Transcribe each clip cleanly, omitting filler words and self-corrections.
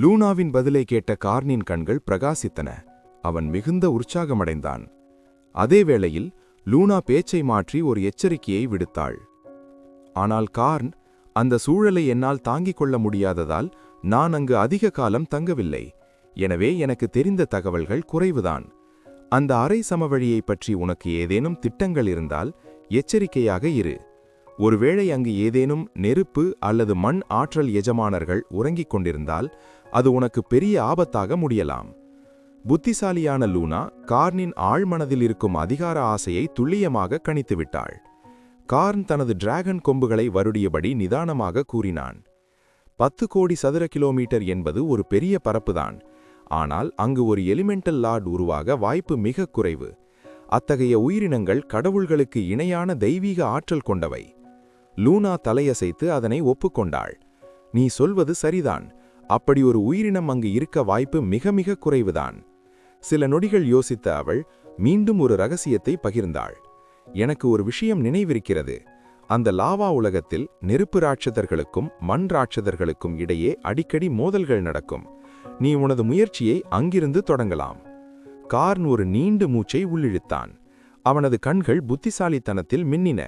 லூனாவின் பதிலை கேட்ட கார்னின் கண்கள் பிரகாசித்தன. அவன் மிகுந்த உற்சாகமடைந்தான். அதே வேளையில் லூனா பேச்சை மாற்றி ஒரு எச்சரிக்கையை விடுத்தாள். ஆனால் கார்ன், அந்த சூழலை என்னால் தாங்கிக் கொள்ள முடியாததால் நான் அங்கு அதிக காலம் தங்கவில்லை. எனவே எனக்கு தெரிந்த தகவல்கள் குறைவுதான். அந்த அரை சமவெளியை பற்றி உனக்கு ஏதேனும் திட்டங்கள் இருந்தால் எச்சரிக்கையாக இரு. ஒருவேளை அங்கு ஏதேனும் நெருப்பு அல்லது மண் ஆற்றல் எஜமானர்கள் உறங்கிக் கொண்டிருந்தால் அது உனக்கு பெரிய ஆபத்தாக முடியலாம். புத்திசாலியான லூனா கார்னின் ஆழ்மனதில் இருக்கும் அதிகார ஆசையை துல்லியமாக கணித்துவிட்டாள். கார்ன் தனது டிராகன் கொம்புகளை வருடியபடி நிதானமாக கூறினான். 10 கோடி சதுர கிலோமீட்டர் என்பது ஒரு பெரிய பரப்புதான். ஆனால் அங்கு ஒரு எலிமெண்டல் லார்ட் உருவாக வாய்ப்பு மிக குறைவு. அத்தகைய உயிரினங்கள் கடவுள்களுக்கு இணையான தெய்வீக ஆற்றல் கொண்டவை. லூனா தலையசைத்து அதனை ஒப்புக்கொண்டாள். நீ சொல்வது சரிதான். அப்படி ஒரு உயிரினம் அங்கு இருக்க வாய்ப்பு மிக மிக குறைவுதான். சில நொடிகள் யோசித்த அவள் மீண்டும் ஒரு ரகசியத்தை பகிர்ந்தாள். எனக்கு ஒரு விஷயம் நினைவிருக்கிறது. அந்த லாவா உலகத்தில் நெருப்பு ராட்சதர்களுக்கும் மண் ராட்சதர்களுக்கும் இடையே அடிக்கடி மோதல்கள் நடக்கும். நீ உனது முயற்சியை அங்கிருந்து தொடங்கலாம். கார்ன் ஒரு நீண்ட மூச்சை உள்ளிழுத்தான். அவனது கண்கள் புத்திசாலித்தனத்தில் மின்னின.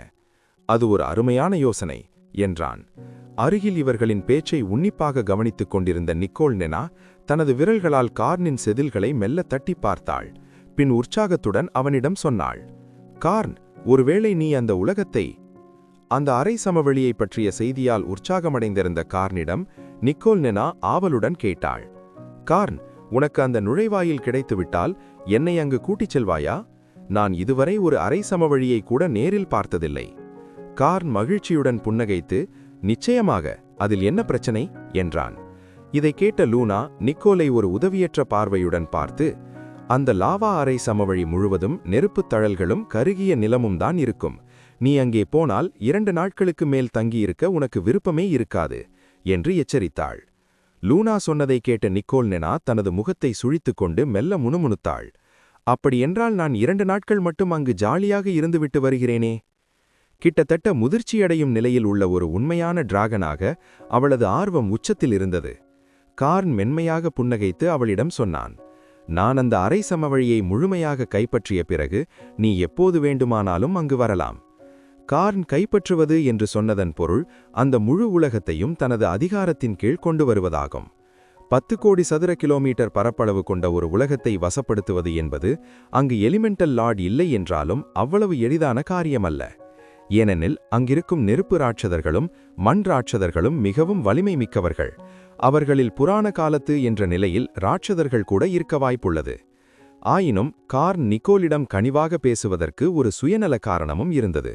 அது ஒரு அருமையான யோசனை என்றான். அருகில் இவர்களின் பேச்சை உன்னிப்பாக கவனித்துக் கொண்டிருந்த நிக்கோல் நெனா தனது விரல்களால் கார்னின் செதில்களை மெல்ல தட்டி பார்த்தாள். பின் உற்சாகத்துடன் அவனிடம் சொன்னாள், கார்ன், ஒருவேளை நீ அந்த உலகத்தை... அந்த அரை சமவெளியை பற்றிய செய்தியால் உற்சாகமடைந்திருந்த கார்னிடம் நிக்கோல் நெனா ஆவலுடன் கேட்டாள். கார்ன், உனக்கு அந்த நுழைவாயில் கிடைத்துவிட்டால் என்னை அங்கு கூட்டிச் செல்வாயா? நான் இதுவரை ஒரு அரை சமவெளியை கூட நேரில் பார்த்ததில்லை. கார்ன் மகிழ்ச்சியுடன் புன்னகைத்து, நிச்சயமாக, அதில் என்ன பிரச்சனை என்றான். இதை கேட்ட லூனா நிக்கோலை ஒரு உதவியற்ற பார்வையுடன் பார்த்து, அந்த லாவா அரை சமவெளி முழுவதும் நெருப்புத் தழல்களும் கருகிய நிலமும் தான் இருக்கும். நீ அங்கே போனால் 2 நாட்களுக்கு மேல் தங்கியிருக்க உனக்கு விருப்பமே இருக்காது என்று எச்சரித்தாள். லூனா சொன்னதை கேட்ட நிக்கோல் நெனா தனது முகத்தை சுழித்துக்கொண்டு மெல்ல முணுமுணுத்தாள். அப்படியென்றால் நான் 2 நாட்கள் மட்டும் அங்கு ஜாலியாக இருந்துவிட்டு வருகிறேனே. கிட்டத்தட்ட முதிர்ச்சியடையும் நிலையில் உள்ள ஒரு உண்மையான டிராகனாக அவளது ஆர்வம் உச்சத்தில் இருந்தது. கார்ன் மென்மையாக புன்னகைத்து அவளிடம் சொன்னான், நான் அந்த அரை சமவெளியை முழுமையாக கைப்பற்றிய பிறகு நீ எப்போது வேண்டுமானாலும் அங்கு வரலாம். கார்ன் கைப்பற்றுவது என்று சொன்னதன் பொருள் அந்த முழு உலகத்தையும் தனது அதிகாரத்தின் கீழ் கொண்டு வருவதாகும். 10 கோடி சதுர கிலோமீட்டர் பரப்பளவு கொண்ட ஒரு உலகத்தை வசப்படுத்துவது என்பது அங்கு எலிமெண்டல் லார்ட் இல்லை என்றாலும் அவ்வளவு எளிதான காரியமல்ல. ஏனெனில் அங்கிருக்கும் நெருப்பு ராட்சதர்களும் மண் ராட்சதர்களும் மிகவும் வலிமை மிக்கவர்கள். அவர்களில் புராண காலத்து என்ற நிலையில் ராட்சதர்கள் கூட இருக்க வாய்ப்புள்ளது. ஆயினும் கார்ன் நிக்கோலிடம் கனிவாக பேசுவதற்கு ஒரு சுயநல காரணமும் இருந்தது.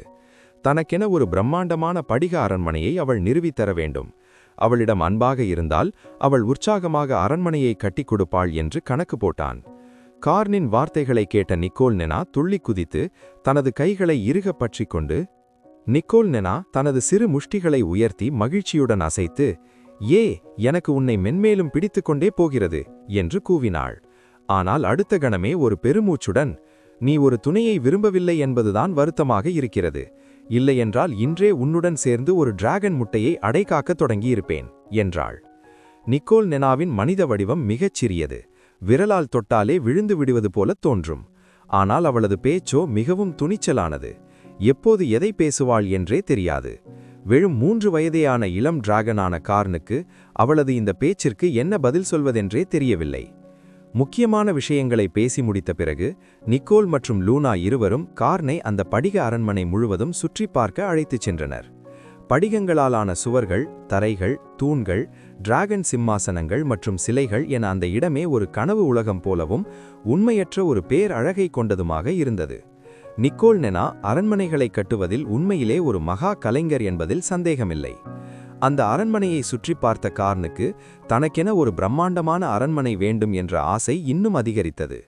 தனக்கென ஒரு பிரம்மாண்டமான படிக அரண்மனையை அவள் நிறுவித்தர வேண்டும். அவளிடம் அன்பாக இருந்தால் அவள் உற்சாகமாக அரண்மனையை கட்டிக் கொடுப்பாள் என்று கணக்கு போட்டான். கார்னின் வார்த்தைகளை கேட்ட நிக்கோல் நெனா துள்ளி குதித்து தனது கைகளை இறுகப் பற்றிக் கொண்டு, நிக்கோல் நெனா தனது சிறு முஷ்டிகளை உயர்த்தி மகிழ்ச்சியுடன் அசைத்து, ஏ, எனக்கு உன்னை மென்மேலும் பிடித்துக்கொண்டே போகிறது என்று கூவினாள். ஆனால் அடுத்த கணமே ஒரு பெருமூச்சுடன், நீ ஒரு துணையை விரும்பவில்லை என்பதுதான் வருத்தமாக இருக்கிறது. இல்லையென்றால் இன்றே உன்னுடன் சேர்ந்து ஒரு டிராகன் முட்டையை அடைகாக்கத் தொடங்கியிருப்பேன் என்றாள். நிக்கோல் நெனாவின் மனித வடிவம் மிகச் சிறியது. விரலால் தொட்டாலே விழுந்து விடுவது போல தோன்றும். ஆனால் அவளது பேச்சோ மிகவும் துணிச்சலானது. எப்போது எதை பேசுவாள் என்றே தெரியாது. வெறும் 3 வயதேயான இளம் டிராகனான கார்னுக்கு அவளது இந்த பேச்சிற்கு என்ன பதில் சொல்வதென்றே தெரியவில்லை. முக்கியமான விஷயங்களை பேசி முடித்த பிறகு நிக்கோல் மற்றும் லூனா இருவரும் கார்னை அந்த படிக அரண்மனை முழுவதும் சுற்றி பார்க்க அழைத்துச் சென்றனர். படிகங்களாலான சுவர்கள், தரைகள், தூண்கள், டிராகன் சிம்மாசனங்கள் மற்றும் சிலைகள் என அந்த இடமே ஒரு கனவு உலகம் போலவும் உண்மையற்ற ஒரு பேரழகை கொண்டதுமாக இருந்தது. நிக்கோல் நெனா அரண்மனைகளை கட்டுவதில் உண்மையிலே ஒரு மகா கலைஞர் என்பதில் சந்தேகமில்லை. அந்த அரண்மனையை சுற்றி பார்த்த கார்னுக்கு தனக்கென ஒரு பிரம்மாண்டமான அரண்மனை வேண்டும் என்ற ஆசை இன்னும் அதிகரித்தது.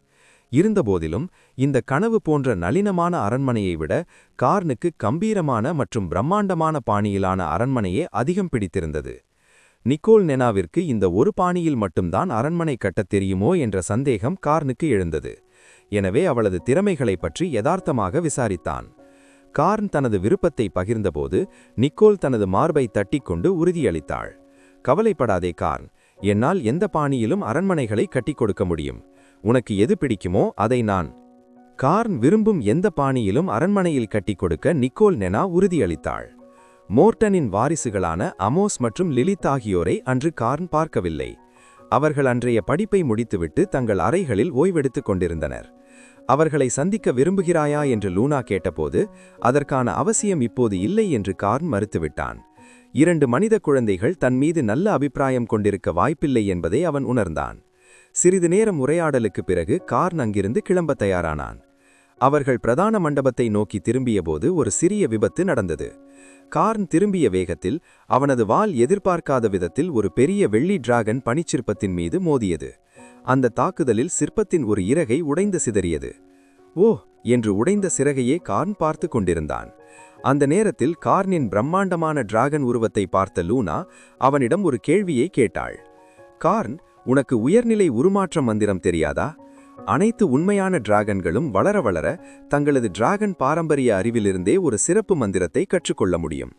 இருந்தபோதிலும் இந்த கனவு போன்ற நளினமான அரண்மனையை விட கார்னுக்கு கம்பீரமான மற்றும் பிரம்மாண்டமான பாணியிலான அரண்மனையே அதிகம் பிடித்திருந்தது. நிக்கோல் நெனாவிற்கு இந்த ஒரு பாணியில் மட்டும்தான் அரண்மனை கட்டத் தெரியுமோ என்ற சந்தேகம் கார்னுக்கு எழுந்தது. எனவே அவளது திறமைகளை பற்றி யதார்த்தமாக விசாரித்தான். கார்ன் தனது விருப்பத்தை பகிர்ந்தபோது நிக்கோல் தனது மார்பை தட்டிக்கொண்டு உறுதியளித்தாள். கவலைப்படாதே கார்ன், என்னால் எந்த பாணியிலும் அரண்மனைகளை கட்டிக் கொடுக்க முடியும். உனக்கு எது பிடிக்குமோ அதை நான். கார்ன் விரும்பும் எந்த பாணியிலும் அரண்மனையில் கட்டிக் கொடுக்க நிக்கோல் நெனா உறுதியளித்தாள். மோர்டனின் வாரிசுகளான அமோஸ் மற்றும் லிலித் ஆகியோரை அன்று கார்ன் பார்க்கவில்லை. அவர்கள் அன்றைய படிப்பை முடித்துவிட்டு தங்கள் அறைகளில் ஓய்வெடுத்துக் கொண்டிருந்தனர். அவர்களை சந்திக்க விரும்புகிறாயா என்று லூனா கேட்டபோது அதற்கான அவசியம் இப்போது இல்லை என்று கார்ன் மறுத்துவிட்டான். 2 மனித குழந்தைகள் தன் மீது நல்ல அபிப்பிராயம் கொண்டிருக்க வாய்ப்பில்லை என்பதை அவன் உணர்ந்தான். சிறிது நேரம் உரையாடலுக்கு பிறகு கார்ன் அங்கிருந்து கிளம்ப தயாரானான். அவர்கள் பிரதான மண்டபத்தை நோக்கி திரும்பியபோது ஒரு சிறிய விபத்து நடந்தது. கார்ன் திரும்பிய வேகத்தில் அவனது வாள் எதிர்பார்க்காத விதத்தில் ஒரு பெரிய வெள்ளி டிராகன் பனிச்சிற்பத்தின் மீது மோதியது. அந்த தாக்குதலில் சிற்பத்தின் ஒரு இறகை உடைந்து சிதறியது. ஓ என்று உடைந்த சிறகையே கார்ன் பார்த்து கொண்டிருந்தான். அந்த நேரத்தில் கார்னின் பிரம்மாண்டமான டிராகன் உருவத்தை பார்த்த லூனா அவனிடம் ஒரு கேள்வியை கேட்டாள். கார்ன், உனக்கு உயர்நிலை உருமாற்ற மந்திரம் தெரியாதா? அனைத்து உண்மையான டிராகன்களும் வளர வளர தங்களது டிராகன் பாரம்பரிய அறிவிலிருந்தே ஒரு சிறப்பு மந்திரத்தை கற்றுக்கொள்ள முடியும்.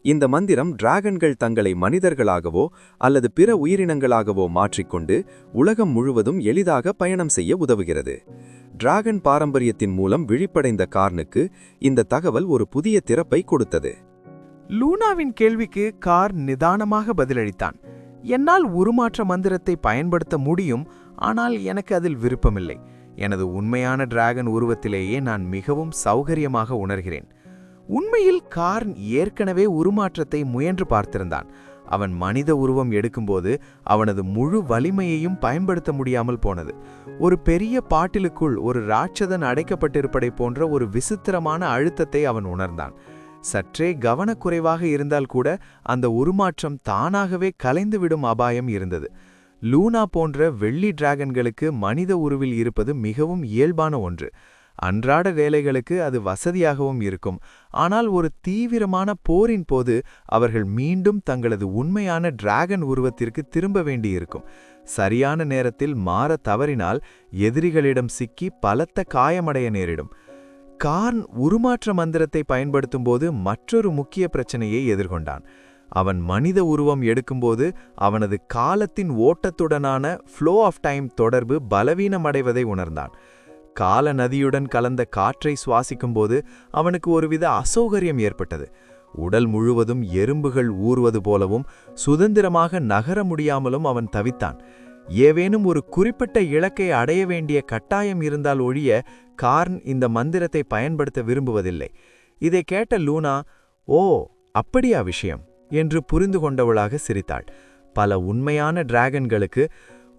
இந்த மந்திரம் டிராகன்கள் தங்களை மனிதர்களாகவோ அல்லது பிற உயிரினங்களாகவோ மாற்றிக்கொண்டு உலகம் முழுவதும் எளிதாக பயணம் செய்ய உதவுகிறது. டிராகன் பாரம்பரியத்தின் மூலம் விழிப்படைந்த கார்னுக்கு இந்த தகவல் ஒரு புதிய திறப்பை கொடுத்தது. லூனாவின் கேள்விக்கு கார்ன் நிதானமாக பதிலளித்தான். என்னால் உருமாற்ற மந்திரத்தை பயன்படுத்த முடியும், ஆனால் எனக்கு அதில் விருப்பமில்லை. எனது உண்மையான டிராகன் உருவத்திலேயே நான் மிகவும் சௌகரியமாக உணர்கிறேன். உண்மையில் கார்ன் ஏற்கனவே உருமாற்றத்தை முயன்று பார்த்திருந்தான். அவன் மனித உருவம் எடுக்கும்போது அவனது முழு வலிமையையும் பயன்படுத்த முடியாமல் போனது. ஒரு பெரிய பாட்டிலுக்குள் ஒரு ராட்சதன் அடைக்கப்பட்டிருப்பதை போன்ற ஒரு விசித்திரமான அழுத்தத்தை அவன் உணர்ந்தான். சற்றே கவனக்குறைவாக இருந்தால் கூட அந்த உருமாற்றம் தானாகவே கலைந்துவிடும் அபாயம் இருந்தது. லூனா போன்ற வெள்ளி டிராகன்களுக்கு மனித உருவில் இருப்பது மிகவும் இயல்பான ஒன்று. அன்றாட வேலைகளுக்கு அது வசதியாகவும் இருக்கும். ஆனால் ஒரு தீவிரமான போரின் போது அவர்கள் மீண்டும் தங்களது உண்மையான டிராகன் உருவத்திற்கு திரும்ப வேண்டியிருக்கும். சரியான நேரத்தில் மாற தவறினால் எதிரிகளிடம் சிக்கி பலத்த காயமடைய நேரிடும். கார்ன் உருமாற்ற மந்திரத்தை பயன்படுத்தும்போது மற்றொரு முக்கிய பிரச்சனையை எதிர்கொண்டான். அவன் மனித உருவம் எடுக்கும்போது அவனது காலத்தின் ஓட்டத்துடனான ஃப்ளோ ஆஃப் டைம் தொடர்பு பலவீனமடைவதை உணர்ந்தான். கால நதியுடன் கலந்த காற்றை சுவாசிக்கும்போது அவனுக்கு ஒருவித அசௌகரியம் ஏற்பட்டது. உடல் முழுவதும் எறும்புகள் ஊறுவது போலவும் சுதந்திரமாக நகர முடியாமலும் அவன் தவித்தான். ஏவேனும் ஒரு குறிப்பிட்ட இலக்கை அடைய வேண்டிய கட்டாயம் இருந்தால் ஒழிய கார்ன் இந்த மந்திரத்தை பயன்படுத்த விரும்புவதில்லை. இதை கேட்ட லூனா, ஓ அப்படியா விஷயம் என்று புரிந்து கொண்டவளாக சிரித்தாள். பல உண்மையான டிராகன்களுக்கு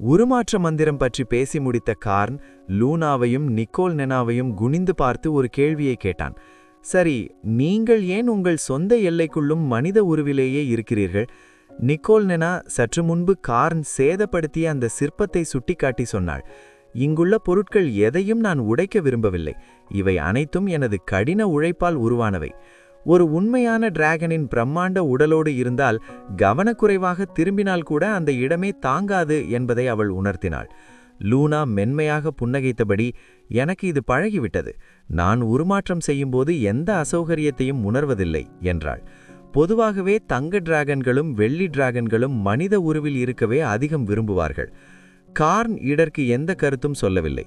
உருமாற்ற மந்திரம் பற்றி பேசி முடித்த கார்ன் லூனாவையும் நிக்கோல் நெனாவையும் குனிந்து பார்த்து ஒரு கேள்வியை கேட்டான். சரி, நீங்கள் ஏன் உங்கள் சொந்த எல்லைக்குள்ளும் மனித உருவிலேயே இருக்கிறீர்கள்? நிக்கோல் நெனா சற்று முன்பு கார்ன் சேதப்படுத்திய அந்த சிற்பத்தை சுட்டிக்காட்டி சொன்னாள். இங்குள்ள பொருட்கள் எதையும் நான் உடைக்க விரும்பவில்லை. இவை அனைத்தும் எனது கடின உழைப்பால் உருவானவை. ஒரு உண்மையான டிராகனின் பிரம்மாண்ட உடலோடு இருந்தால் கவனக்குறைவாக திரும்பினால் கூட அந்த இடமே தாங்காது என்பதை அவள் உணர்த்தினாள். லூனா மென்மையாக புன்னகைத்தபடி, எனக்கு இது பழகிவிட்டது. நான் உருமாற்றம் செய்யும்போது எந்த அசௌகரியத்தையும் உணர்வதில்லை என்றாள். பொதுவாகவே தங்க டிராகன்களும் வெள்ளி டிராகன்களும் மனித உருவில் இருக்கவே அதிகம் விரும்புவார்கள். கார்ன் இதற்கு எந்த கருத்தும் சொல்லவில்லை.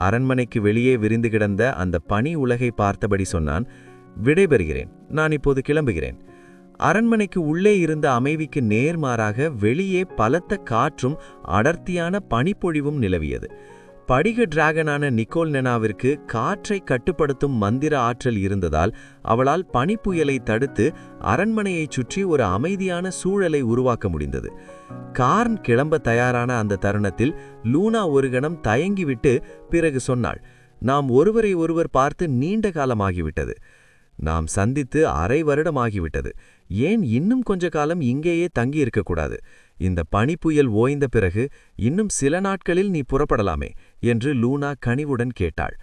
அரண்மனைக்கு வெளியே விரிந்து கிடந்த அந்த பனி உலகை பார்த்தபடி சொன்னான், விடைபெறுகிறேன், நான் இப்போது கிளம்புகிறேன். அரண்மனைக்கு உள்ளே இருந்த அமைதிக்கு நேர்மாறாக வெளியே பலத்த காற்றும் அடர்த்தியான பனிப்பொழிவும் நிலவியது. படிக டிராகனான நிக்கோல் நெனாவிற்கு காற்றை கட்டுப்படுத்தும் மந்திர ஆற்றல் இருந்ததால் அவளால் பனிப்புயலை தடுத்து அரண்மனையைச் சுற்றி ஒரு அமைதியான சூழலை உருவாக்க முடிந்தது. கார்ன் கிளம்ப தயாரான அந்த தருணத்தில் லூனா ஒரு கணம் தயங்கிவிட்டு பிறகு சொன்னாள், நாம் ஒருவரை ஒருவர் பார்த்து நீண்ட காலமாகிவிட்டது. நாம் சந்தித்து அரை வருடமாகிவிட்டது. ஏன் இன்னும் கொஞ்ச காலம் இங்கேயே தங்கி இருக்கக்கூடாது? இந்த பனிப்புயல் ஓய்ந்த பிறகு இன்னும் சில நாட்களில் நீ புறப்படலாமே என்று லூனா கனிவுடன் கேட்டாள்.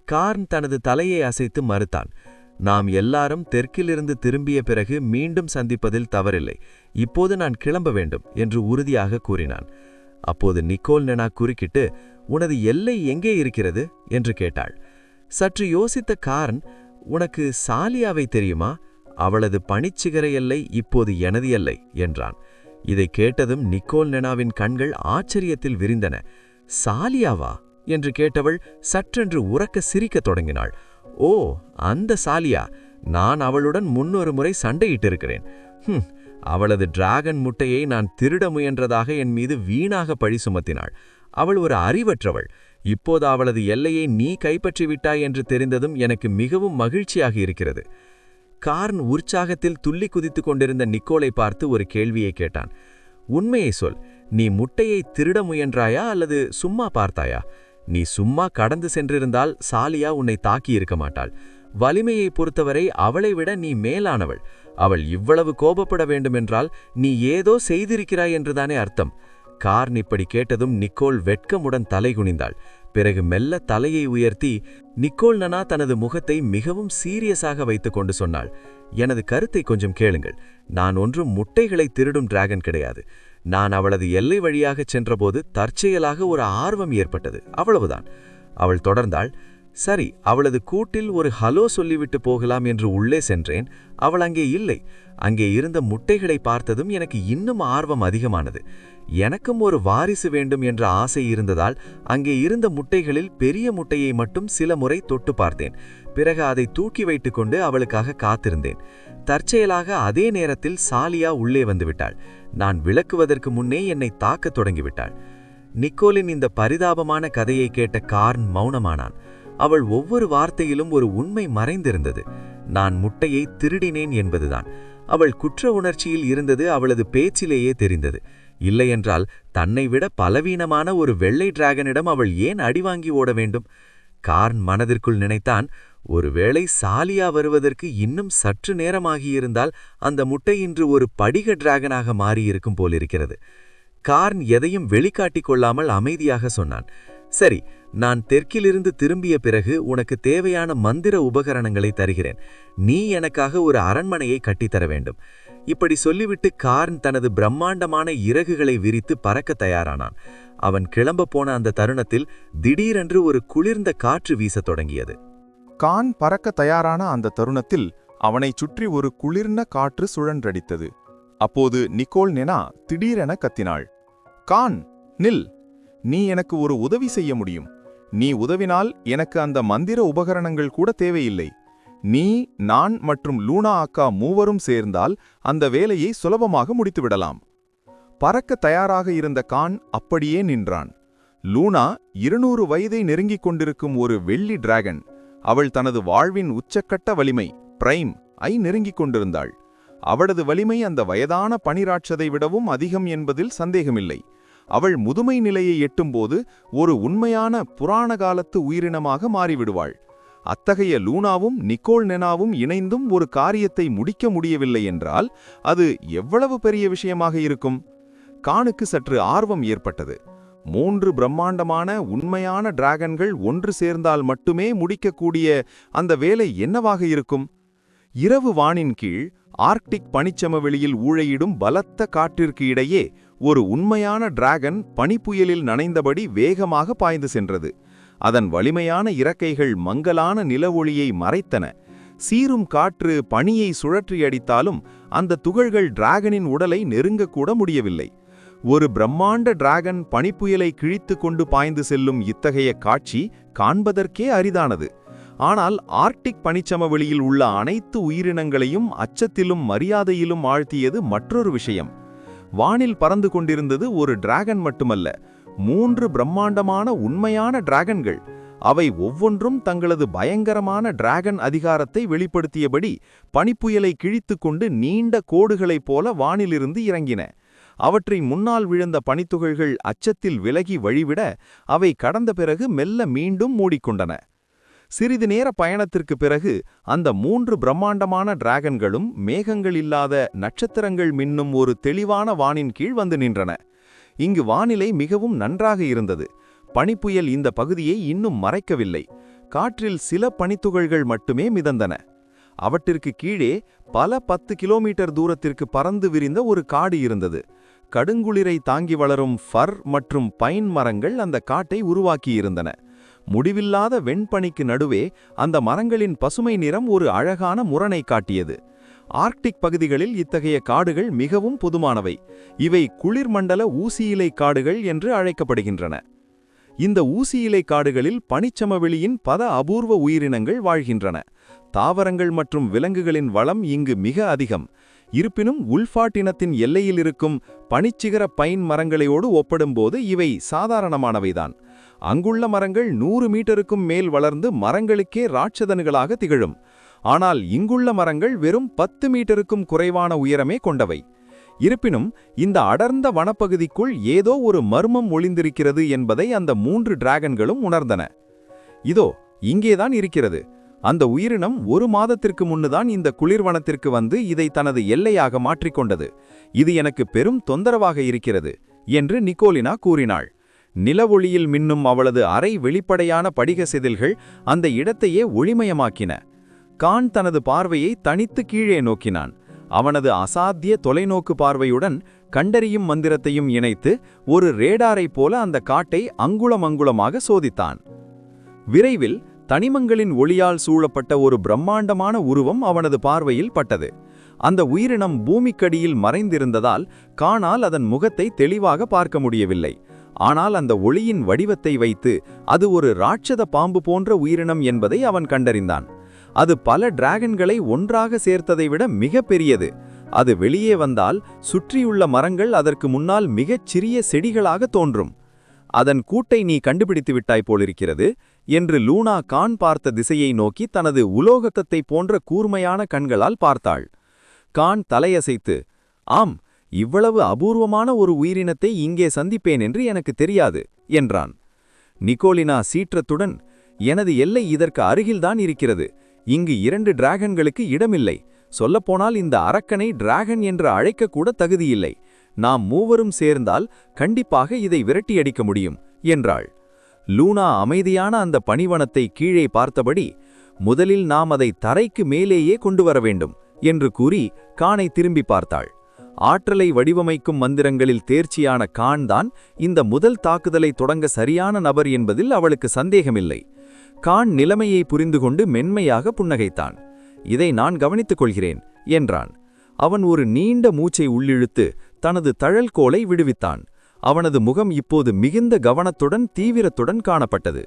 கார்ன் தனது தலையை அசைத்து மறுத்தான். நாம் எல்லாரும் தெற்கிலிருந்து திரும்பிய பிறகு மீண்டும் சந்திப்பதில் தவறில்லை. இப்போது நான் கிளம்ப வேண்டும் என்று உறுதியாக கூறினான். அப்போது நிக்கோல் நெனா குறுக்கிட்டு, உனது எல்லை எங்கே இருக்கிறது என்று கேட்டாள். சற்று யோசித்த கார்ன், உனக்கு சாலியாவை தெரியுமா? அவளது பனிச்சிகர எல்லை இப்போது எனது எல்லை என்றான். இதை கேட்டதும் நிக்கோல் நெனாவின் கண்கள் ஆச்சரியத்தில் விரிந்தன. சாலியாவா என்று கேட்டவள் சற்றென்று உரக்க சிரிக்கத் தொடங்கினாள். ஓ, அந்த சாலியா, நான் அவளுடன் முன்னொரு முறை சண்டையிட்டிருக்கிறேன். அவளது டிராகன் முட்டையை நான் திருட முயன்றதாக என் மீது வீணாக பழி சுமத்தினாள். அவள் ஒரு அறிவற்றவள். இப்போது அவளது எல்லையை நீ கைப்பற்றி விட்டாய் என்று தெரிந்ததும் எனக்கு மிகவும் மகிழ்ச்சியாக இருக்கிறது. கார்ன் உற்சாகத்தில் துள்ளி குதித்துக் கொண்டிருந்த நிக்கோலை பார்த்து ஒரு கேள்வியை கேட்டான். உண்மையை சொல், நீ முட்டையை திருட முயன்றாயா அல்லது சும்மா பார்த்தாயா? நீ சும்மா கடந்து சென்றிருந்தால் சாலியா உன்னை தாக்கியிருக்க மாட்டாள். வலிமையை பொறுத்தவரை அவளை விட நீ மேலானவள். அவள் இவ்வளவு கோபப்பட வேண்டுமென்றால் நீ ஏதோ செய்திருக்கிறாய் என்றுதானே அர்த்தம். கார்ன் இப்படி கேட்டதும் நிக்கோல் வெட்கமுடன் தலைகுனிந்தாள். பிறகு மெல்ல தலையை உயர்த்தி நிக்கோல் நெனா தனது முகத்தை மிகவும் சீரியஸாக வைத்துக்கொண்டு சொன்னாள். எனது கருத்தை கொஞ்சம் கேளுங்கள். நான் ஒன்றும் முட்டைகளை திருடும் டிராகன் கிடையாது. நான் அவளது எல்லை வழியாகச் சென்றபோது தற்செயலாக ஒரு ஆர்வம் ஏற்பட்டது, அவ்வளவுதான். அவள் தொடர்ந்தாள். சரி, அவளது கூட்டில் ஒரு ஹலோ சொல்லிவிட்டு போகலாம் என்று உள்ளே சென்றேன். அவள் அங்கே இல்லை. அங்கே இருந்த முட்டைகளை பார்த்ததும் எனக்கு இன்னும் ஆர்வம் அதிகமானது. எனக்கும் ஒரு வாரிசு வேண்டும் என்ற ஆசை இருந்ததால் அங்கே இருந்த முட்டைகளில் பெரிய முட்டையை மட்டும் சில முறை தொட்டு பார்த்தேன். பிறகு அதை தூக்கி வைத்துக்கொண்டு அவளுக்காக காத்திருந்தேன். தற்செயலாக அதே நேரத்தில் சாலியா உள்ளே வந்துவிட்டாள். நான் விளக்குவதற்கு முன்னே என்னை தாக்கத் தொடங்கிவிட்டாள். நிக்கோலின் இந்த பரிதாபமான கதையை கேட்ட கார்ன் மௌனமானான். அவள் ஒவ்வொரு வார்த்தையிலும் ஒரு உண்மை மறைந்திருந்தது. நான் முட்டையை திருடினேன் என்பதுதான். அவள் குற்ற உணர்ச்சியில் இருந்தது அவளது பேச்சிலேயே தெரிந்தது. இல்லையென்றால் தன்னை விட பலவீனமான ஒரு வெள்ளை டிராகனிடம் அவள் ஏன் அடிவாங்கி ஓட வேண்டும்? கார்ன் மனதிற்குள் நினைத்தான், ஒருவேளை சாலியா வருவதற்கு இன்னும் சற்று நேரமாகியிருந்தால் அந்த முட்டை இன்று ஒரு படிக டிராகனாக மாறியிருக்கும் போலிருக்கிறது. கார்ன் எதையும் வெளிக்காட்டிக் கொள்ளாமல் அமைதியாக சொன்னான். சரி, நான் தெற்கிலிருந்து திரும்பிய பிறகு உனக்கு தேவையான மந்திர உபகரணங்களை தருகிறேன். நீ எனக்காக ஒரு அரண்மனையை கட்டித்தர வேண்டும். இப்படி சொல்லிவிட்டு கார்ன் தனது பிரம்மாண்டமான இறகுகளை விரித்து பறக்க தயாரானான். அவன் கிளம்ப போன அந்த தருணத்தில் திடீரென்று ஒரு குளிர்ந்த காற்று வீசத் தொடங்கியது. கான் பறக்க தயாரான அந்த தருணத்தில் அவனைச் சுற்றி ஒரு குளிர்ந்த காற்று சுழன்றடித்தது. அப்போது நிக்கோல் நெனா திடீரென கத்தினாள். கான், நில்! நீ எனக்கு ஒரு உதவி செய்ய முடியும். நீ உதவினால் எனக்கு அந்த மந்திர உபகரணங்கள் கூட தேவையில்லை. நீ, நான் மற்றும் லூனா அக்கா மூவரும் சேர்ந்தால் அந்த வேலையை சுலபமாக முடித்துவிடலாம். பறக்க தயாராக இருந்த கான் அப்படியே நின்றான். லூனா 200 வயதை நெருங்கிக் கொண்டிருக்கும் ஒரு வெள்ளி டிராகன். அவள் தனது வாழ்வின் உச்சக்கட்ட வலிமை பிரைம் ஐ நெருங்கிக் கொண்டிருந்தாள். அவளது வலிமை அந்த வயதான பனிராட்சதை விடவும் அதிகம் என்பதில் சந்தேகமில்லை. அவள் முதுமை நிலையை எட்டும்போது ஒரு உண்மையான புராண காலத்து உயிரினமாக மாறிவிடுவாள். அத்தகைய லூனாவும் நிக்கோல் நெனாவும் இணைந்தும் ஒரு காரியத்தை முடிக்க முடியவில்லை என்றால் அது எவ்வளவு பெரிய விஷயமாக இருக்கும்? கானுக்கு சற்று ஆர்வம் ஏற்பட்டது. 3 பிரம்மாண்டமான உண்மையான டிராகன்கள் ஒன்று சேர்ந்தால் மட்டுமே முடிக்கக்கூடிய அந்த வேலை என்னவாக இருக்கும்? இரவு வானின் கீழ் ஆர்க்டிக் பனிச்சமவெளியில் ஊழையிடும் பலத்த காற்றிற்கு இடையே ஒரு உண்மையான டிராகன் பனிப்புயலில் நனைந்தபடி வேகமாக பாய்ந்து சென்றது. அதன் வலிமையான இறக்கைகள் மங்கலான நிலவொளியை மறைத்தன. சீரும் காற்று பனியை சுழற்றி அடித்தாலும் அந்த துகள்கள் டிராகனின் உடலை நெருங்கக்கூட முடியவில்லை. ஒரு பிரம்மாண்ட டிராகன் பனிப்புயலை கிழித்து கொண்டு பாய்ந்து செல்லும் இத்தகைய காட்சி காண்பதற்கே அரிதானது. ஆனால் ஆர்க்டிக் பனிச்சமவெளியில் உள்ள அனைத்து உயிரினங்களையும் அச்சத்திலும் மரியாதையிலும் ஆழ்த்தியது மற்றொரு விஷயம். வானில் பறந்து கொண்டிருந்தது ஒரு டிராகன் மட்டுமல்ல, 3 பிரம்மாண்டமான உண்மையான டிராகன்கள். அவை ஒவ்வொன்றும் தங்களது பயங்கரமான டிராகன் அதிகாரத்தை வெளிப்படுத்தியபடி பனிப்புயலை கிழித்து கொண்டு நீண்ட கோடுகளைப் போல வானிலிருந்து இறங்கின. அவற்றின் முன்னால் விழுந்த பனித்துகள்கள் அச்சத்தில் விலகி வழிவிட அவை கடந்த பிறகு மெல்ல மீண்டும் மூடிக்கொண்டன. சிறிது நேர பயணத்திற்கு பிறகு அந்த 3 பிரம்மாண்டமான டிராகன்களும் மேகங்கள் இல்லாத நட்சத்திரங்கள் மின்னும் ஒரு தெளிவான வானின் கீழ் வந்து நின்றன. இங்கு வானிலை மிகவும் நன்றாக இருந்தது. பனிப்புயல் இந்த பகுதியை இன்னும் மறைக்கவில்லை. காற்றில் சில பனித்துகள்கள் மட்டுமே மிதந்தன. அவற்றிற்கு கீழே பல 10 கிலோமீட்டர் தூரத்திற்கு பறந்து விரிந்த ஒரு காடு இருந்தது. கடுங்குளிரை தாங்கி வளரும் ஃபர் மற்றும் பைன் மரங்கள் அந்த காட்டை உருவாக்கியிருந்தன. முடிவில்லாத வெண்பனிக்கு நடுவே அந்த மரங்களின் பசுமை நிறம் ஒரு அழகான முரணை காட்டியது. ஆர்க்டிக் பகுதிகளில் இத்தகைய காடுகள் மிகவும் பொதுவானவை. இவை குளிர்மண்டல ஊசியிலை காடுகள் என்று அழைக்கப்படுகின்றன. இந்த ஊசியிலை காடுகளில் பனிச்சமவெளியின் பல அபூர்வ உயிரினங்கள் வாழ்கின்றன. தாவரங்கள் மற்றும் விலங்குகளின் வளம் இங்கு மிக அதிகம். இருப்பினும் உல்ஃபாட் இனத்தின் எல்லையில் இருக்கும் பனிச்சிகர பைன் மரங்களையோடு ஒப்பிடும்போது இவை சாதாரணமானவைதான். அங்குள்ள மரங்கள் 100 மீட்டருக்கும் மேல் வளர்ந்து மரங்களுக்கே ராட்சதன்களாக திகழும். ஆனால் இங்குள்ள மரங்கள் வெறும் 10 மீட்டருக்கும் குறைவான உயரமே கொண்டவை. இருப்பினும் இந்த அடர்ந்த வனப்பகுதிக்குள் ஏதோ ஒரு மர்மம் ஒளிந்திருக்கிறது என்பதை அந்த 3 டிராகன்களும் உணர்ந்தன. இதோ இங்கேதான் இருக்கிறது. அந்த உயிரினம் 1 மாதத்திற்கு முன்னுதான் இந்த குளிர்வனத்திற்கு வந்து இதை தனது எல்லையாக மாற்றிக்கொண்டது. இது எனக்கு பெரும் தொந்தரவாக இருக்கிறது என்று நிக்கோலினா கூறினாள். நிலவொளியில் மின்னும் அவளது அரை வெளிப்படையான படிக செதில்கள் அந்த இடத்தையே ஒளிமயமாக்கின. கான் தனது பார்வையை தனித்து கீழே நோக்கினான். அவனது அசாத்திய தொலைநோக்கு பார்வையுடன் கண்டறியும் மந்திரத்தையும் இணைத்து ஒரு ரேடாரைப் போல அந்த காட்டை அங்குளம் அங்குளமாக சோதித்தான். விரைவில் தனிமங்களின் ஒளியால் சூழப்பட்ட ஒரு பிரம்மாண்டமான உருவம் அவனது பார்வையில் பட்டது. அந்த உயிரினம் பூமிக்கடியில் மறைந்திருந்ததால் கானால் அதன் முகத்தை தெளிவாக பார்க்க முடியவில்லை. ஆனால் அந்த ஒளியின் வடிவத்தை வைத்து அது ஒரு ராட்சத பாம்பு போன்ற உயிரினம் என்பதை அவன் கண்டறிந்தான். அது பல டிராகன்களை ஒன்றாக சேர்த்ததை விட மிக பெரியது. அது வெளியே வந்தால் சுற்றியுள்ள மரங்கள் அதற்கு முன்னால் மிகச் சிறிய செடிகளாக தோன்றும். அதன் கூட்டை நீ கண்டுபிடித்து விட்டாய் போலிருக்கிறது என்று லூனா கான் பார்த்த திசையை நோக்கி தனது உலோகத்தை போன்ற கூர்மையான கண்களால் பார்த்தாள். கான் தலையசைத்து, ஆம், இவ்வளவு அபூர்வமான ஒரு உயிரினத்தை இங்கே சந்திப்பேன் என்று எனக்கு தெரியாது என்றான். நிக்கோலினா சீற்றத்துடன், எனது எல்லை இதற்கு அருகில்தான் இருக்கிறது. இங்கு 2 டிராகன்களுக்கு இடமில்லை. சொல்லப்போனால் இந்த அரக்கனை டிராகன் என்று அழைக்கக்கூட தகுதியில்லை. நாம் மூவரும் சேர்ந்தால் கண்டிப்பாக இதை விரட்டியடிக்க முடியும் என்றாள். லூனா அமைதியான அந்த பனிவனத்தை கீழே பார்த்தபடி, முதலில் நாம் அதை தரைக்கு மேலேயே கொண்டு வர வேண்டும் என்று கூறி கானை திரும்பி பார்த்தாள். ஆற்றலை வடிவமைக்கும் மந்திரங்களில் தேர்ச்சியான கான் தான் இந்த முதல் தாக்குதலை தொடங்க சரியான நபர் என்பதில் அவளுக்கு சந்தேகமில்லை. கான் நிலைமையை புரிந்து கொண்டு மென்மையாக புன்னகைத்தான். இதை நான் கவனித்துக் கொள்கிறேன் என்றான். அவன் ஒரு நீண்ட மூச்சை உள்ளிழுத்து தனது தழல்கோலை விடுவித்தான். அவனது முகம் இப்போது மிகுந்த கவனத்துடன் தீவிரத்துடன் காணப்பட்டது.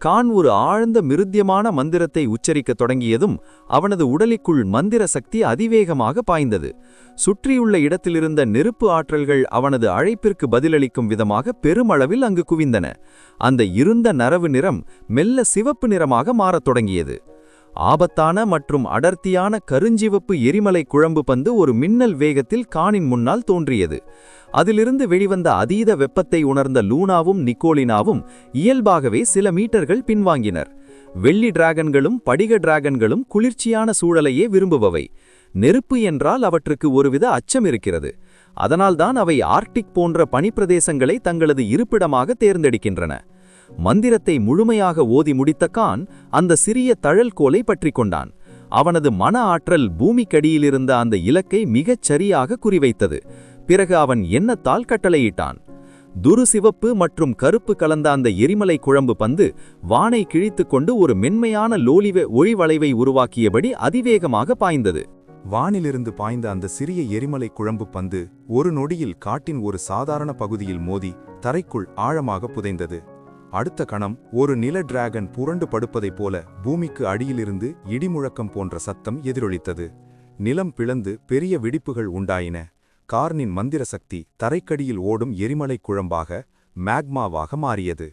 கான் ஒரு ஆழ்ந்த மிருத்தியமான மந்திரத்தை உச்சரிக்கத் தொடங்கியதும் அவனது உடலுக்குள் மந்திர சக்தி அதிவேகமாக பாய்ந்தது. சுற்றியுள்ள இடத்திலிருந்த நெருப்பு ஆற்றல்கள் அவனது அழைப்பிற்கு பதிலளிக்கும் விதமாக பெருமளவில் அங்கு குவிந்தன. அந்த இருண்ட நரவு நிறம் மெல்ல சிவப்பு நிறமாக மாறத் தொடங்கியது. ஆபத்தான மற்றும் அடர்த்தியான கருஞ்சிவப்பு எரிமலை குழம்பு பந்து ஒரு மின்னல் வேகத்தில் கானின் முன்னால் தோன்றியது. அதிலிருந்து வெளிவந்த அதீத வெப்பத்தை உணர்ந்த லூனாவும் நிக்கோலினாவும் இயல்பாகவே சில மீட்டர்கள் பின்வாங்கினர். வெள்ளி டிராகன்களும் படிக டிராகன்களும் குளிர்ச்சியான சூழலையே விரும்புபவை. நெருப்பு என்றால் அவற்றுக்கு ஒருவித அச்சம் இருக்கிறது. அதனால்தான் அவை ஆர்க்டிக் போன்ற பனிப்பிரதேசங்களை தங்களது இருப்பிடமாக தேர்ந்தெடுக்கின்றன. மந்திரத்தை முழுமையாக ஓதி முடித்த கான் அந்த சிறிய தழல்கோலை பற்றி கொண்டான். அவனது மன ஆற்றல் பூமிக்கடியிலிருந்த அந்த இலக்கை மிகச் சரியாக குறிவைத்தது. பிறகு அவன் எண்ணத்தால் கட்டளையிட்டான். துருசிவப்பு மற்றும் கருப்பு கலந்த அந்த எரிமலை குழம்பு பந்து வானை கிழித்துக்கொண்டு ஒரு மென்மையான லோலிவ ஒளிவளைவை உருவாக்கியபடி அதிவேகமாக பாய்ந்தது. வானிலிருந்து பாய்ந்த அந்த சிறிய எரிமலை குழம்பு பந்து ஒரு நொடியில் காட்டின் ஒரு சாதாரண பகுதியில் மோதி தரைக்குள் ஆழமாக புதைந்தது. அடுத்த கணம் ஒரு நில டிராகன் புரண்டு படுப்பதைப் போல பூமிக்கு அடியிலிருந்து இடிமுழக்கம் போன்ற சத்தம் எதிரொலித்தது. நிலம் பிளந்து பெரிய வெடிப்புகள் உண்டாயின. கார்னின் மந்திர சக்தி தரைக்கடியில் ஓடும் எரிமலை குழம்பாக, மேக்மாவாக மாறியது.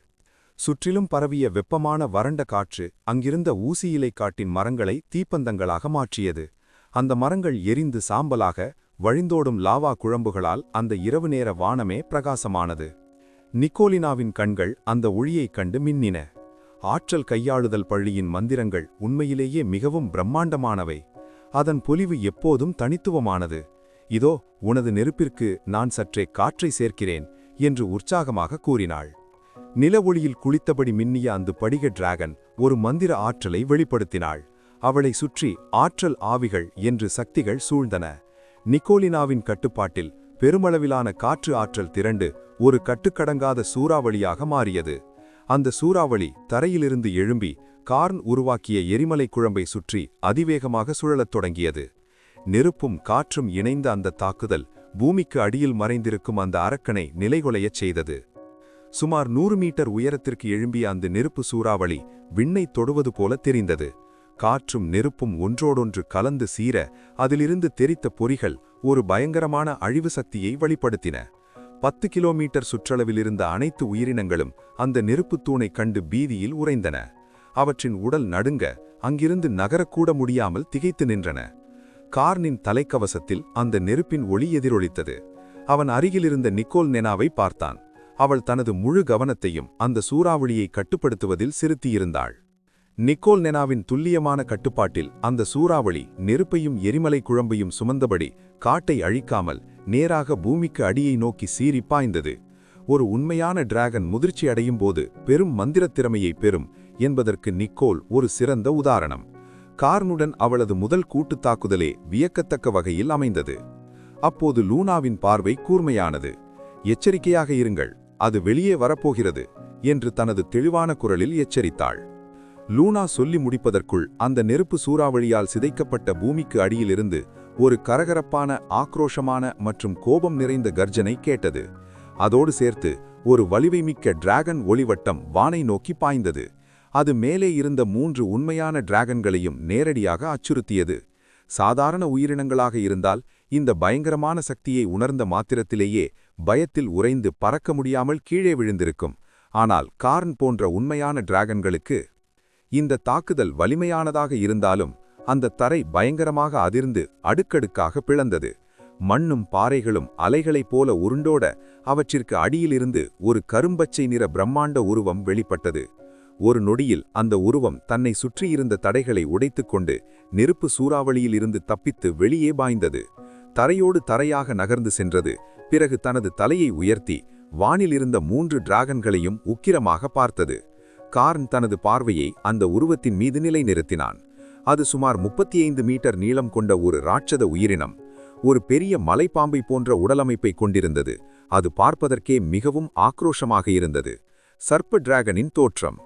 சுற்றிலும் பரவிய வெப்பமான வறண்ட காற்று அங்கிருந்த ஊசியிலை காட்டின் மரங்களை தீப்பந்தங்களாக மாற்றியது. அந்த மரங்கள் எரிந்து சாம்பலாக, வழிந்தோடும் லாவா குழம்புகளால் அந்த இரவு நேர வானமே பிரகாசமானது. நிக்கோலினாவின் கண்கள் அந்த ஒளியைக் கண்டு மின்னின. ஆற்றல் கையாளுதல் பள்ளியின் மந்திரங்கள் உண்மையிலேயே மிகவும் பிரம்மாண்டமானவை. அதன் பொலிவு எப்போதும் தனித்துவமானது. இதோ உனது நெருப்பிற்கு நான் சற்றே காற்றை சேர்க்கிறேன் என்று உற்சாகமாக கூறினாள். நில ஒளியில் குளித்தபடி மின்னிய அந்த படிக டிராகன் ஒரு மந்திர ஆற்றலை வெளிப்படுத்தினாள். அவளை சுற்றி ஆற்றல் ஆவிகள் என்று சக்திகள் சூழ்ந்தன. நிக்கோலினாவின் கட்டுப்பாட்டில் பெருமளவிலான காற்று ஆற்றல் திரண்டு ஒரு கட்டுக்கடங்காத சூறாவளியாக மாறியது. அந்த சூறாவளி தரையிலிருந்து எழும்பி கார்ன் உருவாக்கிய எரிமலை குழம்பை சுற்றி அதிவேகமாக சுழலத் தொடங்கியது. நெருப்பும் காற்றும் இணைந்த அந்த தாக்குதல் பூமிக்கு அடியில் மறைந்திருக்கும் அந்த அரக்கனை நிலைகுலையச் செய்தது. சுமார் 100 மீட்டர் உயரத்திற்கு எழும்பிய அந்த நெருப்பு சூறாவளி விண்ணை தொடுவது போல தெரிந்தது. காற்றும் நெருப்பும் ஒன்றோடொன்று கலந்து சீர அதிலிருந்து தெரித்த பொறிகள் ஒரு பயங்கரமான அழிவு சக்தியை வெளிப்படுத்தின. 10 கிலோமீட்டர் சுற்றளவில் இருந்த அனைத்து உயிரினங்களும் அந்த நெருப்புத் தூணைக் கண்டு பீதியில் உறைந்தன. அவற்றின் உடல் நடுங்க அங்கிருந்து நகரக்கூட முடியாமல் திகைத்து நின்றன. கார்னின் தலைக்கவசத்தில் அந்த நெருப்பின் ஒளி எதிரொலித்தது. அவன் அருகிலிருந்த நிக்கோல் நெனாவை பார்த்தான். அவள் தனது முழு கவனத்தையும் அந்த சூறாவளியை கட்டுப்படுத்துவதில் செலுத்தியிருந்தாள். நிக்கோல் நெனாவின் துல்லியமான கட்டுப்பாட்டில் அந்த சூறாவளி நெருப்பையும் எரிமலை குழம்பையும் சுமந்தபடி காட்டை அழிக்காமல் நேராக பூமிக்கு அடியை நோக்கி சீறி பாய்ந்தது. ஒரு உண்மையான டிராகன் முதிர்ச்சி அடையும் போது பெரும் மந்திரத் திறமையை பெறும் என்பதற்கு நிக்கோல் ஒரு சிறந்த உதாரணம். கார்னுடன் அவளது முதல் கூட்டுத் தாக்குதலே வியக்கத்தக்க வகையில் அமைந்தது. அப்போது லூனாவின் பார்வை கூர்மையானது. எச்சரிக்கையாக இருங்கள், அது வெளியே வரப்போகிறது என்று தனது தெளிவான குரலில் எச்சரித்தாள். லூனா சொல்லி முடிப்பதற்குள் அந்த நெருப்பு சூறாவளியால் சிதைக்கப்பட்ட பூமிக்கு அடியிலிருந்து ஒரு கரகரப்பான, ஆக்ரோஷமான மற்றும் கோபம் நிறைந்த கர்ஜனை கேட்டது. அதோடு சேர்த்து ஒரு வலிமைமிக்க டிராகன் ஒளிவட்டம் வானை நோக்கி பாய்ந்தது. அது மேலே இருந்த 3 உண்மையான டிராகன்களையும் நேரடியாக அச்சுறுத்தியது. சாதாரண உயிரினங்களாக இருந்தால் இந்த பயங்கரமான சக்தியை உணர்ந்த மாத்திரத்திலேயே பயத்தில் உறைந்து பறக்க முடியாமல் கீழே விழுந்திருக்கும். ஆனால் கார்ன் போன்ற உண்மையான டிராகன்களுக்கு இந்த தாக்குதல் வலிமையானதாக இருந்தாலும் அந்த தரை பயங்கரமாக அதிர்ந்து அடுக்கடுக்காக பிளந்தது. மண்ணும் பாறைகளும் அலைகளைப் போல உருண்டோட அவற்றிற்கு அடியிலிருந்து ஒரு கரும்பச்சை நிற பிரம்மாண்ட உருவம் வெளிப்பட்டது. ஒரு நொடியில் அந்த உருவம் தன்னை சுற்றியிருந்த தடைகளை உடைத்துக்கொண்டு நெருப்பு சூறாவளியில் இருந்து தப்பித்து வெளியே பாய்ந்தது. தரையோடு தரையாக நகர்ந்து சென்றது. பிறகு தனது தலையை உயர்த்தி வானில் இருந்த 3 டிராகன்களையும் உக்கிரமாக பார்த்தது. கார்ன் தனது பார்வையை அந்த உருவத்தின் மீது நிலைநிறுத்தினான். அது சுமார் 35 மீட்டர் நீளம் கொண்ட ஒரு ராட்சத உயிரினம். ஒரு பெரிய மலைப்பாம்பை போன்ற உடலமைப்பை கொண்டிருந்தது. அது பார்ப்பதற்கே மிகவும் ஆக்ரோஷமாக இருந்தது. சர்ப்ப டிராகனின் தோற்றம்.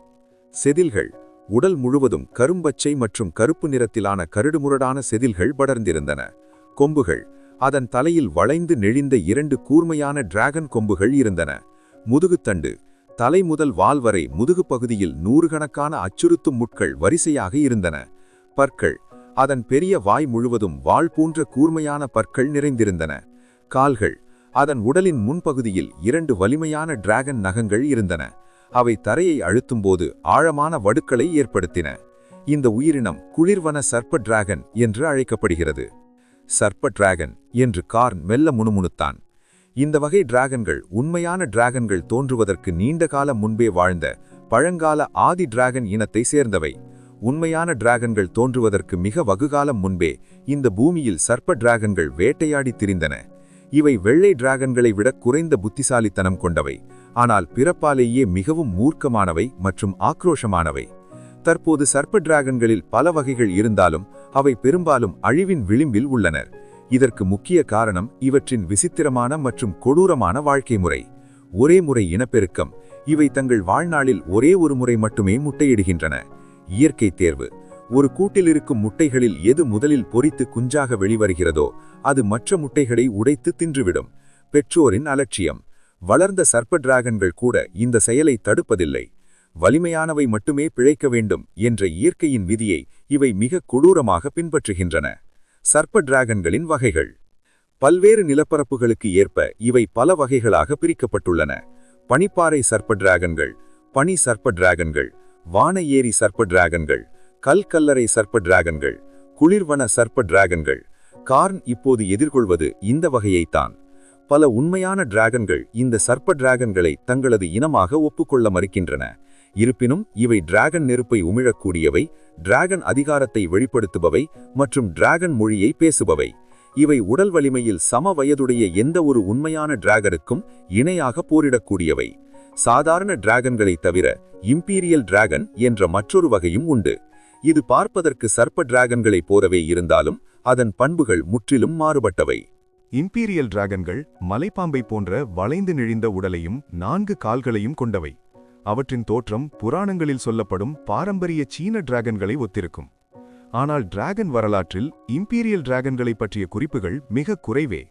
செதில்கள். உடல் முழுவதும் கரும்பச்சை மற்றும் கருப்பு நிறத்திலான கரடுமுரடான செதில்கள் படர்ந்திருந்தன. கொம்புகள். அதன் தலையில் வளைந்து நெளிந்த 2 கூர்மையான டிராகன் கொம்புகள் இருந்தன. முதுகுத்தண்டு. தலை முதல் வால் வரை முதுகு பகுதியில் 100 கணக்கான அச்சுறுத்தும் முட்கள் வரிசையாக இருந்தன. பற்கள். அதன் பெரிய வாய் முழுவதும் வாள் போன்ற கூர்மையான பற்கள் நிறைந்திருந்தன. கால்கள். அதன் உடலின் முன்பகுதியில் 2 வலிமையான டிராகன் நகங்கள் இருந்தன. அவை தரையை அழுத்தும்போது ஆழமான வடுக்களை ஏற்படுத்தின. இந்த உயிரினம் குளிர்வன சர்ப்ப டிராகன் என்று அழைக்கப்படுகிறது. சர்ப்ப டிராகன் என்று கார்ன் மெல்ல முணுமுணுத்தான். இந்த வகை டிராகன்கள் உண்மையான டிராகன்கள் தோன்றுவதற்கு நீண்ட காலம் முன்பே வாழ்ந்த பழங்கால ஆதி டிராகன் இனத்தை சேர்ந்தவை. உண்மையான டிராகன்கள் தோன்றுவதற்கு மிக வகுகாலம் முன்பே இந்த பூமியில் சர்ப்ப டிராகன்கள் வேட்டையாடி திரிந்தன. இவை வெள்ளை டிராகன்களை விட குறைந்த புத்திசாலித்தனம் கொண்டவை, ஆனால் பிறப்பாலேயே மிகவும் மூர்க்கமானவை மற்றும் ஆக்ரோஷமானவை. தற்போது சர்ப்ப டிராகன்களில் பல வகைகள் இருந்தாலும் அவை பெரும்பாலும் அழிவின் விளிம்பில் உள்ளனர். இதற்கு முக்கிய காரணம் இவற்றின் விசித்திரமான மற்றும் கொடூரமான வாழ்க்கை முறை. ஒரே முறை இனப்பெருக்கம். இவை தங்கள் வாழ்நாளில் ஒரே ஒரு முறை மட்டுமே முட்டையிடுகின்றன. இயற்கை தேர்வு. ஒரு கூட்டில் இருக்கும் முட்டைகளில் எது முதலில் பொரித்து குஞ்சாக வெளிவருகிறதோ அது மற்ற முட்டைகளை உடைத்து தின்றுவிடும். பெற்றோரின் அலட்சியம். வளர்ந்த சர்ப்ப டிராகன்கள் கூட இந்த செயலை தடுப்பதில்லை. வலிமையானவை மட்டுமே பிழைக்க வேண்டும் என்ற இயற்கையின் விதியை இவை மிக கொடூரமாக பின்பற்றுகின்றன. சர்ப்ப டிராகன்களின் வகைகள். பல்வேறு நிலப்பரப்புகளுக்கு ஏற்ப இவை பல வகைகளாக பிரிக்கப்பட்டுள்ளன. பனிப்பாறை சர்ப்ப டிராகன்கள், பனி சர்ப்ப டிராகன்கள், வான ஏரி சர்ப்ப டிராகன்கள், கல்கல்லறை சர்ப்ப டிராகன்கள், குளிர்வன சர்ப்ப டிராகன்கள். கார்ன் இப்போது எதிர்கொள்வது இந்த வகையைத்தான். பல உண்மையான டிராகன்கள் இந்த சர்ப்ப டிராகன்களை தங்களது இனமாக ஒப்புக்கொள்ள மறுக்கின்றன. இருப்பினும் இவை டிராகன் நெருப்பை உமிழக்கூடியவை, டிராகன் அதிகாரத்தை வெளிப்படுத்துபவை மற்றும் டிராகன் மொழியை பேசுபவை. இவை உடல் வலிமையில் சம வயதுடைய எந்த ஒரு உண்மையான டிராகனுக்கும் இணையாக போரிடக்கூடியவை. சாதாரண டிராகன்களை தவிர இம்பீரியல் டிராகன் என்ற மற்றொரு வகையும் உண்டு. இது பார்ப்பதற்கு சர்ப்ப டிராகன்களைப் போலவே இருந்தாலும் அதன் பண்புகள் முற்றிலும் மாறுபட்டவை. இம்பீரியல் டிராகன்கள் மலைப்பாம்பை போன்ற வளைந்து நெளிந்த உடலையும் 4 கால்களையும் கொண்டவை. அவற்றின் தோற்றம் புராணங்களில் சொல்லப்படும் பாரம்பரிய சீன டிராகன்களை ஒத்திருக்கும். ஆனால் டிராகன் வரலாற்றில் இம்பீரியல் டிராகன்களை பற்றிய குறிப்புகள் மிக குறைவே.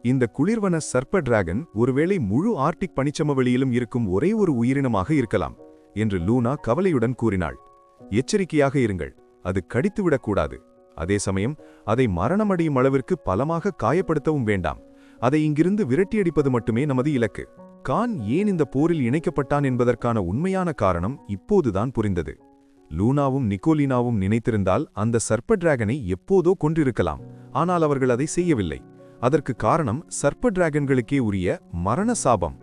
இந்த குளிர்வன சர்ப்ப டிராகன் ஒருவேளை முழு ஆர்டிக் பனிச்சமவெளியிலும் இருக்கும் ஒரே ஒரு உயிரினமாக இருக்கலாம் என்று லூனா கவலையுடன் கூறினாள். எச்சரிக்கையாக இருங்கள், அது கடித்துவிடக்கூடாது. அதே சமயம் அதை மரணமடையும் அளவிற்கு பலமாக காயப்படுத்தவும் வேண்டாம். அதை இங்கிருந்து விரட்டியடிப்பது மட்டுமே நமது இலக்கு. கான் ஏன் இந்த போரில் இணைக்கப்பட்டான் என்பதற்கான உண்மையான காரணம் இப்போதுதான் புரிந்தது. லூனாவும் நிக்கோலினாவும் நினைத்திருந்தால் அந்த சர்ப்ப டிராகனை எப்போதோ கொன்றிருக்கலாம். ஆனால் அவர்கள் அதை செய்யவில்லை. அதற்கு காரணம் சர்ப்ப டிராகன்களுக்கே உரிய மரண சாபம்.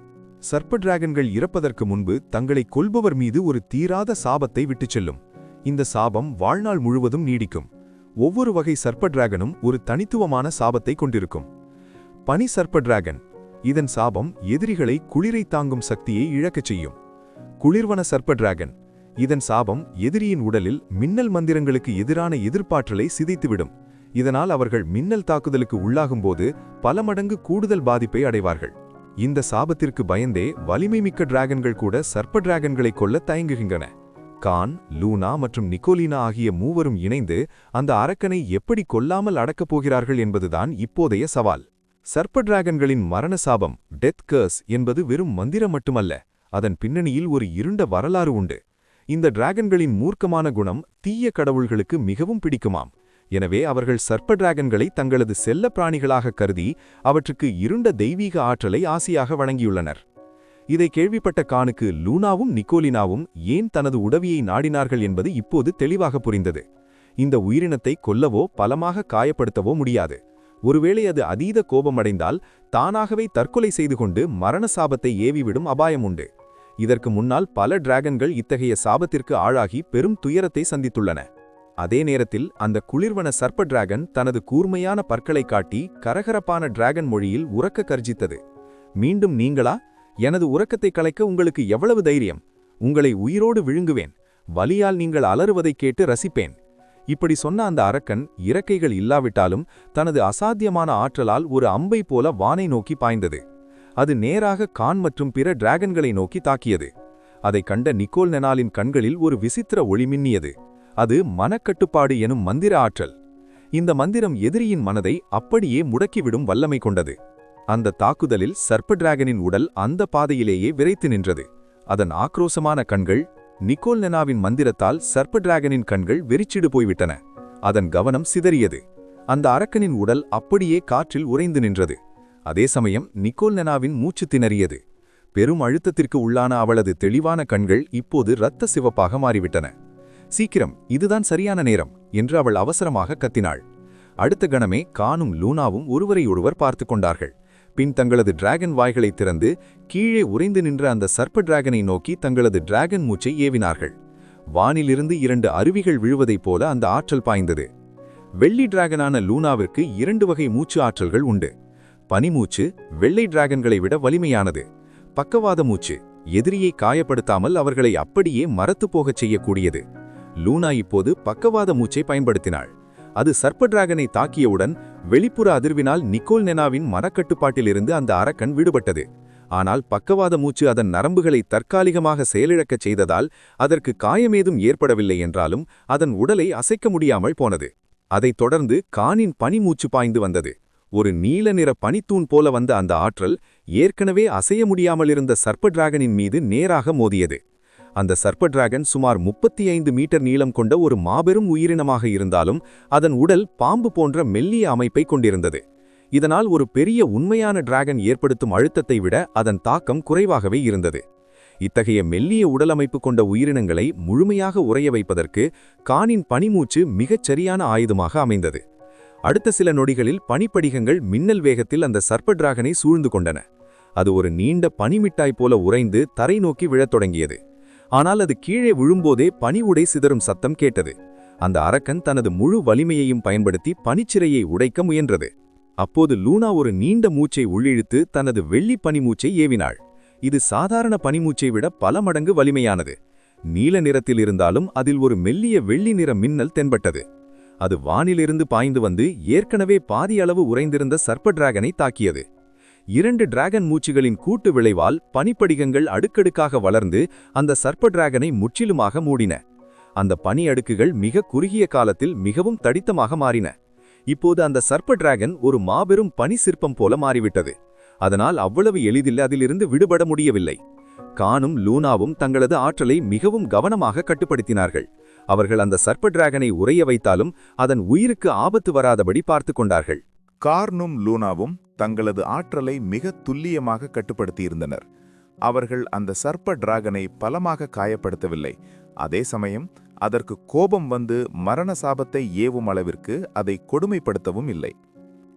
சர்ப்ப டிராகன்கள் இறப்பதற்கு முன்பு தங்களை கொல்பவர் மீது ஒரு தீராத சாபத்தை விட்டுச் செல்லும். இந்த சாபம் வாழ்நாள் முழுவதும் நீடிக்கும். ஒவ்வொரு வகை சர்ப்ப டிராகனும் ஒரு தனித்துவமான சாபத்தை கொண்டிருக்கும். பனி சர்ப்ப டிராகன், இதன் சாபம் எதிரிகளை குளிரை தாங்கும் சக்தியை இழக்கச் செய்யும். குளிர்வன சர்ப்ப டிராகன், இதன் சாபம் எதிரியின் உடலில் மின்னல் மந்திரங்களுக்கு எதிரான எதிர்ப்பாற்றலை சிதைத்துவிடும். இதனால் அவர்கள் மின்னல் தாக்குதலுக்கு உள்ளாகும்போது பல மடங்கு கூடுதல் பாதிப்பை அடைவார்கள். இந்த சாபத்திற்கு பயந்தே வலிமை மிக்க டிராகன்கள் கூட சர்ப்ப டிராகன்களை கொல்ல தயங்குகின்றன. கான், லூனா மற்றும் நிக்கோலினா ஆகிய மூவரும் இணைந்து அந்த அரக்கனை எப்படி கொல்லாமல் அடக்கப் போகிறார்கள் என்பதுதான் இப்போதைய சவால். சர்ப்ப டிராகன்களின் மரண சாபம், டெத் கர்ஸ் என்பது வெறும் மந்திரம் மட்டுமல்ல, அதன் பின்னணியில் ஒரு இருண்ட வரலாறு உண்டு. இந்த டிராகன்களின் மூர்க்கமான குணம் தீய கடவுள்களுக்கு மிகவும் பிடிக்குமாம். எனவே அவர்கள் சர்ப்ப டிராகன்களை தங்களது செல்ல பிராணிகளாக கருதி அவற்றுக்கு இருண்ட தெய்வீக ஆற்றலை ஆசியாக வழங்கியுள்ளனர். இதை கேள்விப்பட்ட கானுக்கு லூனாவும் நிக்கோலினாவும் ஏன் தனது உதவியை நாடினார்கள் என்பது இப்போது தெளிவாக புரிந்தது. இந்த உயிரினத்தை கொல்லவோ பலமாக காயப்படுத்தவோ முடியாது. ஒருவேளை அது அதீத கோபமடைந்தால் தானாகவே தற்கொலை செய்து கொண்டு மரண சாபத்தை ஏவிவிடும் அபாயம் உண்டு. இதற்கு முன்னால் பல டிராகன்கள் இத்தகைய சாபத்திற்கு ஆளாகி பெரும் துயரத்தை சந்தித்துள்ளன. அதே நேரத்தில் அந்த குளிர்வன சர்ப்ப டிராகன் தனது கூர்மையான பற்களை காட்டி கரகரப்பான டிராகன் மொழியில் உரக்க கர்ஜித்தது. மீண்டும் நீங்களா? எனது உறக்கத்தை கலைக்க உங்களுக்கு எவ்வளவு தைரியம்? உங்களை உயிரோடு விழுங்குவேன். வலியால் நீங்கள் அலறுவதை கேட்டு ரசிப்பேன். இப்படி சொன்ன அந்த அரக்கன் இறக்கைகள் இல்லாவிட்டாலும் தனது அசாத்தியமான ஆற்றலால் ஒரு அம்பை போல வானை நோக்கி பாய்ந்தது. அது நேராக கான் மற்றும் பிற டிராகன்களை நோக்கி தாக்கியது. அதைக் கண்ட நிக்கோல் நெனாலின் கண்களில் ஒரு விசித்திர ஒளி மின்னியது. அது மனக்கட்டுப்பாடு எனும் மந்திர ஆற்றல். இந்த மந்திரம் எதிரியின் மனதை அப்படியே முடக்கிவிடும் வல்லமை கொண்டது. அந்த தாக்குதலில் சர்ப்ப டிராகனின் உடல் அந்த பாதையிலேயே விரைத்து நின்றது. அதன் ஆக்ரோசமான கண்கள், நிக்கோல் நெனாவின் மந்திரத்தால் சர்ப்ப டிராகனின் கண்கள் வெறிச்சிடு போய்விட்டன. அதன் கவனம் சிதறியது. அந்த அரக்கனின் உடல் அப்படியே காற்றில் உறைந்து நின்றது. அதே சமயம் நிக்கோல் நெனாவின் மூச்சு திணறியது. பெரும் அழுத்தத்திற்கு உள்ளான அவளது தெளிவான கண்கள் இப்போது இரத்த சிவப்பாக மாறிவிட்டன. சீக்கிரம், இதுதான் சரியான நேரம் என்று அவள் அவசரமாக கத்தினாள். அடுத்த கணமே கானும் லூனாவும் ஒருவரையொருவர் பார்த்து கொண்டார்கள். பின் தங்களது டிராகன் வாய்களை திறந்து கீழே உறைந்து நின்ற அந்த சர்ப்ப டிராகனை நோக்கி தங்களது டிராகன் மூச்சை ஏவினார்கள். வானிலிருந்து 2 அருவிகள் விழுவதைப் போல அந்த ஆற்றல் பாய்ந்தது. வெள்ளி டிராகனான லூனாவிற்கு 2 வகை மூச்சு ஆற்றல்கள் உண்டு. பனிமூச்சு வெள்ளை டிராகன்களை விட வலிமையானது. பக்கவாத மூச்சு எதிரியை காயப்படுத்தாமல் அவர்களை அப்படியே மரத்து போகச் செய்யக்கூடியது. லூனா இப்போது பக்கவாத மூச்சை பயன்படுத்தினாள். அது சர்ப்ப டிராகனை தாக்கியவுடன் வெளிப்புற அதிர்வினால் நிக்கோல் நெனாவின் மனக்கட்டுப்பாட்டிலிருந்து அந்த அரக்கன் விடுபட்டது. ஆனால் பக்கவாத மூச்சு அதன் நரம்புகளை தற்காலிகமாக செயலிழக்கச் செய்ததால் அதற்கு காயமேதும் ஏற்படவில்லை என்றாலும் அதன் உடலை அசைக்க முடியாமல் போனது. அதைத் தொடர்ந்து கானின் பனிமூச்சு பாய்ந்து வந்தது. ஒரு நீல நிற பனித்தூண் போல வந்த அந்த ஆற்றல் ஏற்கனவே அசைய முடியாமலிருந்த சர்ப்ப டிராகனின் மீது நேராக மோதியது. அந்த சர்ப்ப டிராகன் சுமார் 35 மீட்டர் நீளம் கொண்ட ஒரு மாபெரும் உயிரினமாக இருந்தாலும் அதன் உடல் பாம்பு போன்ற மெல்லிய அமைப்பை கொண்டிருந்தது. இதனால் ஒரு பெரிய உண்மையான டிராகன் ஏற்படுத்தும் அழுத்தத்தை விட அதன் தாக்கம் குறைவாகவே இருந்தது. இத்தகைய மெல்லிய உடலமைப்பு கொண்ட உயிரினங்களை முழுமையாக உறைய வைப்பதற்கு கானின் பனிமூச்சு மிகச் சரியான ஆயுதமாக அமைந்தது. அடுத்த சில நொடிகளில் பனிப்படிகங்கள் மின்னல் வேகத்தில் அந்த சர்ப்ப டிராகனை சூழ்ந்து கொண்டன. அது ஒரு நீண்ட பனிமிட்டாய் போல உறைந்து தரை நோக்கி விழத் தொடங்கியது. ஆனால் அது கீழே விழும்போதே பனி உடை சிதறும் சத்தம் கேட்டது. அந்த அரக்கன் தனது முழு வலிமையையும் பயன்படுத்தி பனிச்சிறையை உடைக்க முயன்றது. அப்போது லூனா ஒரு நீண்ட மூச்சை உள்ளிழுத்து தனது வெள்ளி பனிமூச்சை ஏவினாள். இது சாதாரண பனிமூச்சை விட பல மடங்கு வலிமையானது. நீல நிறத்தில் இருந்தாலும் அதில் ஒரு மெல்லிய வெள்ளி நிற மின்னல் தென்பட்டது. அது வானிலிருந்து பாய்ந்து வந்து ஏற்கனவே பாதியளவு உறைந்திருந்த சர்ப்ப டிராகனை தாக்கியது. 2 டிராகன் மூச்சுகளின் கூட்டு விளைவால் பனிப்படிகங்கள் அடுக்கடுக்காக வளர்ந்து அந்த சர்ப்ப டிராகனை முற்றிலுமாக மூடின. அந்த பனி அடுக்குகள் மிக குறுகிய காலத்தில் மிகவும் தடித்தமாக மாறின. இப்போது அந்த சர்ப்ப டிராகன் ஒரு மாபெரும் பனி சிற்பம் போல மாறிவிட்டது. அதனால் அவ்வளவு எளிதில் அதிலிருந்து விடுபட முடியவில்லை. கானும் லூனாவும் தங்களது ஆற்றலை மிகவும் கவனமாக கட்டுப்படுத்தினார்கள். அவர்கள் அந்த சர்ப்ப டிராகனை உறைய வைத்தாலும் அதன் உயிருக்கு ஆபத்து வராதபடி பார்த்து கொண்டார்கள். கார்னும் லூனாவும் தங்களது ஆற்றலை மிக துல்லியமாக கட்டுப்படுத்தியிருந்தனர். அவர்கள் அந்த சர்ப்ப டிராகனை பலமாக காயப்படுத்தவில்லை. அதே சமயம் அதற்கு கோபம் வந்து மரண சாபத்தை ஏவும் அளவிற்கு அதை கொடுமைப்படுத்தவும் இல்லை.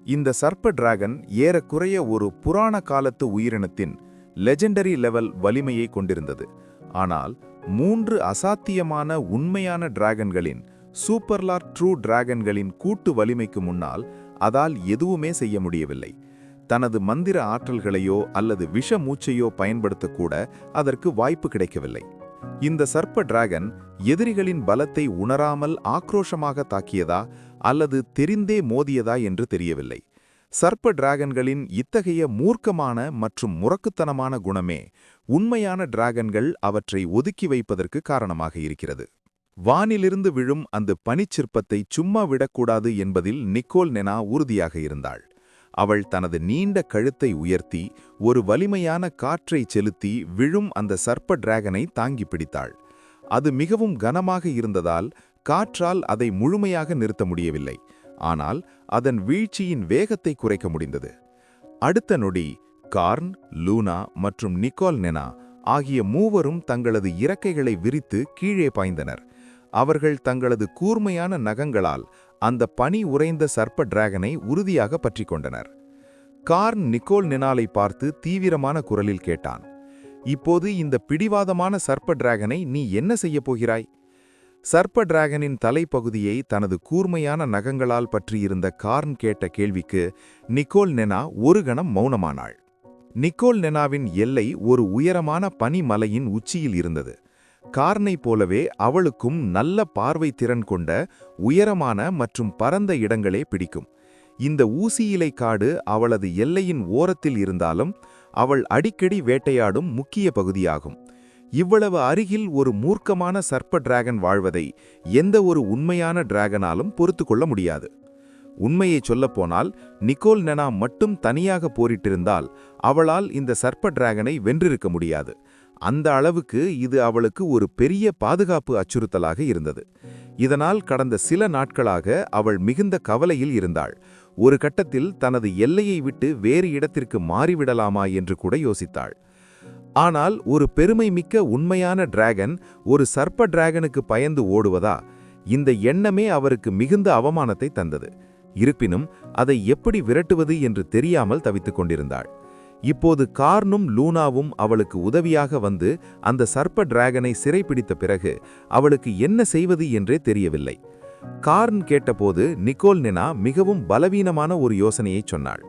இந்த சர்ப்ப டிராகன் ஏறக்குறைய ஒரு புராண காலத்து உயிரினத்தின் லெஜெண்டரி லெவல் வலிமையை கொண்டிருந்தது. ஆனால் 3 அசாத்தியமான உண்மையான டிராகன்களின் சூப்பர்லார் ட்ரூ டிராகன்களின் கூட்டு வலிமைக்கு முன்னால் அதால் எதுவுமே செய்ய முடியவில்லை. தனது மந்திர ஆற்றல்களையோ அல்லது விஷ மூச்சையோ பயன்படுத்தக்கூட அதற்கு வாய்ப்பு கிடைக்கவில்லை. இந்த சர்ப்ப டிராகன் எதிரிகளின் பலத்தை உணராமல் ஆக்ரோஷமாக தாக்கியதா அல்லது தெரிந்தே மோதியதா என்று தெரியவில்லை. சர்ப்ப டிராகன்களின் இத்தகைய மூர்க்கமான மற்றும் முரக்குத்தனமான குணமே உண்மையான டிராகன்கள் அவற்றை ஒதுக்கி வைப்பதற்கு காரணமாக இருக்கிறது. வானிலிருந்து விழும் அந்த பனிச்சிற்பத்தை சும்மா விடக்கூடாது என்பதில் நிக்கோல் நெனா உறுதியாக இருந்தாள். அவள் தனது நீண்ட கழுத்தை உயர்த்தி ஒரு வலிமையான காற்றை செலுத்தி விழும் அந்த சர்ப்ப டிராகனை தாங்கி பிடித்தாள். அது மிகவும் கனமாக இருந்ததால் காற்றால் அதை முழுமையாக நிறுத்த முடியவில்லை. ஆனால் அதன் வீழ்ச்சியின் வேகத்தை குறைக்க முடிந்தது. அடுத்த நொடி கார்ன், லூனா மற்றும் நிக்கோல் நெனா ஆகிய மூவரும் தங்களது இறக்கைகளை விரித்து கீழே பாய்ந்தனர். அவர்கள் தங்களது கூர்மையான நகங்களால் அந்த பனி உறைந்த சர்ப்ப டிராகனை உறுதியாக பற்றி கொண்டனர். கார்ன் நிக்கோல் நெனாலை பார்த்து தீவிரமான குரலில் கேட்டான், இப்போது இந்த பிடிவாதமான சர்ப்ப டிராகனை நீ என்ன செய்யப் போகிறாய்? சர்ப்ப டிராகனின் தலைப்பகுதியை தனது கூர்மையான நகங்களால் பற்றியிருந்த கார்ன் கேட்ட கேள்விக்கு நிக்கோல் நெனா ஒரு கணம் மௌனமானாள். நிக்கோல் நெனாவின் எல்லை ஒரு உயரமான பனிமலையின் உச்சியில் இருந்தது. கார்னைப் போலவே அவளுக்கும் நல்ல பார்வை திறன் கொண்ட உயரமான மற்றும் பரந்த இடங்களே பிடிக்கும். இந்த ஊசியிலை காடு அவளது எல்லையின் ஓரத்தில் இருந்தாலும் அவள் அடிக்கடி வேட்டையாடும் முக்கிய பகுதியாகும். இவ்வளவு அருகில் ஒரு மூர்க்கமான சர்ப்ப டிராகன் வாழ்வதை எந்த ஒரு உண்மையான டிராகனாலும் பொறுத்து கொள்ள முடியாது. உண்மையை சொல்லப்போனால் நிக்கோல் நெனா மட்டும் தனியாக போரிட்டிருந்தால் அவளால் இந்த சர்ப்ப டிராகனை வென்றிருக்க முடியாது. அந்த அளவுக்கு இது அவளுக்கு ஒரு பெரிய பாதுகாப்பு அச்சுறுத்தலாக இருந்தது. இதனால் கடந்த சில நாட்களாக அவள் மிகுந்த கவலையில் இருந்தாள். ஒரு கட்டத்தில் தனது எல்லையை விட்டு வேறு இடத்திற்கு மாறிவிடலாமா என்று கூட யோசித்தாள். ஆனால் ஒரு பெருமை மிக்க உண்மையான டிராகன் ஒரு சர்ப்ப டிராகனுக்கு பயந்து ஓடுவதா? இந்த எண்ணமே அவருக்கு மிகுந்த அவமானத்தை தந்தது. இருப்பினும் அதை எப்படி விரட்டுவது என்று தெரியாமல் தவித்துக் கொண்டிருந்தாள். இப்போது கார்னும் லூனாவும் அவளுக்கு உதவியாக வந்து அந்த சர்ப்ப டிராகனை சிறைப்பிடித்த பிறகு அவளுக்கு என்ன செய்வது என்றே தெரியவில்லை. கார்ன் கேட்டபோது நிக்கோல் நெனா மிகவும் பலவீனமான ஒரு யோசனையைச் சொன்னாள்.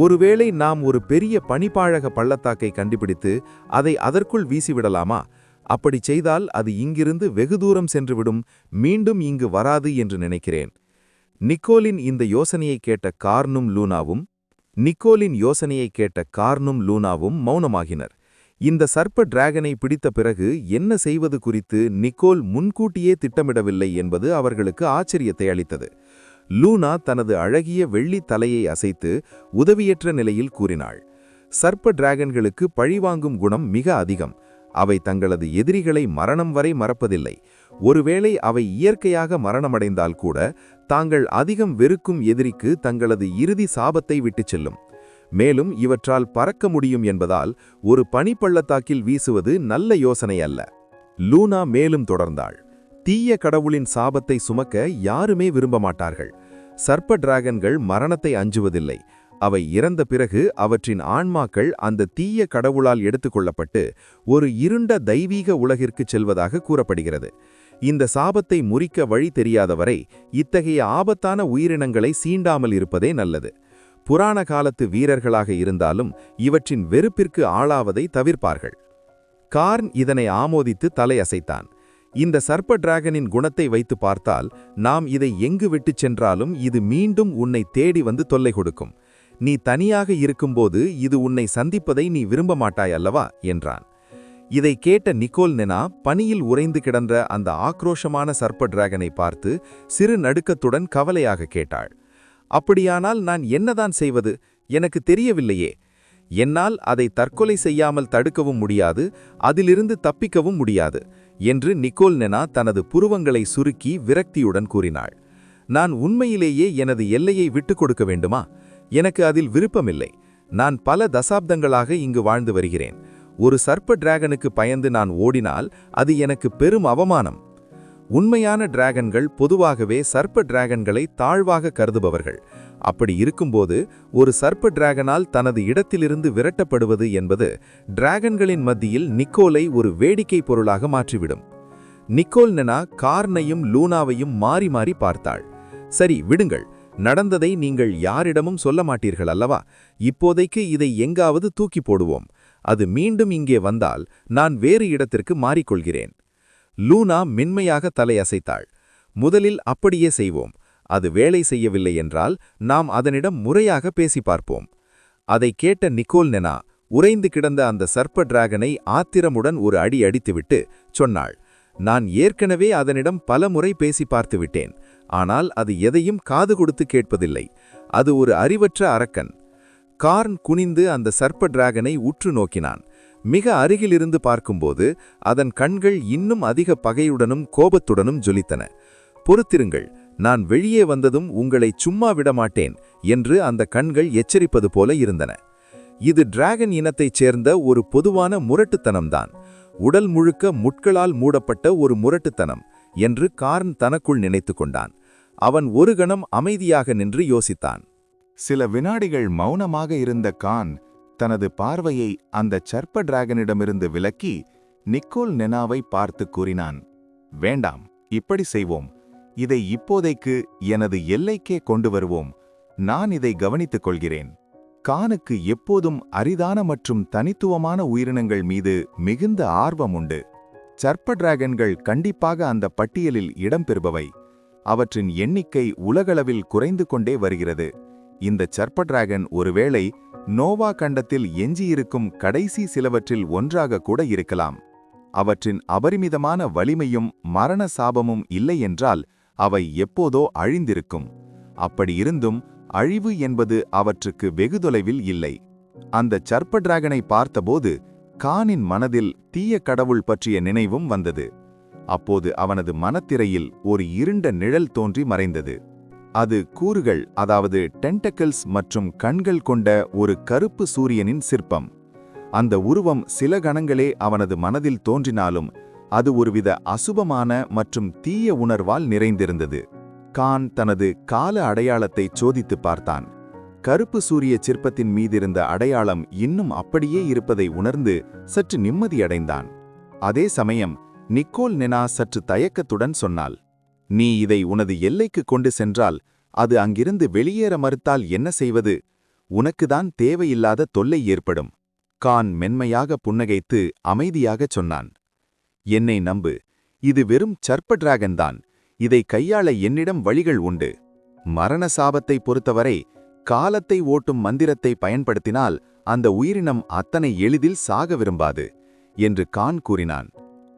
ஒருவேளை நாம் ஒரு பெரிய பனிப்பாழக பள்ளத்தாக்கை கண்டுபிடித்து அதை அதற்குள் வீசிவிடலாமா? அப்படி செய்தால் அது இங்கிருந்து வெகு தூரம் சென்றுவிடும், மீண்டும் இங்கு வராது என்று நினைக்கிறேன். நிக்கோலின் யோசனையை கேட்ட கார்னும் லூனாவும் மௌனமாகினர். இந்த சர்ப்ப டிராகனை பிடித்த பிறகு என்ன செய்வது குறித்து நிக்கோல் முன்கூட்டியே திட்டமிடவில்லை என்பது அவர்களுக்கு ஆச்சரியத்தை அளித்தது. லூனா தனது அழகிய வெள்ளி தலையை அசைத்து உதவியற்ற நிலையில் கூறினாள், சர்ப்ப டிராகன்களுக்கு பழிவாங்கும் குணம் மிக அதிகம். அவை தங்களது எதிரிகளை மரணம் வரை மறப்பதில்லை. ஒருவேளை அவை இயற்கையாக மரணமடைந்தால் கூட தாங்கள் அதிகம் வெறுக்கும் எதிரிக்கு தங்களது இறுதி சாபத்தை விட்டுச் செல்லும். மேலும் இவற்றால் பறக்க முடியும் என்பதால் ஒரு பனிப்பள்ளத்தாக்கில் வீசுவது நல்ல யோசனை அல்ல. லூனா மேலும் தொடர்ந்தாள், தீய கடவுளின் சாபத்தை சுமக்க யாருமே விரும்ப மாட்டார்கள். சர்ப்ப டிராகன்கள் மரணத்தை அஞ்சுவதில்லை. அவை இறந்த பிறகு அவற்றின் ஆன்மாக்கள் அந்த தீய கடவுளால் எடுத்துக்கொள்ளப்பட்டு ஒரு இருண்ட தெய்வீக உலகிற்குச் செல்வதாக கூறப்படுகிறது. இந்த சாபத்தை முறிக்க வழி தெரியாதவரை இத்தகைய ஆபத்தான உயிரினங்களை சீண்டாமல் இருப்பதே நல்லது. புராண காலத்து வீரர்களாக இருந்தாலும் இவற்றின் வெறுப்பிற்கு ஆளாவதை தவிர்ப்பார்கள். கார்ன் இதனை ஆமோதித்து தலையசைத்தான். இந்த சர்ப்ப டிராகனின் குணத்தை வைத்து பார்த்தால் நாம் இதை எங்கு விட்டுச் சென்றாலும் இது மீண்டும் உன்னை தேடி வந்து தொல்லை கொடுக்கும். நீ தனியாக இருக்கும்போது இது உன்னை சந்திப்பதை நீ விரும்ப மாட்டாய் அல்லவா என்றான். இதை கேட்ட நிக்கோல் நெனா பனியில் உறைந்து கிடந்த அந்த ஆக்ரோஷமான சர்ப்ப டிராகனை பார்த்து சிறு நடுக்கத்துடன் கவலையாக கேட்டாள். அப்படியானால் நான் என்னதான் செய்வது? எனக்கு தெரியவில்லையே. என்னால் அதை தற்கொலை செய்யாமல் தடுக்கவும் முடியாது, அதிலிருந்து தப்பிக்கவும் முடியாது என்று நிக்கோல் நெனா தனது புருவங்களை சுருக்கி விரக்தியுடன் கூறினாள். நான் உண்மையிலேயே எனது எல்லையை விட்டுக் கொடுக்க வேண்டுமா? எனக்கு அதில் விருப்பமில்லை. நான் பல தசாப்தங்களாக இங்கு வாழ்ந்து வருகிறேன். ஒரு சர்ப்ப டிராகனுக்கு பயந்து நான் ஓடினால் அது எனக்கு பெரும் அவமானம். உண்மையான டிராகன்கள் பொதுவாகவே சர்ப்ப டிராகன்களை தாழ்வாக கருதுபவர்கள். அப்படி இருக்கும்போது ஒரு சர்ப்ப டிராகனால் தனது இடத்திலிருந்து விரட்டப்படுவது என்பது டிராகன்களின் மத்தியில் நிக்கோலை ஒரு வேடிக்கை பொருளாக மாற்றிவிடும். நிக்கோல் நெனா கார்னையும் லூனாவையும் மாறி மாறி பார்த்தாள். சரி, விடுங்கள். நடந்ததை நீங்கள் யாரிடமும் சொல்ல மாட்டீர்கள் அல்லவா? இப்போதைக்கு இதை எங்காவது தூக்கி போடுவோம். அது மீண்டும் இங்கே வந்தால் நான் வேறு இடத்திற்கு மாறிக்கொள்கிறேன். லூனா மென்மையாக தலையசைத்தாள். முதலில் அப்படியே செய்வோம். அது வேலை செய்யவில்லை என்றால் நாம் அதனிடம் முறையாக பேசி பார்ப்போம். அதை கேட்ட நிக்கோல் நெனா உறைந்து கிடந்த அந்த சர்ப்ப டிராகனை ஆத்திரமுடன் ஒரு அடி அடித்துவிட்டு சொன்னாள், நான் ஏற்கனவே அதனிடம் பல முறை பேசி பார்த்து விட்டேன். ஆனால் அது எதையும் காது கொடுத்து கேட்பதில்லை. அது ஒரு அறிவற்ற அரக்கன். கார்ன் குனிந்து அந்த சர்ப்ப டிராகனை உற்று நோக்கினான். மிக அருகிலிருந்து பார்க்கும்போது அதன் கண்கள் இன்னும் அதிக பகையுடனும் கோபத்துடனும் ஜொலித்தன. பொறுத்திருங்கள், நான் வெளியே வந்ததும் உங்களை சும்மா விடமாட்டேன் என்று அந்த கண்கள் எச்சரிப்பது போல இருந்தன. இது டிராகன் இனத்தைச் சேர்ந்த ஒரு பொதுவான முரட்டுத்தனம்தான். உடல் முழுக்க முட்களால் மூடப்பட்ட ஒரு முரட்டுத்தனம் என்று கார்ன் தனக்குள் நினைத்து கொண்டான். அவன் ஒரு கணம் அமைதியாக நின்று யோசித்தான். சில வினாடிகள் மௌனமாக இருந்த கான் தனது பார்வையை அந்த சர்ப்ப டிராகனிடமிருந்து விலக்கி நிக்கோல் நெனாவை பார்த்து கூறினான், வேண்டாம், இப்படி செய்வோம். இதை இப்போதைக்கு எனது எல்லைக்கே கொண்டு வருவோம். நான் இதை கவனித்துக் கொள்கிறேன். கானுக்கு எப்போதும் அரிதான மற்றும் தனித்துவமான உயிரினங்கள் மீது மிகுந்த ஆர்வம் உண்டு. சர்ப்ப டிராகன்கள் கண்டிப்பாக அந்த பட்டியலில் இடம்பெறுபவை. அவற்றின் எண்ணிக்கை உலகளவில் குறைந்து கொண்டே வருகிறது. இந்த சர்ப்ப டிராகன் ஒருவேளை நோவா கண்டத்தில் எஞ்சியிருக்கும் கடைசி சிலவற்றில் ஒன்றாக கூட இருக்கலாம். அவற்றின் அபரிமிதமான வலிமையும் மரண சாபமும் இல்லை என்றால் அவை எப்போதோ அழிந்திருக்கும். அப்படியிருந்தும் அழிவு என்பது அவற்றுக்கு வெகு தொலைவில் இல்லை. அந்த சர்ப்ப டிராகனை பார்த்தபோது கானின் மனதில் தீய கடவுள் பற்றிய நினைவும் வந்தது. அப்போது அவனது மனத்திரையில் ஒரு இருண்ட நிழல் தோன்றி மறைந்தது. அது கூறுகள், அதாவது டென்டக்கிள்ஸ் மற்றும் கண்கள் கொண்ட ஒரு கருப்பு சூரியனின் சிற்பம். அந்த உருவம் சில கணங்களே அவனது மனதில் தோன்றினாலும் அது ஒருவித அசுபமான மற்றும் தீய உணர்வால் நிறைந்திருந்தது. கான் தனது கால அடையாளத்தை சோதித்து பார்த்தான். கருப்பு சூரிய சிற்பத்தின் மீதிருந்த அடையாளம் இன்னும் அப்படியே இருப்பதை உணர்ந்து சற்று நிம்மதியடைந்தான். அதே சமயம் நிக்கோல் நெனா சற்று தயக்கத்துடன் சொன்னாள், நீ இதை உனது எல்லைக்கு கொண்டு சென்றால் அது அங்கிருந்து வெளியேற மறுத்தால் என்ன செய்வது? உனக்குதான் தேவையில்லாத தொல்லை ஏற்படும். கான் மென்மையாக புன்னகைத்து அமைதியாகச் சொன்னான், என்னை நம்பு, இது வெறும் சர்ப்ப டிராகன் தான். இதை கையாள என்னிடம் வழிகள் உண்டு. மரண சாபத்தை பொறுத்தவரை காலத்தை ஓட்டும் மந்திரத்தை பயன்படுத்தினால் அந்த உயிரினம் அத்தனை எளிதில் சாக விரும்பாது என்று கான் கூறினான்.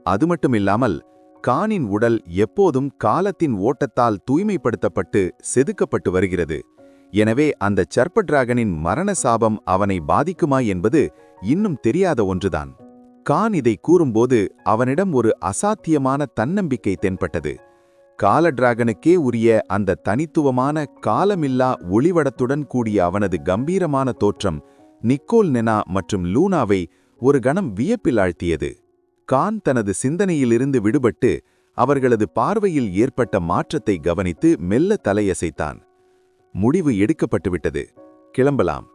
அது மட்டுமில்லாமல் கானின் உடல் எப்போதும் காலத்தின் ஓட்டத்தால் தூய்மைப்படுத்தப்பட்டு செதுக்கப்பட்டு வருகிறது. எனவே அந்த சர்ப்ப டிராகனின் மரண சாபம் அவனை பாதிக்குமா என்பது இன்னும் தெரியாத ஒன்றுதான். கான் இதை கூறும்போது அவனிடம் ஒரு அசாத்தியமான தன்னம்பிக்கை தென்பட்டது. கால டிராகனுக்கே உரிய அந்த தனித்துவமான காலமில்லா ஒளிவடத்துடன் கூடிய அவனது கம்பீரமான தோற்றம் நிக்கோல் நெனா மற்றும் லூனாவை ஒரு கணம் வியப்பில் ஆழ்த்தியது. கான் தனது சிந்தனையிலிருந்து விடுபட்டு அவர்களது பார்வையில் ஏற்பட்ட மாற்றத்தை கவனித்து மெல்ல தலையசைத்தான். முடிவு எடுக்கப்பட்டுவிட்டது, கிளம்பலாம்.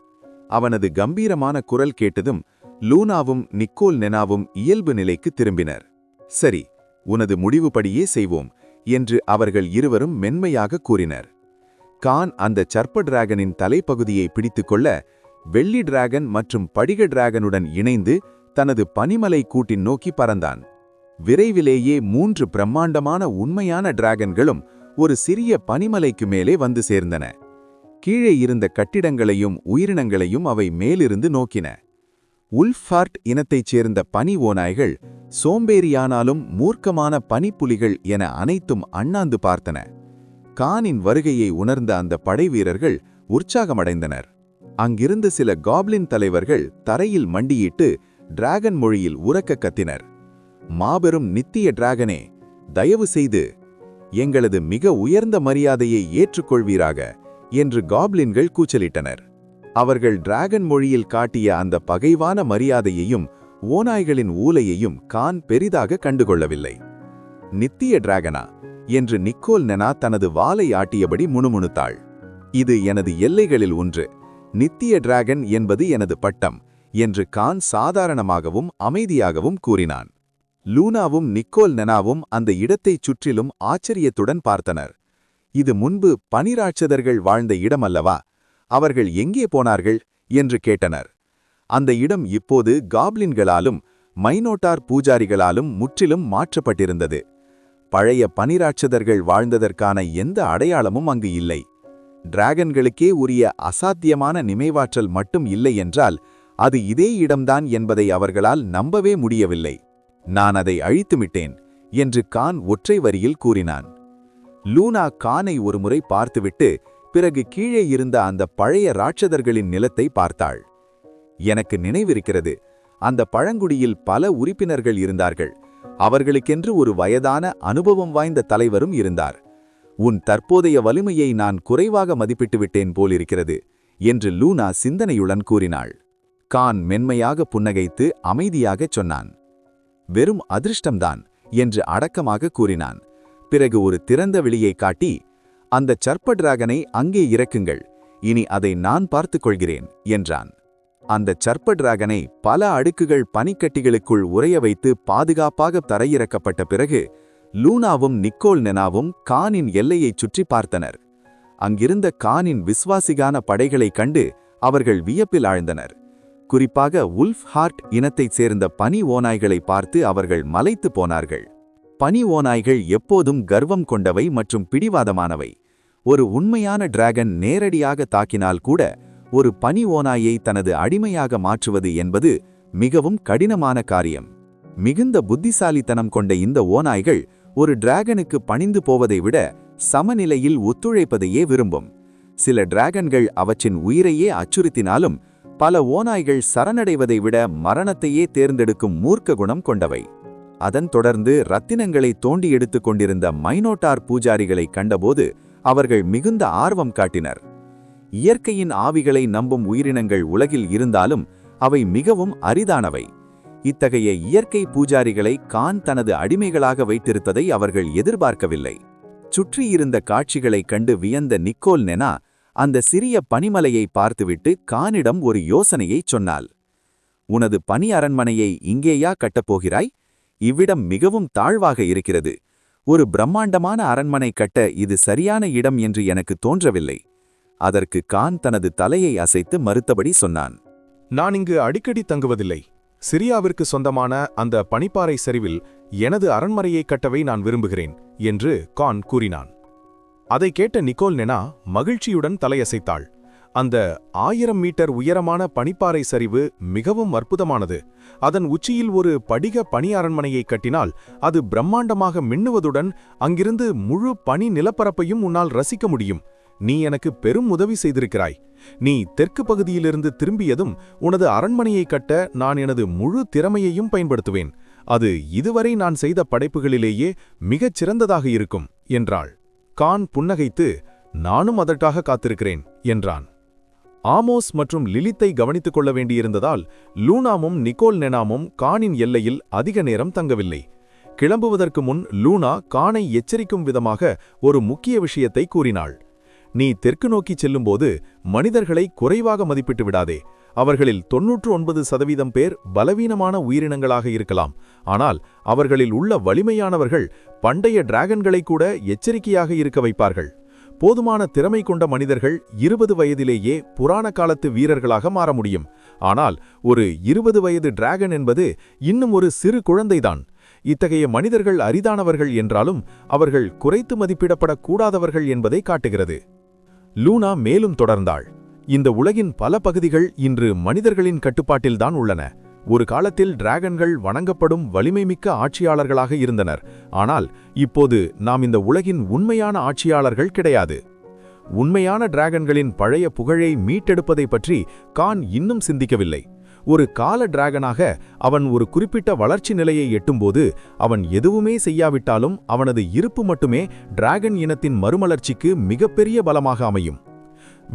அவனது கம்பீரமான குரல் கேட்டதும் லூனாவும் நிக்கோல் நெனாவும் இயல்பு நிலைக்கு திரும்பினர். சரி, உனது முடிவுபடியே செய்வோம் என்று அவர்கள் இருவரும் மென்மையாக கூறினர். கான் அந்த சர்ப்ப டிராகனின் தலைப்பகுதியை பிடித்துக்கொள்ள வெள்ளி டிராகன் மற்றும் படிக டிராகனுடன் இணைந்து தனது பனிமலை கூட்டின் நோக்கி பறந்தான். விரைவிலேயே 3 பிரம்மாண்டமான உண்மையான டிராகன்களும் ஒரு சிறிய பனிமலைக்கு மேலே வந்து சேர்ந்தன. கீழே இருந்த கட்டிடங்களையும் உயிரினங்களையும் அவை மேலிருந்து நோக்கின. உல்ஃபார்ட் இனத்தைச் சேர்ந்த பனி ஓநாய்கள் சோம்பேறியானாலும் மூர்க்கமான பனிப்புலிகள் என அனைத்தும் அண்ணாந்து பார்த்தன. கானின் வருகையை உணர்ந்த அந்த படைவீரர்கள் உற்சாகமடைந்தனர். அங்கிருந்த சில காப்லின் தலைவர்கள் தரையில் மண்டியிட்டு டிராகன் மொழியில் உரக்க கத்தினர். மாபெரும் நித்திய டிராகனே, தயவு செய்து எங்களது மிக உயர்ந்த மரியாதையை ஏற்றுக்கொள்வீராக என்று காப்லின்கள் கூச்சலிட்டனர். அவர்கள் டிராகன் மொழியில் காட்டிய அந்த பகைவான மரியாதையையும் ஓநாய்களின் ஊலையையும் கான் பெரிதாக கண்டுகொள்ளவில்லை. நித்திய டிராகனா என்று நிக்கோல் நெனா தனது வாலை ஆட்டியபடி முணுமுணுத்தாள். இது எனது எல்லைகளில் ஒன்று. நித்திய டிராகன் என்பது எனது பட்டம் என்று கான் சாதாரணமாகவும் அமைதியாகவும் கூறினான். லூனாவும் நிக்கோல் நெனாவும் அந்த இடத்தைச் சுற்றிலும் ஆச்சரியத்துடன் பார்த்தனர். இது முன்பு பனிராட்சதர்கள் வாழ்ந்த இடமல்லவா? அவர்கள் எங்கே போனார்கள் என்று கேட்டனர். அந்த இடம் இப்போது காப்லின்களாலும் மைனோட்டார் பூஜாரிகளாலும் முற்றிலும் மாற்றப்பட்டிருந்தது. பழைய பனிராட்சதர்கள் வாழ்ந்ததற்கான எந்த அடையாளமும் அங்கு இல்லை. டிராகன்களுக்கே உரிய அசாத்தியமான நினைவாற்றல் மட்டும் இல்லை என்றால் அது இதே இடம்தான் என்பதை அவர்களால் நம்பவே முடியவில்லை. நான் அதை அழித்துவிட்டேன் என்று கான் ஒற்றை வரியில் கூறினான். லூனா கானை ஒருமுறை பார்த்துவிட்டு பிறகு கீழே இருந்த அந்த பழைய ராட்சதர்களின் நிலத்தை பார்த்தாள். எனக்கு நினைவிருக்கிறது, அந்த பழங்குடியில் பல உறுப்பினர்கள் இருந்தார்கள். அவர்களுக்கென்று ஒரு வயதான அனுபவம் வாய்ந்த தலைவரும் இருந்தார். உன் தற்போதைய வலிமையை நான் குறைவாக மதிப்பிட்டு விட்டேன் போலிருக்கிறது என்று லூனா சிந்தனையுடன் கூறினாள். கான் மென்மையாக புன்னகைத்து அமைதியாகச் சொன்னான். வெறும் அதிர்ஷ்டம்தான் என்று அடக்கமாக கூறினான். பிறகு ஒரு திறந்த வெளியை காட்டி, அந்த சர்ப்ப டிராகனை அங்கே இறக்குங்கள், இனி அதை நான் பார்த்துக் கொள்கிறேன் என்றான். அந்த சர்ப்ப டிராகனை பல அடுக்குகள் பனிக்கட்டிகளுக்குள் உறைய வைத்து பாதுகாப்பாக தரையிறக்கப்பட்ட பிறகு லூனாவும் நிக்கோல் நெனாவும் கானின் எல்லையைச் சுற்றி பார்த்தனர். அங்கிருந்த கானின் விசுவாசிகான படைகளைக் கண்டு அவர்கள் வியப்பில் ஆழ்ந்தனர். குறிப்பாக உல்ஃப்ஹார்ட் இனத்தைச் சேர்ந்த பனி ஓநாய்களை பார்த்து அவர்கள் மலைத்து போனார்கள். பனி ஓநாய்கள் எப்போதும் கர்வம் கொண்டவை மற்றும் பிடிவாதமானவை. ஒரு உண்மையான டிராகன் நேரடியாக தாக்கினால் கூட ஒரு பனி ஓநாயை தனது அடிமையாக மாற்றுவது என்பது மிகவும் கடினமான காரியம். மிகுந்த புத்திசாலித்தனம் கொண்ட இந்த ஓநாய்கள் ஒரு டிராகனுக்கு பணிந்து போவதை விட சமநிலையில் ஒத்துழைப்பதையே விரும்பும். சில டிராகன்கள் அவற்றின் உயிரையே அச்சுறுத்தினாலும் பல ஓநாய்கள் சரணடைவதை விட மரணத்தையே தேர்ந்தெடுக்கும் மூர்க்க குணம் கொண்டவை. அதன் தொடர்ந்து ரத்தினங்களை தோண்டி எடுத்துக் கொண்டிருந்த மைனோட்டார் பூஜாரிகளை கண்டபோது அவர்கள் மிகுந்த ஆர்வம் காட்டினர். இயற்கையின் ஆவிகளை நம்பும் உயிரினங்கள் உலகில் இருந்தாலும் அவை மிகவும் அரிதானவை. இத்தகைய இயற்கை பூஜாரிகளை கான் தனது அடிமைகளாக வைத்திருப்பதை அவர்கள் எதிர்பார்க்கவில்லை. சுற்றியிருந்த காட்சிகளைக் கண்டு வியந்த நிக்கோல் நெனா அந்த சிறிய பனிமலையை பார்த்துவிட்டு கானிடம் ஒரு யோசனையைச் சொன்னாள். உனது பனி அரண்மனையை இங்கேயா கட்டப்போகிறாய்? இவ்விடம் மிகவும் தாழ்வாக இருக்கிறது. ஒரு பிரம்மாண்டமான அரண்மனை கட்ட இது சரியான இடம் என்று எனக்கு தோன்றவில்லை. அதற்கு கான் தனது தலையை அசைத்து மறுத்தபடி சொன்னான். நான் இங்கு அடிக்கடி தங்குவதில்லை. சிரியாவிற்கு சொந்தமான அந்த பனிப்பாறை சரிவில் எனது அரண்மனையை கட்டவே நான் விரும்புகிறேன் என்று கான் கூறினான். அதை கேட்ட நிக்கோல் நெனா மகிழ்ச்சியுடன் தலையசைத்தாள். அந்த 1000 மீட்டர் உயரமான பனிப்பாறை சரிவு மிகவும் அற்புதமானது. அதன் உச்சியில் ஒரு படிக பனி அரண்மனையை கட்டினால் அது பிரம்மாண்டமாக மின்னுவதுடன் அங்கிருந்து முழு பனி நிலப்பரப்பையும் உன்னால் ரசிக்க முடியும். நீ எனக்கு பெரும் உதவி செய்திருக்கிறாய். நீ தெற்கு பகுதியிலிருந்து திரும்பியதும் உனது அரண்மனையை கட்ட நான் எனது முழு திறமையையும் பயன்படுத்துவேன். அது இதுவரை நான் செய்த படைப்புகளிலேயே மிகச் சிறந்ததாக இருக்கும் என்றாள். கான் புன்னகைத்து, நானும் அதற்காக காத்திருக்கிறேன் என்றான். ஆமோஸ் மற்றும் லிலித்தை கவனித்துக் கொள்ள வேண்டியிருந்ததால் லூனாவும் நிக்கோல் நெனாவும் கானின் எல்லையில் அதிக நேரம் தங்கவில்லை. கிளம்புவதற்கு முன் லூனா கானை எச்சரிக்கும் விதமாக ஒரு முக்கிய விஷயத்தை கூறினாள். நீ தெற்கு நோக்கிச் செல்லும்போது மனிதர்களை குறைவாக மதிப்பிட்டு விடாதே. அவர்களில் 99% பேர் பலவீனமான உயிரினங்களாக இருக்கலாம். ஆனால் அவர்களில் உள்ள வலிமையானவர்கள் பண்டைய டிராகன்களை கூட எச்சரிக்கையாக இருக்க வைப்பார்கள். போதுமான திறமை கொண்ட மனிதர்கள் 20 வயதிலேயே புராண காலத்து வீரர்களாக மாற முடியும். ஆனால் ஒரு 20 வயது டிராகன் என்பது இன்னும் ஒரு சிறு குழந்தைதான். இத்தகைய மனிதர்கள் அரிதானவர்கள் என்றாலும் அவர்கள் குறைத்து மதிப்பிடப்படக்கூடாதவர்கள் என்பதை காட்டுகிறது. லூனா மேலும் தொடர்ந்தாள். இந்த உலகின் பல பகுதிகள் இன்று மனிதர்களின் கட்டுப்பாட்டில்தான் உள்ளன. ஒரு காலத்தில் டிராகன்கள் வணங்கப்படும் வலிமைமிக்க ஆட்சியாளர்களாக இருந்தனர். ஆனால் இப்போது நாம் இந்த உலகின் உண்மையான ஆட்சியாளர்கள் கிடையாது. உண்மையான டிராகன்களின் பழைய புகழை மீட்டெடுப்பதை பற்றி கான் இன்னும் சிந்திக்கவில்லை. ஒரு கால டிராகனாக அவன் ஒரு குறிப்பிட்ட வளர்ச்சி நிலையை எட்டும்போது அவன் எதுவுமே செய்யாவிட்டாலும் அவனது இருப்பு மட்டுமே டிராகன் இனத்தின் மறுமலர்ச்சிக்கு மிகப்பெரிய பலமாக அமையும்.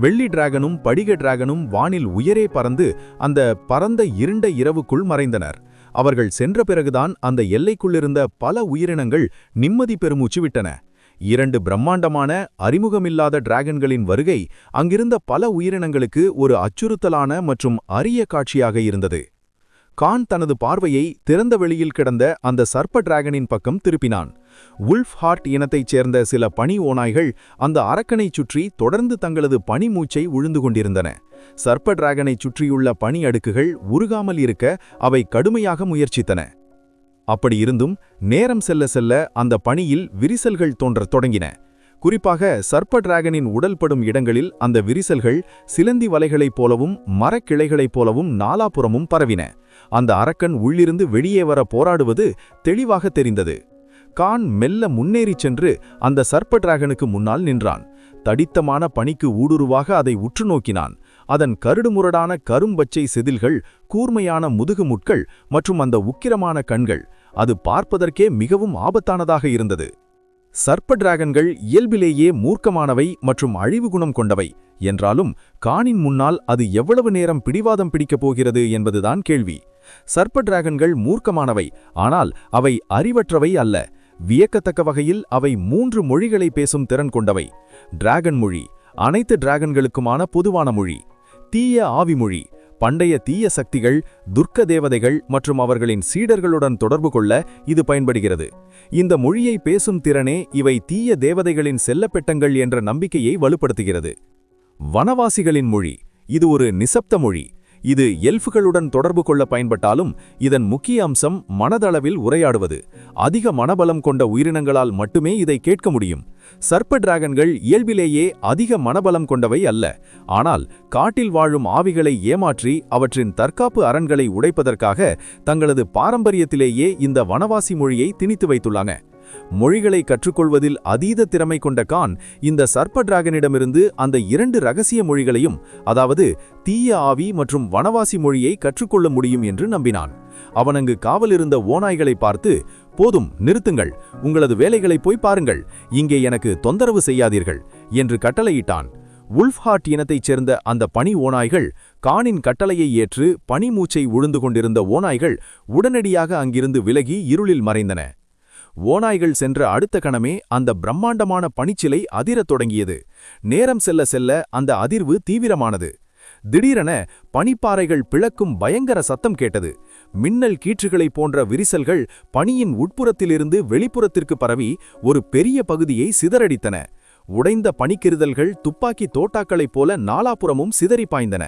வெள்ளி டிராகனும் படிக டிராகனும் வானில் உயரே பறந்து அந்த பரந்த இருண்ட இரவுக்குள் மறைந்தனர். அவர்கள் சென்ற பிறகுதான் அந்த எல்லைக்குள்ளிருந்த பல உயிரினங்கள் நிம்மதி பெருமூச்சு விட்டன. 2 பிரம்மாண்டமான அறிமுகமில்லாத டிராகன்களின் வருகை அங்கிருந்த பல உயிரினங்களுக்கு ஒரு அச்சுறுத்தலான மற்றும் அரிய காட்சியாக இருந்தது. கான் தனது பார்வையை திறந்த வெளியில் கிடந்த அந்த சர்ப்ப டிராகனின் பக்கம் திருப்பினான். வுல்ஃப் ஹார்ட் இனத்தைச் சேர்ந்த சில பனி ஓநாய்கள் அந்த அரக்கனைச் சுற்றி தொடர்ந்து தங்களது பனி மூச்சை உழுந்து கொண்டிருந்தன. சர்ப்ப டிராகனைச் சுற்றியுள்ள பனி அடுக்குகள் உருகாமல் இருக்க அவை கடுமையாக முயற்சித்தன. அப்படியிருந்தும் நேரம் செல்ல செல்ல அந்த பனியில் விரிசல்கள் தோன்றத் தொடங்கின. குறிப்பாக சர்ப்ப டிராகனின் உடல் படும் இடங்களில் அந்த விரிசல்கள் சிலந்தி வலைகளைப் போலவும் மரக்கிளைகளைப் போலவும் நாலாபுறமும் பரவின. அந்த அரக்கன் உள்ளிருந்து வெளியே வர போராடுவது தெளிவாக தெரிந்தது. கான் மெல்ல முன்னேறிச் சென்று அந்த சர்ப்ப டிராகனுக்கு முன்னால் நின்றான். தடித்தமான பனிக்கு ஊடுருவாக அதை உற்று நோக்கினான். அதன் கருடுமுரடான கரும்பச்சை செதில்கள், கூர்மையான முதுகு முட்கள் மற்றும் அந்த உக்கிரமான கண்கள், அது பார்ப்பதற்கே மிகவும் ஆபத்தானதாக இருந்தது. சர்ப்ப டிராகன்கள் இயல்பிலேயே மூர்க்கமானவை மற்றும் அழிவு குணம் கொண்டவை என்றாலும் கானின் முன்னால் அது எவ்வளவு நேரம் பிடிவாதம் பிடிக்கப் போகிறது என்பதுதான் கேள்வி. சர்ப்ப டிராகன்கள் மூர்க்கமானவை, ஆனால் அவை அறிவற்றவை அல்ல. வியக்கத்தக்க வகையில் அவை 3 மொழிகளை பேசும் திறன் கொண்டவை. டிராகன் மொழி அனைத்து டிராகன்களுக்குமான பொதுவான மொழி. தீய ஆவி மொழி பண்டைய தீய சக்திகள், துர்க்க தேவதைகள் மற்றும் அவர்களின் சீடர்களுடன் தொடர்பு கொள்ள இது பயன்படுகிறது. இந்த மொழியை பேசும் திறனே இவை தீய தேவதைகளின் செல்லப்பெட்டங்கள் என்ற நம்பிக்கையை வலுப்படுத்துகிறது. வனவாசிகளின் மொழி இது ஒரு நிசப்த மொழி. இது எல்ஃப்களுடன் தொடர்பு கொள்ள பயன்பட்டாலும் இதன் முக்கிய அம்சம் மனதளவில் உரையாடுவது. அதிக மனபலம் கொண்ட உயிரினங்களால் மட்டுமே இதை கேட்க முடியும். சர்ப்ப டிராகன்கள் இயல்பிலேயே அதிக மனபலம் கொண்டவை அல்ல, ஆனால் காட்டில் வாழும் ஆவிகளை ஏமாற்றி அவற்றின் தற்காப்பு அரண்களை உடைப்பதற்காக தங்களது பாரம்பரியத்திலேயே இந்த வனவாசி மொழியை திணித்து வைத்துள்ளாங்க. மொழிகளை கற்றுக்கொள்வதில் அதீத திறமை கொண்ட கான் இந்த சர்ப்ப டிராகனிடமிருந்து அந்த 2 ரகசிய மொழிகளையும், அதாவது தீய ஆவி மற்றும் வனவாசி மொழியை கற்றுக்கொள்ள முடியும் என்று நம்பினான். அவன் அங்கு காவலிருந்த ஓநாய்களை பார்த்து, போதும் நிறுத்துங்கள், உங்களது வேலைகளை போய் பாருங்கள், இங்கே எனக்கு தொந்தரவு செய்யாதீர்கள் என்று கட்டளையிட்டான். வுல்ஃப்ஹார்ட் இனத்தைச் சேர்ந்த அந்த பனி ஓநாய்கள் கானின் கட்டளையை ஏற்று பனி மூச்சை உழுந்து கொண்டிருந்த ஓநாய்கள் உடனடியாக அங்கிருந்து விலகி இருளில் மறைந்தன. ஓநாய்கள் சென்ற அடுத்த கணமே அந்த பிரம்மாண்டமான பனிச்சிலை அதிரத் தொடங்கியது. நேரம் செல்ல செல்ல அந்த அதிர்வு தீவிரமானது. திடீரென பனிப்பாறைகள் பிளக்கும் பயங்கர சத்தம் கேட்டது. மின்னல் கீற்றுகளைப் போன்ற விரிசல்கள் பனியின் உட்புறத்திலிருந்து வெளிப்புறத்திற்கு பரவி ஒரு பெரிய பகுதியை சிதறடித்தன. உடைந்த பனிக்கிருதல்கள் துப்பாக்கி தோட்டாக்களைப் போல நாலாபுறமும் சிதறி பாய்ந்தன.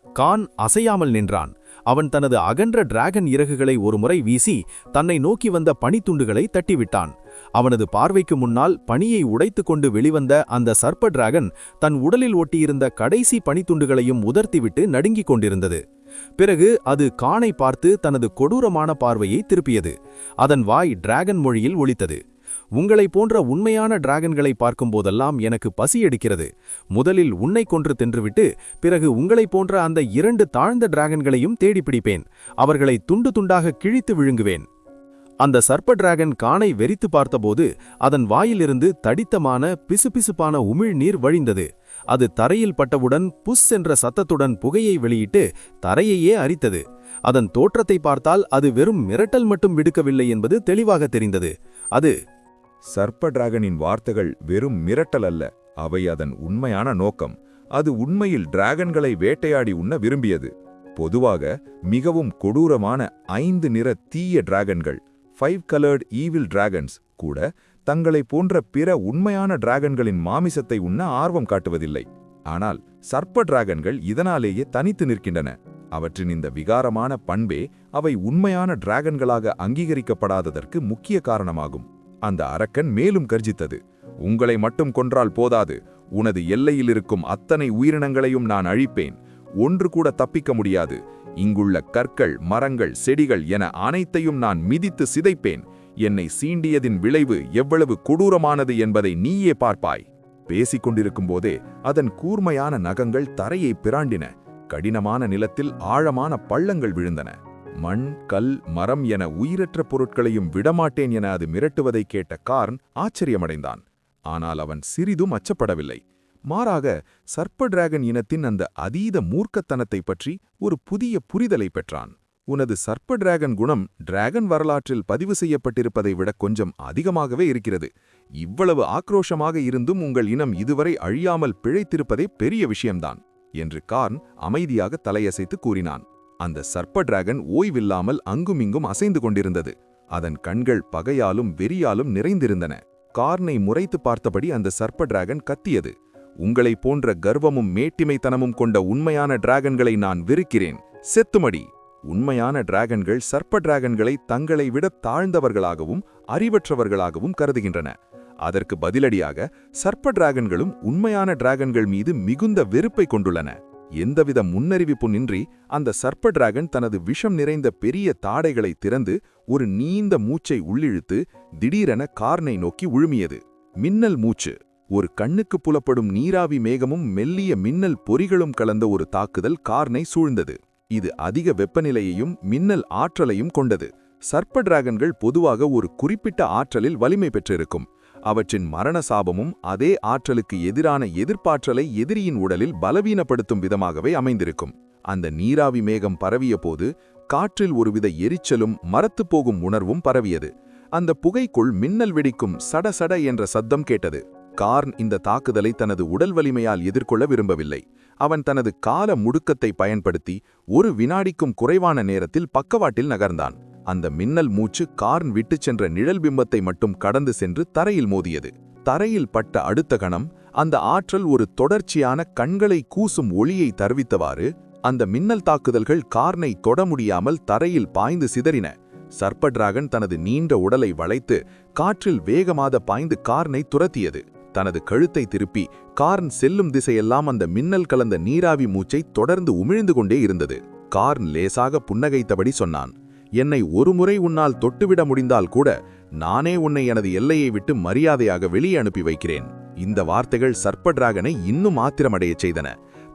கான் அசையாமல் நின்றான். அவன் தனது அகன்ற டிராகன் இறகுகளை ஒருமுறை வீசி தன்னை நோக்கி வந்த பனித்துண்டுகளை தட்டிவிட்டான். அவனது பார்வைக்கு முன்னால் பனியை உடைத்துக் கொண்டு வெளிவந்த அந்த சர்ப்ப டிராகன் தன் உடலில் ஒட்டியிருந்த கடைசி பனித்துண்டுகளையும் உதர்த்திவிட்டு நடுங்கிக் கொண்டிருந்தது. பிறகு அது கானை பார்த்து தனது கொடூரமான பார்வையை திருப்பியது. அதன் வாய் டிராகன் மொழியில் ஒலித்தது. உங்களைப் போன்ற உண்மையான டிராகன்களை பார்க்கும்போதெல்லாம் எனக்கு பசி எடுக்கிறது. முதலில் உன்னை கொன்று தின்றுவிட்டு பிறகு உங்களைப் போன்ற அந்த 2 தாழ்ந்த டிராகன்களையும் தேடிப்பிடிப்பேன். அவர்களை துண்டு துண்டாக கிழித்து விழுங்குவேன். அந்த சர்ப்ப டிராகன் கானை வெறித்து பார்த்தபோது அதன் வாயிலிருந்து தடித்தமான பிசுபிசுப்பான உமிழ்நீர் வழிந்தது. அது தரையில் பட்டவுடன் புஸ் என்ற சத்தத்துடன் புகையை வெளியிட்டு தரையையே அரித்தது. அதன் தோற்றத்தை பார்த்தால் அது வெறும் மிரட்டல் மட்டும் விடுக்கவில்லை என்பது தெளிவாக தெரிந்தது. அது சர்ப்ப டிராகனின் வார்த்தைகள் வெறும் மிரட்டல் அல்ல, அவை அதன் உண்மையான நோக்கம். அது உண்மையில் டிராகன்களை வேட்டையாடி உண்ண விரும்பியது. பொதுவாக மிகவும் கொடூரமான 5 நிற தீய டிராகன்கள், 5 colored evil dragons கூட தங்களை போன்ற பிற உண்மையான டிராகன்களின் மாமிசத்தை உண்ண ஆர்வம் காட்டுவதில்லை. ஆனால் சர்ப்ப டிராகன்கள் இதனாலேயே தனித்து நிற்கின்றன. அவற்றின் இந்த விகாரமான பண்பே அவை உண்மையான டிராகன்களாக அங்கீகரிக்கப்படாததற்கு முக்கிய காரணமாகும். அந்த அரக்கன் மேலும் கர்ஜித்தது. உங்களை மட்டும் கொன்றால் போதாது, உனது எல்லையில் இருக்கும் அத்தனை உயிரினங்களையும் நான் அழிப்பேன். ஒன்று கூட தப்பிக்க முடியாது. இங்குள்ள கற்கள், மரங்கள், செடிகள் என அனைத்தையும் நான் மிதித்து சிதைப்பேன். என்னை சீண்டியதின் விளைவு எவ்வளவு கொடூரமானது என்பதை நீயே பார்ப்பாய். பேசிக் கொண்டிருக்கும் போதே அதன் கூர்மையான நகங்கள் தரையை பிராண்டின. கடினமான நிலத்தில் ஆழமான பள்ளங்கள் விழுந்தன. மண், கல், மரம் என உயிரற்ற பொருட்களையும் விடமாட்டேன் என அது மிரட்டுவதை கேட்ட கார்ன் ஆச்சரியமடைந்தான். ஆனால் அவன் சிறிதும் அச்சப்படவில்லை. மாறாக சர்ப்ப டிராகன் இனத்தின் அந்த அதீத மூர்க்கத்தனத்தை பற்றி ஒரு புதிய புரிதலை பெற்றான். உனது சர்ப்ப டிராகன் குணம் டிராகன் வரலாற்றில் பதிவு செய்யப்பட்டிருப்பதை விட கொஞ்சம் அதிகமாகவே இருக்கிறது. இவ்வளவு ஆக்ரோஷமாக இருந்தும் உங்கள் இனம் இதுவரை அழியாமல் பிழைத்திருப்பதே பெரிய விஷயம்தான் என்று கார்ன் அமைதியாக தலையசைத்து கூறினான். அந்த சர்ப்ப டிராகன் ஓய்வில்லாமல் அங்குமிங்கும் அசைந்து கொண்டிருந்தது. அதன் கண்கள் பகையாலும் வெறியாலும் நிறைந்திருந்தன. கார்னை முறைத்து பார்த்தபடி அந்த சர்ப்ப டிராகன் கத்தியது. உங்களைப் போன்ற கர்வமும் மேட்டிமைத்தனமும் கொண்ட உண்மையான டிராகன்களை நான் வெறுக்கிறேன். செத்துமடி! உண்மையான டிராகன்கள் சர்ப்ப டிராகன்களை தங்களை விட தாழ்ந்தவர்களாகவும் அறிவற்றவர்களாகவும் கருதுகின்றன. அதற்கு பதிலடியாக சர்ப்ப டிராகன்களும் உண்மையான டிராகன்கள் மீது மிகுந்த வெறுப்பை கொண்டுள்ளன. எந்தவித முன்னறிவிப்புமின்றி அந்த சர்ப்ப டிராகன் தனது விஷம் நிறைந்த பெரிய தாடைகளை திறந்து ஒரு நீண்ட மூச்சை உள்ளிழுத்து திடீரென கார்னை நோக்கி உழுமியது. மின்னல் மூச்சு. ஒரு கண்ணுக்கு புலப்படும் நீராவி மேகமும் மெல்லிய மின்னல் பொறிகளும் கலந்த ஒரு தாக்குதல் கார்னை சூழ்ந்தது. இது அதிக வெப்பநிலையையும் மின்னல் ஆற்றலையும் கொண்டது. சர்ப்ப டிராகன்கள் பொதுவாக ஒரு குறிப்பிட்ட ஆற்றலில் வலிமை பெற்றிருக்கும். அவற்றின் மரண சாபமும் அதே ஆற்றலுக்கு எதிரான எதிர்ப்பாற்றலை எதிரியின் உடலில் பலவீனப்படுத்தும் விதமாகவே அமைந்திருக்கும். அந்த நீராவி மேகம் பரவிய போது காற்றில் ஒருவித எரிச்சலும் மரத்துப் போகும் உணர்வும் பரவியது. அந்த புகைக்குள் மின்னல் வெடிக்கும் சடசட என்ற சத்தம் கேட்டது. கார்ன் இந்த தாக்குதலை தனது உடல் வலிமையால் எதிர்கொள்ள விரும்பவில்லை. அவன் தனது கால முடுக்கத்தை பயன்படுத்தி ஒரு வினாடிக்கும் குறைவான நேரத்தில் பக்கவாட்டில் நகர்ந்தான். அந்த மின்னல் மூச்சு கார்ன் விட்டுச் சென்ற நிழல் பிம்பத்தை மட்டும் கடந்து சென்று தரையில் மோதியது. தரையில் பட்ட அடுத்த கணம் அந்த ஆற்றல் ஒரு தொடர்ச்சியான கண்களை கூசும் ஒளியை தருவித்தவாறு அந்த மின்னல் தாக்குதல்கள் கார்னை தொட முடியாமல் தரையில் பாய்ந்து சிதறின. சர்ப்ப டிராகன் தனது நீண்ட உடலை வளைத்து காற்றில் வேகமாக பாய்ந்து கார்னை துரத்தியது. தனது கழுத்தை திருப்பி கார்ன் செல்லும் திசையெல்லாம் அந்த மின்னல் கலந்த நீராவி மூச்சை தொடர்ந்து உமிழ்ந்து கொண்டே இருந்தது. கார்ன் லேசாக புன்னகைத்தபடி சொன்னான், என்னை ஒருமுறை உன்னால் தொட்டுவிட முடிந்தால் கூட நானே உன்னை எனது எல்லையை விட்டு மரியாதையாக வெளியே அனுப்பி வைக்கிறேன். இந்த வார்த்தைகள் சர்ப்ப டிராகனை இன்னும் ஆத்திரமடையச் செய்தன.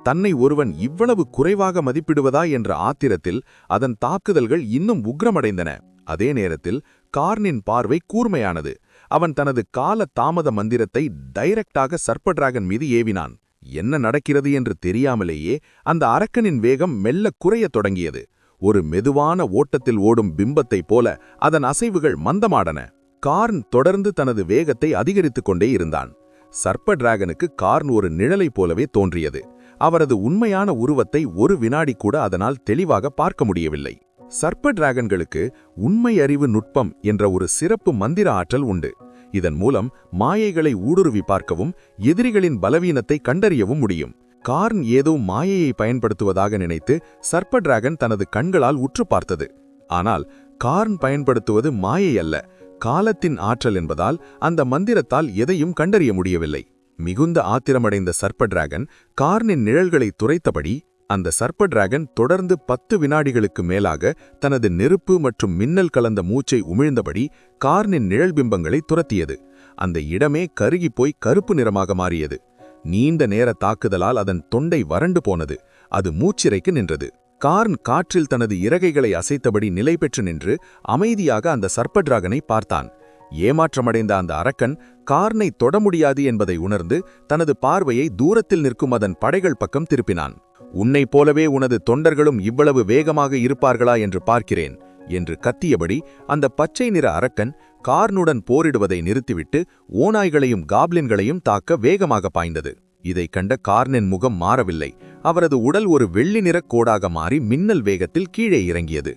தன்னை ஒருவன் இவ்வளவு குறைவாக மதிப்பிடுவதா என்ற ஆத்திரத்தில் அதன் தாக்குதல்கள் இன்னும் உக்ரமடைந்தன. அதே நேரத்தில் கார்னின் பார்வை கூர்மையானது. அவன் தனது கால தாமத மந்திரத்தை டைரக்டாக சர்ப்ப டிராகன் மீது ஏவினான். என்ன நடக்கிறது என்று தெரியாமலேயே அந்த அரக்கனின் வேகம் மெல்ல குறையத் தொடங்கியது. ஒரு மெதுவான ஓட்டத்தில் ஓடும் பிம்பத்தைப் போல அதன் அசைவுகள் மந்தமாடன. கார்ன் தொடர்ந்து தனது வேகத்தை அதிகரித்துக் கொண்டே இருந்தான். சர்ப்ப டிராகனுக்கு கார்ன் ஒரு நிழலைப் போலவே தோன்றியது. அவரது உண்மையான உருவத்தை ஒரு வினாடி கூட அதனால் தெளிவாக பார்க்க முடியவில்லை. சர்ப்ப டிராகன்களுக்கு உண்மை அறிவு நுட்பம் என்ற ஒரு சிறப்பு மந்திர ஆற்றல் உண்டு. இதன் மூலம் மாயைகளை ஊடுருவி பார்க்கவும் எதிரிகளின் பலவீனத்தை கண்டறியவும் முடியும். கார்ன் ஏதோ மாயையை பயன்படுத்துவதாக நினைத்து சர்ப்ப டிராகன் தனது கண்களால் உற்று பார்த்தது. ஆனால் கார்ன் பயன்படுத்துவது மாயை அல்ல, காலத்தின் ஆற்றல் என்பதால் அந்த மந்திரத்தால் எதையும் கண்டறிய முடியவில்லை. மிகுந்த ஆத்திரமடைந்த சர்ப்ப டிராகன் கார்னின் நிழல்களை துரைத்தபடி அந்த சர்ப்ப டிராகன் தொடர்ந்து 10 வினாடிகளுக்கு மேலாக தனது நெருப்பு மற்றும் மின்னல் கலந்த மூச்சை உமிழ்ந்தபடி கார்னின் நிழல் பிம்பங்களை துரத்தியது. அந்த இடமே கருகிப்போய் கருப்பு நிறமாக மாறியது. நீண்ட நேர தாக்குதலால் அதன் தொண்டை வறண்டு போனது. அது மூச்சிறைக்கு நின்றது. கார்ன் காற்றில் தனது இறகைகளை அசைத்தபடி நிலை பெற்று நின்று அமைதியாக அந்த சர்ப்ப டிராகனை பார்த்தான். ஏமாற்றமடைந்த அந்த அரக்கன் கார்னை தொட முடியாது என்பதை உணர்ந்து தனது பார்வையை தூரத்தில் நிற்கும் அதன் படைகள் பக்கம் திருப்பினான். உன்னைப் போலவே உனது தொண்டர்களும் இவ்வளவு வேகமாக இருப்பார்களா என்று பார்க்கிறேன் என்று கத்தியபடி அந்த பச்சை நிற அரக்கன் கார்னுடன் போரிடுவதை நிறுத்திவிட்டு ஓநாய்களையும் காப்லின்களையும் தாக்க வேகமாக பாய்ந்தது. இதைக் கண்ட கார்னின் முகம் மாறவில்லை. அவரது உடல் ஒரு வெள்ளி நிறக் கோடாக மாறி மின்னல் வேகத்தில் கீழே இறங்கியது.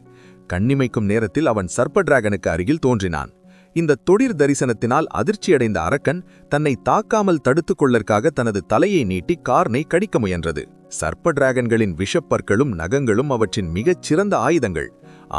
கண்ணிமைக்கும் நேரத்தில் அவன் சர்ப்ப டிராகனுக்கு அருகில் தோன்றினான். இந்த தொடிர் தரிசனத்தினால் அதிர்ச்சியடைந்த அரக்கன் தன்னை தாக்காமல் தடுத்துக் கொள்ளற்காக தனது தலையை நீட்டி கார்னை கடிக்க முயன்றது. சர்ப்ப டிராகன்களின் விஷப்பற்களும் நகங்களும் அவற்றின் மிகச் சிறந்த ஆயுதங்கள்.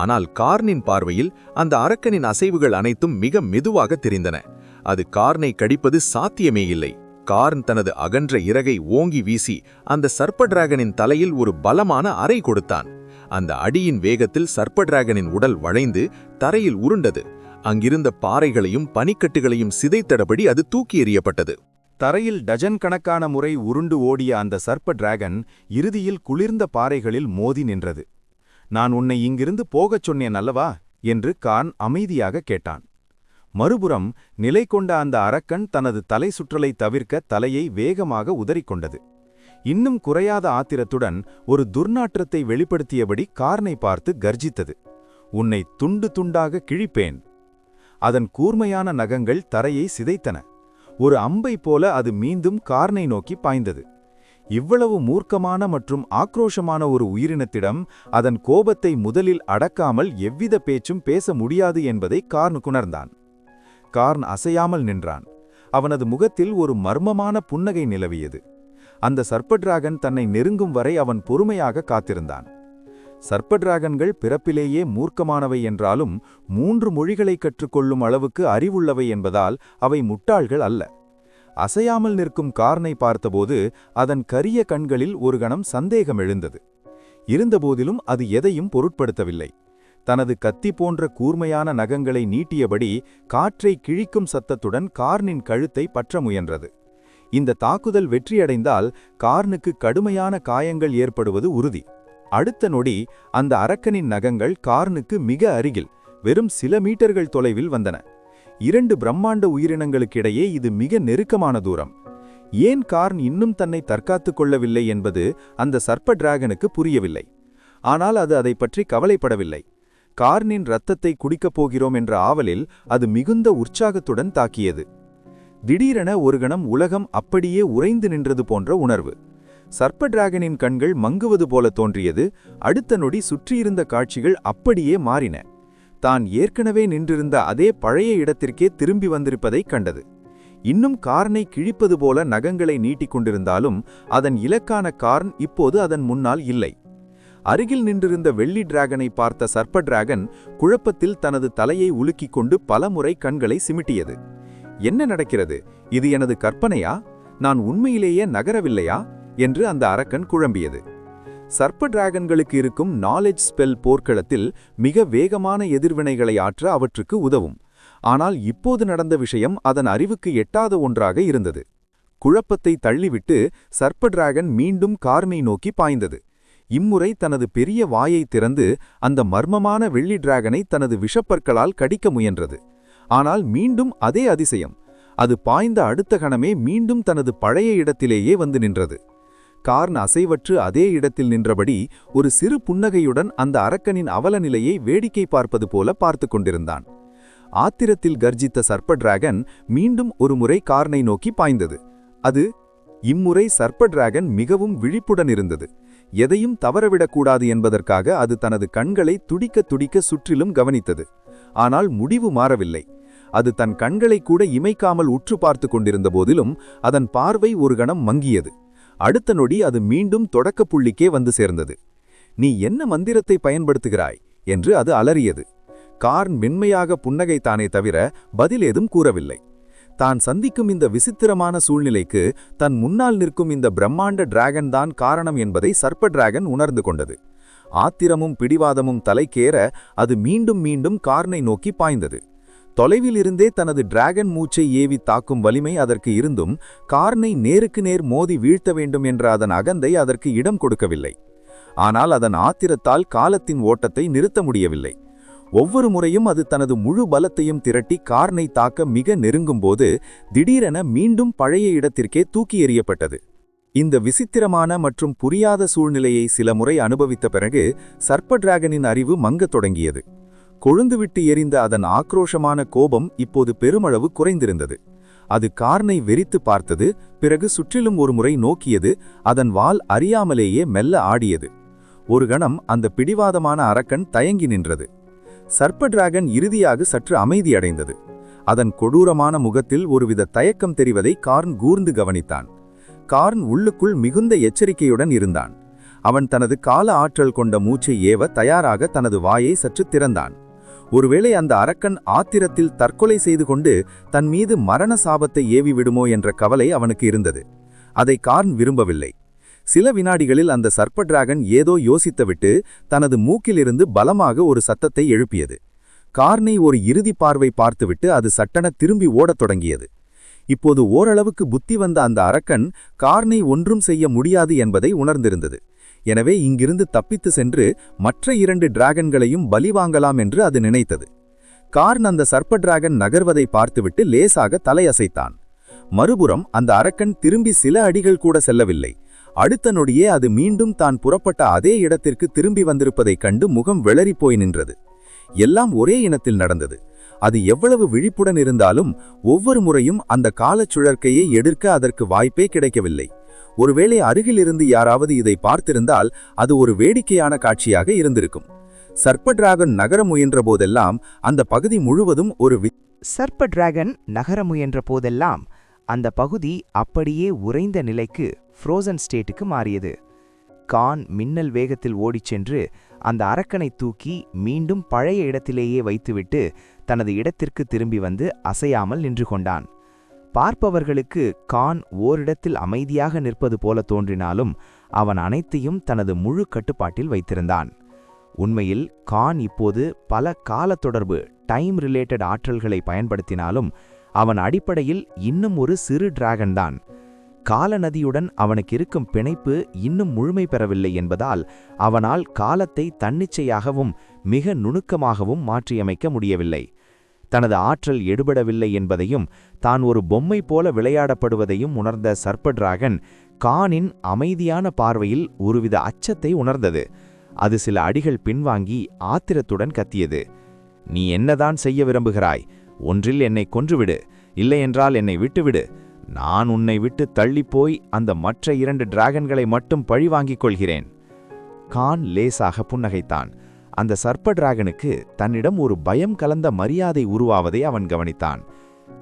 ஆனால் கார்னின் பார்வையில் அந்த அரக்கனின் அசைவுகள் அனைத்தும் மிக மெதுவாக தெரிந்தன. அது கார்னை கடிப்பது சாத்தியமே இல்லை. கார்ன் தனது அகன்ற இறகை ஓங்கி வீசி அந்த சர்ப்ப டிராகனின் தலையில் ஒரு பலமான அறை கொடுத்தான். அந்த அடியின் வேகத்தில் சர்ப்ப டிராகனின் உடல் வளைந்து தரையில் உருண்டது. அங்கிருந்த பாறைகளையும் பனிக்கட்டுகளையும் சிதைத்தடபடி அது தூக்கி எறியப்பட்டது. தரையில் டஜன் கணக்கான முறை உருண்டு ஓடிய அந்த சர்ப்ப டிராகன் இறுதியில் குளிர்ந்த பாறைகளில் மோதி நின்றது. நான் உன்னை இங்கிருந்து போகச் சொன்னேன் அல்லவா என்று கார்ன் அமைதியாக கேட்டான். மறுபுறம் நிலை கொண்ட அந்த அரக்கன் தனது தலை சுற்றலை தவிர்க்க தலையை வேகமாக உதறிக்கொண்டது. இன்னும் குறையாத ஆத்திரத்துடன் ஒரு துர்நாற்றத்தை வெளிப்படுத்தியபடி கார்னை பார்த்து கர்ஜித்தது. உன்னை துண்டு துண்டாக கிழிப்பேன். அதன் கூர்மையான நகங்கள் தரையை சிதைத்தன. ஒரு அம்பை போல அது மீண்டும் கார்னை நோக்கி பாய்ந்தது. இவ்வளவு மூர்க்கமான மற்றும் ஆக்ரோஷமான ஒரு உயிரினத்திடம் அதன் கோபத்தை முதலில் அடக்காமல் எவ்வித பேச்சும் பேச முடியாது என்பதை கார்ன் உணர்ந்தான். கார்ன் அசையாமல் நின்றான். அவனது முகத்தில் ஒரு மர்மமான புன்னகை நிலவியது. அந்த சர்ப்ப டிராகன் தன்னை நெருங்கும் வரை அவன் பொறுமையாக காத்திருந்தான். சர்ப்ப டிராகன்கள் பிறப்பிலேயே மூர்க்கமானவை என்றாலும் 3 மொழிகளை கற்றுக்கொள்ளும் அளவுக்கு அறிவுள்ளவை என்பதால் அவை முட்டாள்கள் அல்ல. அசையாமல் நிற்கும் கார்னை பார்த்தபோது அதன் கரிய கண்களில் ஒரு கணம் சந்தேகம் எழுந்தது. இருந்தபோதிலும் அது எதையும் பொருட்படுத்தவில்லை. தனது கத்தி போன்ற கூர்மையான நகங்களை நீட்டியபடி காற்றை கிழிக்கும் சத்தத்துடன் கார்னின் கழுத்தை பற்ற முயன்றது. இந்த தாக்குதல் வெற்றியடைந்தால் கார்னுக்கு கடுமையான காயங்கள் ஏற்படுவது உறுதி. அடுத்த நொடி அந்த அரக்கனின் நகங்கள் கார்னுக்கு மிக அருகில், வெறும் சில மீட்டர்கள் தொலைவில் வந்தன. 2 பிரம்மாண்ட உயிரினங்களுக்கிடையே இது மிக நெருக்கமான தூரம். ஏன் கார்ன் இன்னும் தன்னை தற்காத்துக் கொள்ளவில்லை என்பது அந்த சர்ப்ப டிராகனுக்கு புரியவில்லை. ஆனால் அது அதை பற்றி கவலைப்படவில்லை. கார்னின் இரத்தத்தை குடிக்கப் போகிறோம் என்ற ஆவலில் அது மிகுந்த உற்சாகத்துடன் தாக்கியது. திடீரென ஒரு கணம் உலகம் அப்படியே உறைந்து நின்றது போன்ற உணர்வு. சர்ப்ப டிராகனின் கண்கள் மங்குவது போல தோன்றியது. அடுத்த நொடி சுற்றியிருந்த காட்சிகள் அப்படியே மாறின. தான் ஏற்கனவே நின்றிருந்த அதே பழைய இடத்திற்கே திரும்பி வந்திருப்பதைக் கண்டது. இன்னும் கார்னை கிழிப்பது போல நகங்களை நீட்டிக்கொண்டிருந்தாலும் அதன் இலக்கான கார்ன் இப்போது அதன் முன்னால் இல்லை. அருகில் நின்றிருந்த வெள்ளி டிராகனை பார்த்த சர்ப்ப டிராகன் குழப்பத்தில் தனது தலையை உலுக்கிக் கொண்டு பலமுறை கண்களை சிமிட்டியது. என்ன நடக்கிறது? இது எனது கற்பனையா? நான் உண்மையிலேயே நகரவில்லையா என்று அந்த அரக்கன் குழம்பியது. சர்ப்ப டிராகன்களுக்கு இருக்கும் நாலேஜ் ஸ்பெல் போர்க்களத்தில் மிக வேகமான எதிர்வினைகளை ஆற்ற அவற்றுக்கு உதவும். ஆனால் இப்போது நடந்த விஷயம் அதன் அறிவுக்கு எட்டாத ஒன்றாக இருந்தது. குழப்பத்தை தள்ளிவிட்டு சர்ப்ப டிராகன் மீண்டும் கார்னை நோக்கி பாய்ந்தது. இம்முறை தனது பெரிய வாயை திறந்து அந்த மர்மமான வெள்ளி டிராகனை தனது விஷப்பற்களால் கடிக்க முயன்றது. ஆனால் மீண்டும் அதே அதிசயம். அது பாய்ந்த அடுத்த கணமே மீண்டும் தனது பழைய இடத்திலேயே வந்து நின்றது. கார்ன் அசைவற்று அதே இடத்தில் நின்றபடி ஒரு சிறு புன்னகையுடன் அந்த அரக்கனின் அவல நிலையை வேடிக்கை பார்ப்பது போல பார்த்து கொண்டிருந்தான். ஆத்திரத்தில் கர்ஜித்த சர்ப்ப டிராகன் மீண்டும் ஒரு முறை கார்னை நோக்கி பாய்ந்தது. இம்முறை சர்ப்ப டிராகன் மிகவும் விழிப்புடன் இருந்தது. எதையும் தவறவிடக்கூடாது என்பதற்காக அது தனது கண்களை துடிக்க துடிக்க சுற்றிலும் கவனித்தது. ஆனால் முடிவு மாறவில்லை. அது தன் கண்களை கூட இமைக்காமல் உற்று பார்த்து கொண்டிருந்த போதிலும் அதன் பார்வை ஒரு கணம் மங்கியது. அடுத்த நொடி அது மீண்டும் தொடக்க புள்ளிக்கே வந்து சேர்ந்தது. நீ என்ன மந்திரத்தை பயன்படுத்துகிறாய் என்று அது அலறியது. கார்ன் மென்மையாக புன்னகைத்தானே தவிர பதில் ஏதும் கூறவில்லை. தான் சந்திக்கும் இந்த விசித்திரமான சூழ்நிலைக்கு தன் முன்னால் நிற்கும் இந்த பிரம்மாண்ட டிராகன் தான் காரணம் என்பதை சர்ப்ப டிராகன் உணர்ந்து கொண்டது. ஆத்திரமும் பிடிவாதமும் தலைக்கேற அது மீண்டும் மீண்டும் கார்னை நோக்கி பாய்ந்தது. தொலைவில் இருந்தே தனது டிராகன் மூச்சை ஏவி தாக்கும் வலிமை அதற்கு இருந்தும் கார்னை நேருக்கு நேர் மோதி வீழ்த்த வேண்டும் என்ற அதன் அகந்தை அதற்கு இடம் கொடுக்கவில்லை. ஆனால் அதன் ஆத்திரத்தால் காலத்தின் ஓட்டத்தை நிறுத்த முடியவில்லை. ஒவ்வொரு முறையும் அது தனது முழு பலத்தையும் திரட்டி கார்னை தாக்க மிக நெருங்கும்போது திடீரென மீண்டும் பழைய இடத்திற்கே தூக்கி எறியப்பட்டது. இந்த விசித்திரமான மற்றும் புரியாத சூழ்நிலையை சில முறை அனுபவித்த பிறகு சர்ப்ப டிராகனின் அறிவு மங்கத் தொடங்கியது. கொழுந்துவிட்டு எரிந்த அதன் ஆக்ரோஷமான கோபம் இப்போது பெருமளவு குறைந்திருந்தது. அது கார்னை வெறித்து பார்த்தது. பிறகு சுற்றிலும் ஒரு முறை நோக்கியது. அதன் வால் அறியாமலேயே மெல்ல ஆடியது. ஒரு கணம் அந்த பிடிவாதமான அரக்கன் தயங்கி நின்றது. சர்ப்ப டிராகன் இறுதியாக சற்று அமைதியடைந்தது. அதன் கொடூரமான முகத்தில் ஒருவித தயக்கம் தெரிவதை கார்ன் கூர்ந்து கவனித்தான். கார்ன் உள்ளுக்குள் மிகுந்த எச்சரிக்கையுடன் இருந்தான். அவன் தனது கால ஆற்றல் கொண்ட மூச்சை ஏவ தயாராக தனது வாயை சற்று திறந்தான். ஒருவேளை அந்த அரக்கன் ஆத்திரத்தில் தற்கொலை செய்து கொண்டு தன் மீது மரண சாபத்தை ஏவி விடுமோ என்ற கவலை அவனுக்கு இருந்தது. அதை கார்ன் விரும்பவில்லை. சில வினாடிகளில் அந்த சர்ப்ப டிராகன் ஏதோ யோசித்துவிட்டு தனது மூக்கிலிருந்து பலமாக ஒரு சத்தத்தை எழுப்பியது. கார்னை ஒரு இறுதி பார்வை பார்த்துவிட்டு அது சட்டென திரும்பி ஓடத் தொடங்கியது. இப்போது ஓரளவுக்கு புத்தி வந்த அந்த அரக்கன் கார்னை ஒன்றும் செய்ய முடியாது என்பதை உணர்ந்திருந்தது. எனவே இங்கிருந்து தப்பித்து சென்று மற்ற 2 டிராகன்களையும் பலி வாங்கலாம் என்று அது நினைத்தது. கார்ன் அந்த சர்ப்ப டிராகன் நகர்வதை பார்த்துவிட்டு லேசாக தலையசைத்தான். மறுபுறம் அந்த அரக்கன் திரும்பி சில அடிகள் கூட செல்லவில்லை. அடுத்த நொடியே அது மீண்டும் தான் புறப்பட்ட அதே இடத்திற்கு திரும்பி வந்திருப்பதைக் கண்டு முகம் வெளறிப்போய் நின்றது. எல்லாம் ஒரே இனத்தில் நடந்தது. அது எவ்வளவு விழிப்புடன் இருந்தாலும் ஒவ்வொரு முறையும் அந்த காலச்சுழற்கையை எதிர்க்க அதற்கு வாய்ப்பே கிடைக்கவில்லை. ஒருவேளை அருகிலிருந்து யாராவது இதை பார்த்திருந்தால் அது ஒரு வேடிக்கையான காட்சியாக இருந்திருக்கும். சர்ப்ப டிராகன் நகர முயன்ற போதெல்லாம் அந்த பகுதி முழுவதும் சர்ப்ப டிராகன் நகர முயன்ற போதெல்லாம் அந்த பகுதி அப்படியே உறைந்த நிலைக்கு ஃப்ரோசன் ஸ்டேட்டுக்கு மாறியது. கான் மின்னல் வேகத்தில் ஓடிச் சென்று அந்த அரக்கனை தூக்கி மீண்டும் பழைய இடத்திலேயே வைத்துவிட்டு தனது இடத்திற்கு திரும்பி வந்து அசையாமல் நின்று கொண்டான். பார்ப்பவர்களுக்கு கான் ஓரிடத்தில் அமைதியாக நிற்பது போல தோன்றினாலும் அவன் அனைத்தையும் தனது முழு கட்டுப்பாட்டில் வைத்திருந்தான். உண்மையில் கான் இப்போது பல கால தொடர்பு டைம் ரிலேட்டட் ஆற்றல்களை பயன்படுத்தினாலும் அவன் அடிப்படையில் இன்னும் ஒரு சிறு டிராகன் தான். காலநதியுடன் அவனுக்கு இருக்கும் பிணைப்பு இன்னும் முழுமை பெறவில்லை என்பதால் அவனால் காலத்தை தன்னிச்சையாகவும் மிக நுணுக்கமாகவும் மாற்றியமைக்க முடியவில்லை. தனது ஆற்றல் எடுபடவில்லை என்பதையும் தான் ஒரு பொம்மை போல விளையாடப்படுவதையும் உணர்ந்த சர்ப்ப டிராகன் கானின் அமைதியான பார்வையில் ஒருவித அச்சத்தை உணர்ந்தது. அது சில அடிகள் பின்வாங்கி ஆத்திரத்துடன் கத்தியது. "நீ என்னதான் செய்ய விரும்புகிறாய்? ஒன்றில் என்னை கொன்றுவிடு, இல்லையென்றால் என்னை விட்டுவிடு. நான் உன்னை விட்டு தள்ளிப்போய் அந்த மற்ற 2 டிராகன்களை மட்டும் பழிவாங்கிக் கொள்கிறேன்." கான் லேசாக புன்னகைத்தான். அந்த சர்ப்ப டிராகனுக்கு தன்னிடம் ஒரு பயம் கலந்த மரியாதை உருவாவதை அவன் கவனித்தான்.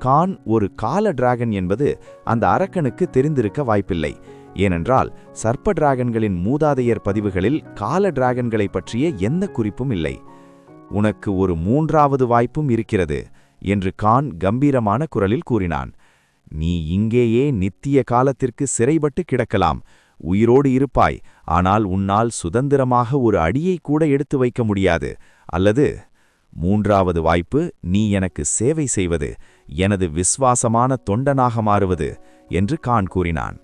கான் ஒரு கால டிராகன் என்பது அந்த அரக்கனுக்கு தெரிந்திருக்க வாய்ப்பில்லை. ஏனென்றால் சர்ப்ப டிராகன்களின் மூதாதையர் பதிவுகளில் கால டிராகன்களை பற்றிய எந்த குறிப்பும் இல்லை. "உனக்கு ஒரு 3வது வாய்ப்பும் இருக்கிறது" என்று கான் கம்பீரமான குரலில் கூறினான். "நீ இங்கேயே நித்திய காலத்திற்கு சிறைப்பட்டு கிடக்கலாம். உயிரோடு இருப்பாய். ஆனால் உன்னால் சுதந்திரமாக ஒரு அடியை கூட எடுத்து வைக்க முடியாது. அல்லது 3வது வாய்ப்பு நீ எனக்கு சேவை செய்வது, எனது விசுவாசமான தொண்டனாக மாறுவது" என்று கான் கூறினான்.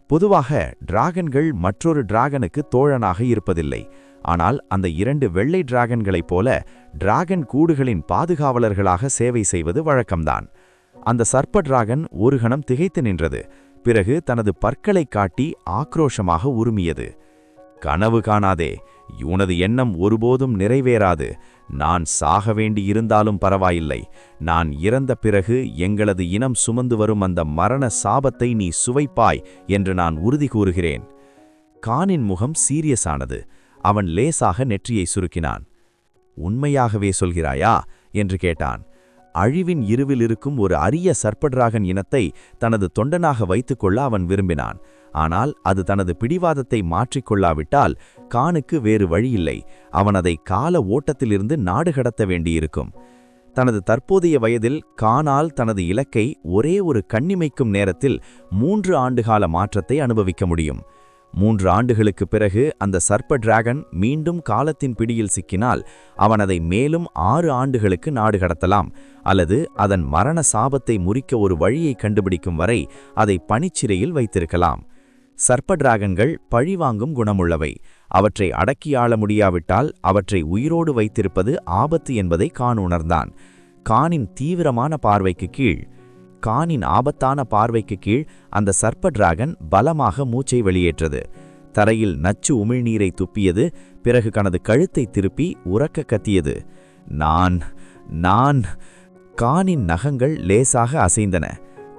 பொதுவாக டிராகன்கள் மற்றொரு டிராகனுக்கு தோழனாக இருப்பதில்லை. ஆனால் அந்த 2 வெள்ளை டிராகன்களைப் போல டிராகன் கூடுகளின் பாதுகாவலர்களாக சேவை செய்வது வழக்கம்தான். அந்த சர்ப்ப டிராகன் ஒரு கணம் திகைத்து நின்றது. பிறகு தனது பற்களை காட்டி ஆக்ரோஷமாக உருமியது. "கனவு காணாதே. உனது எண்ணம் ஒருபோதும் நிறைவேறாது. நான் சாக வேண்டி இருந்தாலும் பரவாயில்லை. நான் இறந்த பிறகு எங்களது இனம் சுமந்து வரும் அந்த மரண சாபத்தை நீ சுவைப்பாய் என்று நான் உறுதி கூறுகிறேன்." கானின் முகம் சீரியஸானது. அவன் லேசாக நெற்றியை சுருக்கினான். "உண்மையாகவே சொல்கிறாயா?" என்று கேட்டான். அழிவின் இருவில் இருக்கும் ஒரு அரிய சர்ப்படிராகன் இனத்தை தனது தொண்டனாக வைத்துக்கொள்ள அவன் விரும்பினான். ஆனால் அது தனது பிடிவாதத்தை மாற்றிக்கொள்ளாவிட்டால் கானுக்கு வேறு வழியில்லை. அவன் அதை கால ஓட்டத்திலிருந்து நாடு கடத்த வேண்டியிருக்கும். தனது தற்போதைய வயதில் கானால் தனது இலக்கை ஒரே ஒரு கண்ணிமைக்கும் நேரத்தில் 3 ஆண்டுகால மாற்றத்தை அனுபவிக்க முடியும். 3 ஆண்டுகளுக்குப் பிறகு அந்த சர்ப்ப டிராகன் மீண்டும் காலத்தின் பிடியில் சிக்கினால் அவன் அதை மேலும் 6 ஆண்டுகளுக்கு நாடு கடத்தலாம். அல்லது அதன் மரண சாபத்தை முறிக்க ஒரு வழியை கண்டுபிடிக்கும் வரை அதை பனிச்சிறையில் வைத்திருக்கலாம். சர்ப்ப டிராகன்கள் பழிவாங்கும் குணமுள்ளவை. அவற்றை அடக்கி ஆள முடியாவிட்டால் அவற்றை உயிரோடு வைத்திருப்பது ஆபத்து என்பதை கான் உணர்ந்தான். கானின் தீவிரமான பார்வைக்கு கீழ் கானின் ஆபத்தான பார்வைக்கு கீழ் அந்த சர்ப்ப டிராகன் பலமாக மூச்சை வெளியேற்றது. தரையில் நச்சு உமிழ்நீரை துப்பியது. பிறகு தனது கழுத்தை திருப்பி உரக்க கத்தியது. நான் கானின் நகங்கள் லேசாக அசைந்தன.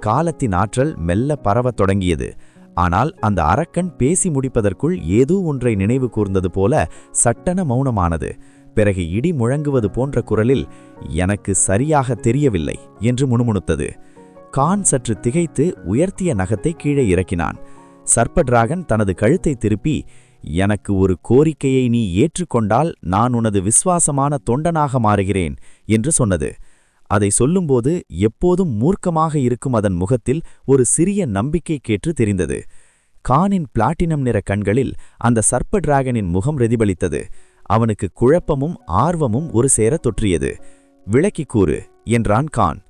காலத்தின் ஆற்றல் மெல்ல பரவத் தொடங்கியது. ஆனால் அந்த அரக்கன் பேசி முடிப்பதற்குள் ஏதோ ஒன்றை நினைவு கூர்ந்தது போல சட்டென மௌனமானது. பிறகு இடி முழங்குவது போன்ற குரலில், "எனக்கு சரியாக தெரியவில்லை" என்று முணுமுணுத்தது. கான் சற்று திகைத்து உயர்த்திய நகத்தை கீழே இறக்கினான். சர்ப்ப டிராகன் தனது கழுத்தை திருப்பி, எனக்கு ஒரு கோரிக்கையை நீ ஏற்றுக்கொண்டால் நான் உனது விசுவாசமான தொண்டனாக மாறுகிறேன் என்று சொன்னது. அதை சொல்லும்போது எப்போதும் மூர்க்கமாக இருக்கும் அதன் முகத்தில் ஒரு சிறிய நம்பிக்கை கேற்று தெரிந்தது. கானின் பிளாட்டினம் நிற கண்களில் அந்த சர்ப்ப டிராகனின் முகம் பிரதிபலித்தது. அவனுக்கு குழப்பமும் ஆர்வமும் ஒரு சேர தொற்றியது. விளக்கி கூறு என்றான் கான்.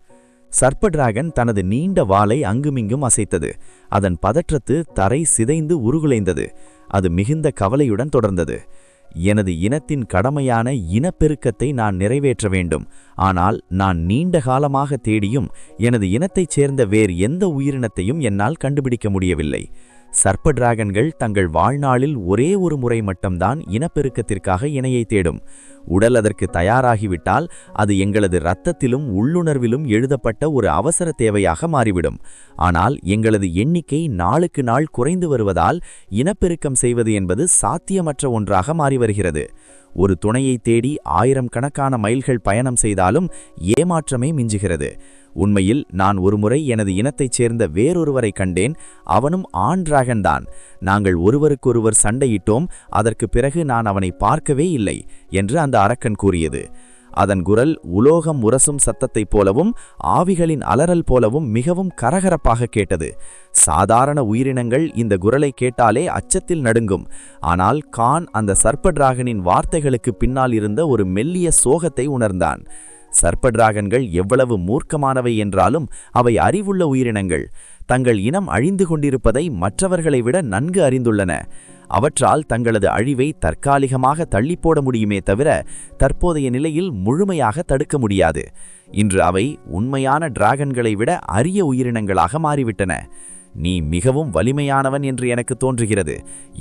சர்ப்ப டிராகன் தனது நீண்ட வாளை அங்குமிங்கும் அசைத்தது. அதன் பதற்றத்து தரை சிதைந்து உருகுலைந்தது. அது மிகுந்த கவலையுடன் தொடர்ந்தது. எனது இனத்தின் கடமையான இனப்பெருக்கத்தை நான் நிறைவேற்ற வேண்டும். ஆனால் நான் நீண்ட காலமாக தேடியும் எனது இனத்தைச் சேர்ந்த வேறு எந்த உயிரினத்தையும் என்னால் கண்டுபிடிக்க முடியவில்லை. சர்ப்ப டிராகன்கள் தங்கள் வாழ்நாளில் ஒரே ஒரு முறை மட்டும்தான் இனப்பெருக்கத்திற்காக இணையை தேடும். உடல் அதற்கு தயாராகிவிட்டால் அது எங்களது இரத்தத்திலும் உள்ளுணர்விலும் எழுதப்பட்ட ஒரு அவசர தேவையாக மாறிவிடும். ஆனால் எங்களது எண்ணிக்கை நாளுக்கு நாள் குறைந்து வருவதால் இனப்பெருக்கம் செய்வது என்பது சாத்தியமற்ற ஒன்றாக மாறி வருகிறது. ஒரு துணையை தேடி 1000 கணக்கான மைல்கள் பயணம் செய்தாலும் ஏமாற்றமே மிஞ்சுகிறது. உண்மையில் நான் ஒருமுறை எனது இனத்தைச் சேர்ந்த வேறொருவரை கண்டேன். அவனும் ஆண் டிராகன் தான். நாங்கள் ஒருவருக்கொருவர் சண்டையிட்டோம். அதற்கு பிறகு நான் அவனை பார்க்கவே இல்லை என்று அந்த அரக்கன் கூறியது. அதன் குரல் உலோகம் உரசும் சத்தத்தைப் போலவும் ஆவிகளின் அலறல் போலவும் மிகவும் கரகரப்பாக கேட்டது. சாதாரண உயிரினங்கள் இந்த குரலை கேட்டாலே அச்சத்தில் நடுங்கும். ஆனால் கான் அந்த சர்ப்ப டிராகனின் வார்த்தைகளுக்கு பின்னால் இருந்த ஒரு மெல்லிய சோகத்தை உணர்ந்தான். சர்ப்ப டிராகன்கள் எவ்வளவு மூர்க்கமானவை என்றாலும் அவை அறிவுள்ள உயிரினங்கள். தங்கள் இனம் அழிந்து கொண்டிருப்பதை மற்றவர்களை விட நன்கு அறிந்துள்ளன. அவற்றால் தங்களது அழிவை தற்காலிகமாக தள்ளிப்போட முடியுமே தவிர தற்போதைய நிலையில் முழுமையாக தடுக்க முடியாது. இன்று அவை உண்மையான டிராகன்களை விட அரிய உயிரினங்களாக மாறிவிட்டன. நீ மிகவும் வலிமையானவன் என்று எனக்கு தோன்றுகிறது.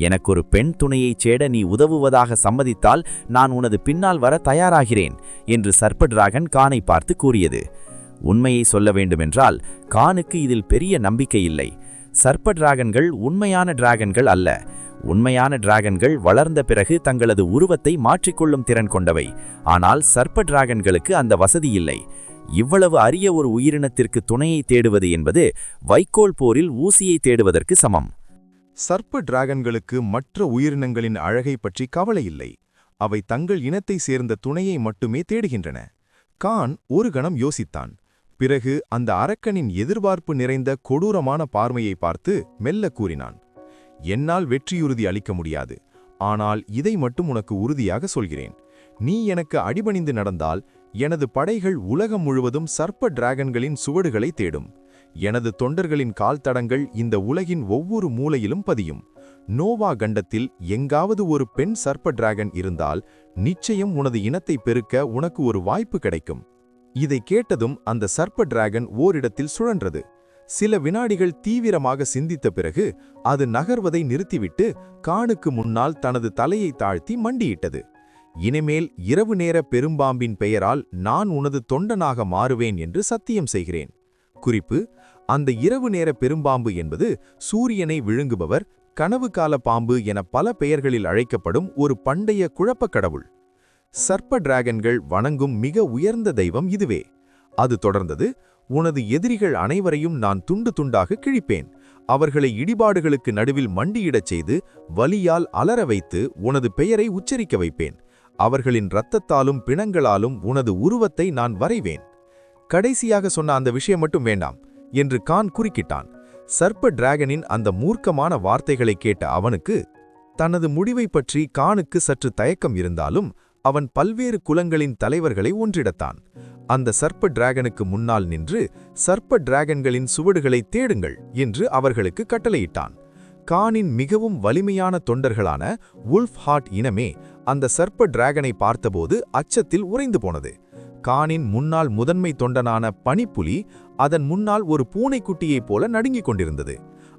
எனக்கொரு பெண் துணையைச் சேட நீ உதவுவதாக சம்மதித்தால் நான் உனது பின்னால் வர தயாராகிறேன் என்று சர்ப்ப டிராகன் கானை பார்த்து கூறியது. உண்மையை சொல்ல வேண்டுமென்றால் கானுக்கு இதில் பெரிய நம்பிக்கை இல்லை. சர்ப்ப டிராகன்கள் உண்மையான டிராகன்கள் அல்ல. உண்மையான டிராகன்கள் வளர்ந்த பிறகு தங்களது உருவத்தை மாற்றிக்கொள்ளும் திறன் கொண்டவை. ஆனால் சர்ப்ப டிராகன்களுக்கு அந்த வசதி இல்லை. இவ்வளவு அரிய ஒரு உயிரினத்திற்கு துணையை தேடுவது என்பது வைக்கோல் போரில் ஊசியை தேடுவதற்கு சமம். சர்ப்ப டிராகன்களுக்கு மற்ற உயிரினங்களின் அழகை பற்றி கவலை இல்லை. அவை தங்கள் இனத்தை சேர்ந்த துணையை மட்டுமே தேடுகின்றன. கான் ஒரு கணம் யோசித்தான். பிறகு அந்த அரக்கனின் எதிர்பார்ப்பு நிறைந்த கொடூரமான பார்வையை பார்த்து மெல்ல கூறினான், என்னால் வெற்றியுறுதி அளிக்க முடியாது. ஆனால் இதை மட்டும் உனக்கு உறுதியாக சொல்கிறேன். நீ எனக்கு அடிபணிந்து நடந்தால் எனது படைகள் உலகம் முழுவதும் சர்ப்ப டிராகன்களின் சுவடுகளை தேடும். எனது தொண்டர்களின் கால் தடங்கள் இந்த உலகின் ஒவ்வொரு மூலையிலும் பதியும். நோவா கண்டத்தில் எங்காவது ஒரு பெண் சர்ப்ப டிராகன் இருந்தால் நிச்சயம் உனது இனத்தை பெருக்க உனக்கு ஒரு வாய்ப்பு கிடைக்கும். இதை கேட்டதும் அந்த சர்ப்ப டிராகன் ஓரிடத்தில் சுழன்றது. சில வினாடிகள் தீவிரமாக சிந்தித்த பிறகு அது நகர்வதை நிறுத்திவிட்டு கானுக்கு முன்னால் தனது தலையை தாழ்த்தி மண்டியிட்டது. இனிமேல் இரவு நேர பெரும்பாம்பின் பெயரால் நான் உனது தொண்டனாக மாறுவேன் என்று சத்தியம் செய்கிறேன். குறிப்பு: அந்த இரவு நேர பெரும்பாம்பு என்பது சூரியனை விழுங்குபவர், கனவு கால பாம்பு என பல பெயர்களில் அழைக்கப்படும் ஒரு பண்டைய குழப்பக் கடவுள். சர்ப்ப டிராகன்கள் வணங்கும் மிக உயர்ந்த தெய்வம் இதுவே. அது தொடர்ந்தது, உனது எதிரிகள் அனைவரையும் நான் துண்டு துண்டாக கிழிப்பேன். அவர்களை இடிபாடுகளுக்கு நடுவில் மண்டியிடச் செய்து வலியால் அலற வைத்து உனது பெயரை உச்சரிக்க வைப்பேன். அவர்களின் இரத்தத்தாலும் பிணங்களாலும் உனது உருவத்தை நான் வரைவேன். கடைசியாக சொன்ன அந்த விஷயம் மட்டும் வேண்டாம் என்று கான் குறுக்கிட்டான். சர்ப்ப டிராகனின் அந்த மூர்க்கமான வார்த்தைகளை கேட்ட அவனுக்கு தனது முடிவை பற்றி கானுக்கு சற்று தயக்கம் இருந்தாலும் அவன் பல்வேறு குலங்களின் தலைவர்களை ஒன்றிடத்தான். அந்த சர்ப்ப டிராகனுக்கு முன்னால் நின்று சர்ப்ப டிராகன்களின் சுவடுகளை தேடுங்கள் என்று அவர்களுக்கு கட்டளையிட்டான். கானின் மிகவும் வலிமையான தொண்டர்களான வுல்ஃப் ஹார்ட் இனமே அந்த சர்ப்ப டிராகனை பார்த்தபோது அச்சத்தில் உறைந்து போனது. கானின் முன்னாள் முதன்மை தொண்டனான பனிப்புலி அதன் முன்னால் ஒரு பூனைக்குட்டியைப் போல நடுங்கிக் கொண்டிருந்தது.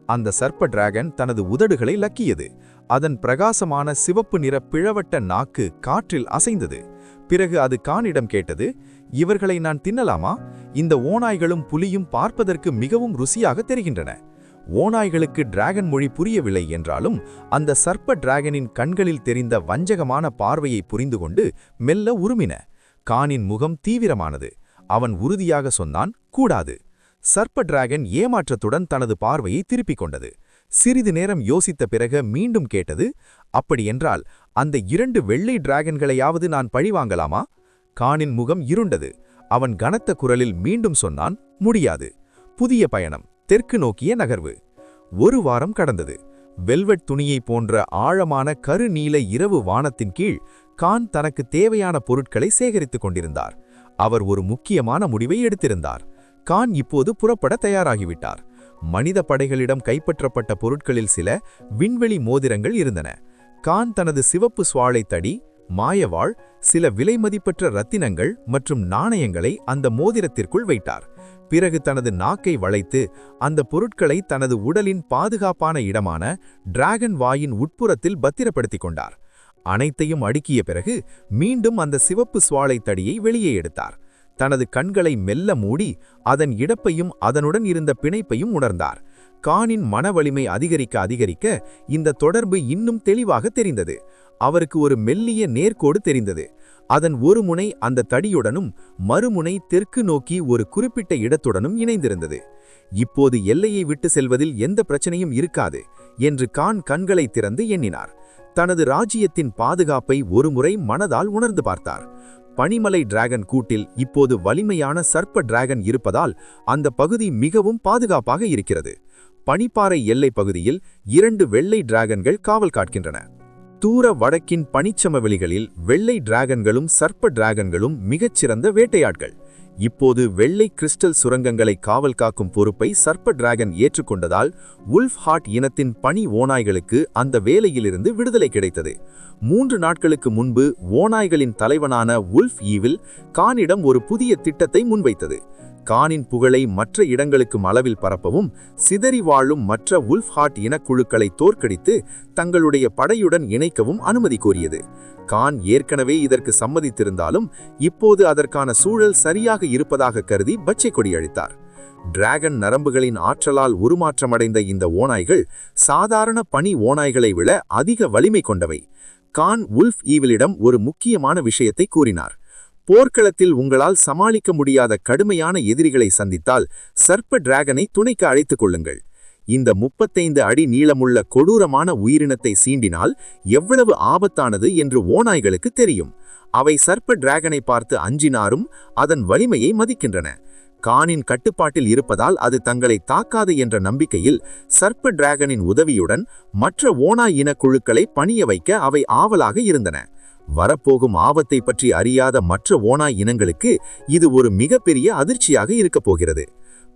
அந்த சர்ப்ப டிராகன் தனது உதடுகளை லக்கியது. அதன் பிரகாசமான சிவப்பு நிற பிளவட்ட நாக்கு காற்றில் அசைந்தது. பிறகு அது கானிடம் கேட்டது, இவர்களை நான் தின்னலாமா? இந்த ஓநாய்களும் புலியும் பார்ப்பதற்கு மிகவும் ருசியாக தெரிகின்றன. ஓநாய்களுக்கு டிராகன் மொழி புரியவில்லை என்றாலும் அந்த சர்ப்ப டிராகனின் கண்களில் தெரிந்த வஞ்சகமான பார்வையை புரிந்து கொண்டு மெல்ல உருமின. கானின் முகம் தீவிரமானது. அவன் உறுதியாக சொன்னான், கூடாது. சர்ப்ப டிராகன் ஏமாற்றத்துடன் தனது பார்வையை திருப்பிக் கொண்டது. சிறிது நேரம் யோசித்த பிறகு மீண்டும் கேட்டது, அப்படியென்றால் அந்த 2 வெள்ளை டிராகன்களையாவது நான் பழிவாங்கலாமா? கானின் முகம் இருண்டது. அவன் கனத்த குரலில் மீண்டும் சொன்னான், முடியாது. புதிய பயணம், தெற்கு நோக்கிய நகர்வு. 1 வாரம் கடந்தது. வெல்வெட் துணியைப் போன்ற ஆழமான கருநீல இரவு வானத்தின் கீழ் கான் தனக்கு தேவையான பொருட்களை சேகரித்துக் கொண்டிருந்தார். அவர் ஒரு முக்கியமான முடிவை எடுத்திருந்தார். கான் இப்போது புறப்பட தயாராகிவிட்டார். மனித படைகளிடம் கைப்பற்றப்பட்ட பொருட்களில் சில விண்வெளி மோதிரங்கள் இருந்தன. கான் தனது சிவப்பு சுவாழை தடி, மாயவாள், சில விலைமதிப்பற்ற ரத்தினங்கள் மற்றும் நாணயங்களை அந்த மோதிரத்திற்குள் வைத்தார். பிறகு தனது நாக்கை வளைத்து அந்த பொருட்களை தனது உடலின் பாதுகாப்பான இடமான டிராகன் வாயின் உட்புறத்தில் பத்திரப்படுத்திக் கொண்டார். அனைத்தையும் அடுக்கிய பிறகு மீண்டும் அந்த சிவப்பு சுவாழை தடியை வெளியே எடுத்தார். தனது கண்களை மெல்ல மூடி அதன் இடப்பையும் அதனுடன் இருந்த பிணைப்பையும் உணர்ந்தார். கானின் மன வலிமை அதிகரிக்க அதிகரிக்க இந்த தொடர்பு இன்னும் தெளிவாக தெரிந்தது. அவருக்கு ஒரு மெல்லிய நேர்கோடு தெரிந்தது. அதன் ஒரு முனை அந்த தடியுடனும் மறுமுனை தெற்கு நோக்கி ஒரு குறிப்பிட்ட இடத்துடனும் இணைந்திருந்தது. இப்போது எல்லையை விட்டு செல்வதில் எந்த பிரச்சனையும் இருக்காது என்று கான் கண்களை திறந்து எண்ணினார். தனது ராஜ்யத்தின் பாதுகாப்பை ஒருமுறை மனதால் உணர்ந்து பார்த்தார். பனிமலை டிராகன் கூட்டில் இப்போது வலிமையான சர்ப்ப டிராகன் இருப்பதால் அந்த பகுதி மிகவும் பாதுகாப்பாக இருக்கிறது. பனிப்பாறை எல்லை பகுதியில் 2 வெள்ளை டிராகன்கள் காவல் காக்கின்றன. தூர வடக்கின் பனிச்சமவெளிகளில் வெள்ளை டிராகன்களும் சர்ப்ப டிராகன்களும் மிகச்சிறந்த வேட்டையாட்கள். இப்போது வெள்ளை கிறிஸ்டல் சுரங்கங்களை காவல் காக்கும் பொறுப்பை சர்ப்ப டிராகன் ஏற்றுக்கொண்டதால் உல்ஃப் ஹார்ட் இனத்தின் பனி ஓநாய்களுக்கு அந்த வேலையிலிருந்து விடுதலை கிடைத்தது. 3 நாட்களுக்கு முன்பு ஓநாய்களின் தலைவனான உல்ஃப் ஈவில் கானிடம் ஒரு புதிய திட்டத்தை முன்வைத்தது. கானின் புகழை மற்ற இடங்களுக்கும் அளவில் பரப்பவும், சிதறி வாழும் மற்ற உல்ஃப் ஹார்ட் இனக்குழுக்களை தோற்கடித்து தங்களுடைய படையுடன் இணைக்கவும் அனுமதி கோரியது. கான் ஏற்கனவே இதற்கு சம்மதித்திருந்தாலும் இப்போது அதற்கான சூழல் சரியாக இருப்பதாக கருதி பச்சை கொடி அளித்தார். டிராகன் நரம்புகளின் ஆற்றலால் உருமாற்றமடைந்த இந்த ஓநாய்கள் சாதாரண பனி ஓநாய்களை விட அதிக வலிமை கொண்டவை. கான் உல்ஃப் ஈவிலிடம் ஒரு முக்கியமான விஷயத்தை கூறினார். போர்க்களத்தில் உங்களால் சமாளிக்க முடியாத கடுமையான எதிரிகளை சந்தித்தால் சர்ப்ப டிராகனை துணைக்கு அழைத்துக் கொள்ளுங்கள். இந்த 35 அடி நீளமுள்ள கொடூரமான உயிரினத்தை சீண்டினால் எவ்வளவு ஆபத்தானது என்று ஓநாய்களுக்கு தெரியும். அவை சர்ப்ப டிராகனை பார்த்து அஞ்சினாரும் அதன் வலிமையை மதிக்கின்றன. கானின் கட்டுப்பாட்டில் இருப்பதால் அது தங்களை தாக்காது என்ற நம்பிக்கையில் சர்ப்ப டிராகனின் உதவியுடன் மற்ற ஓநாய் இனக்குழுக்களை பணிய வைக்க அவை ஆவலாக இருந்தன. வரப்போகும் ஆபத்தை பற்றி அறியாத மற்ற ஓநாய் இனங்களுக்கு இது ஒரு மிகப்பெரிய அதிர்ச்சியாக இருக்கப் போகிறது.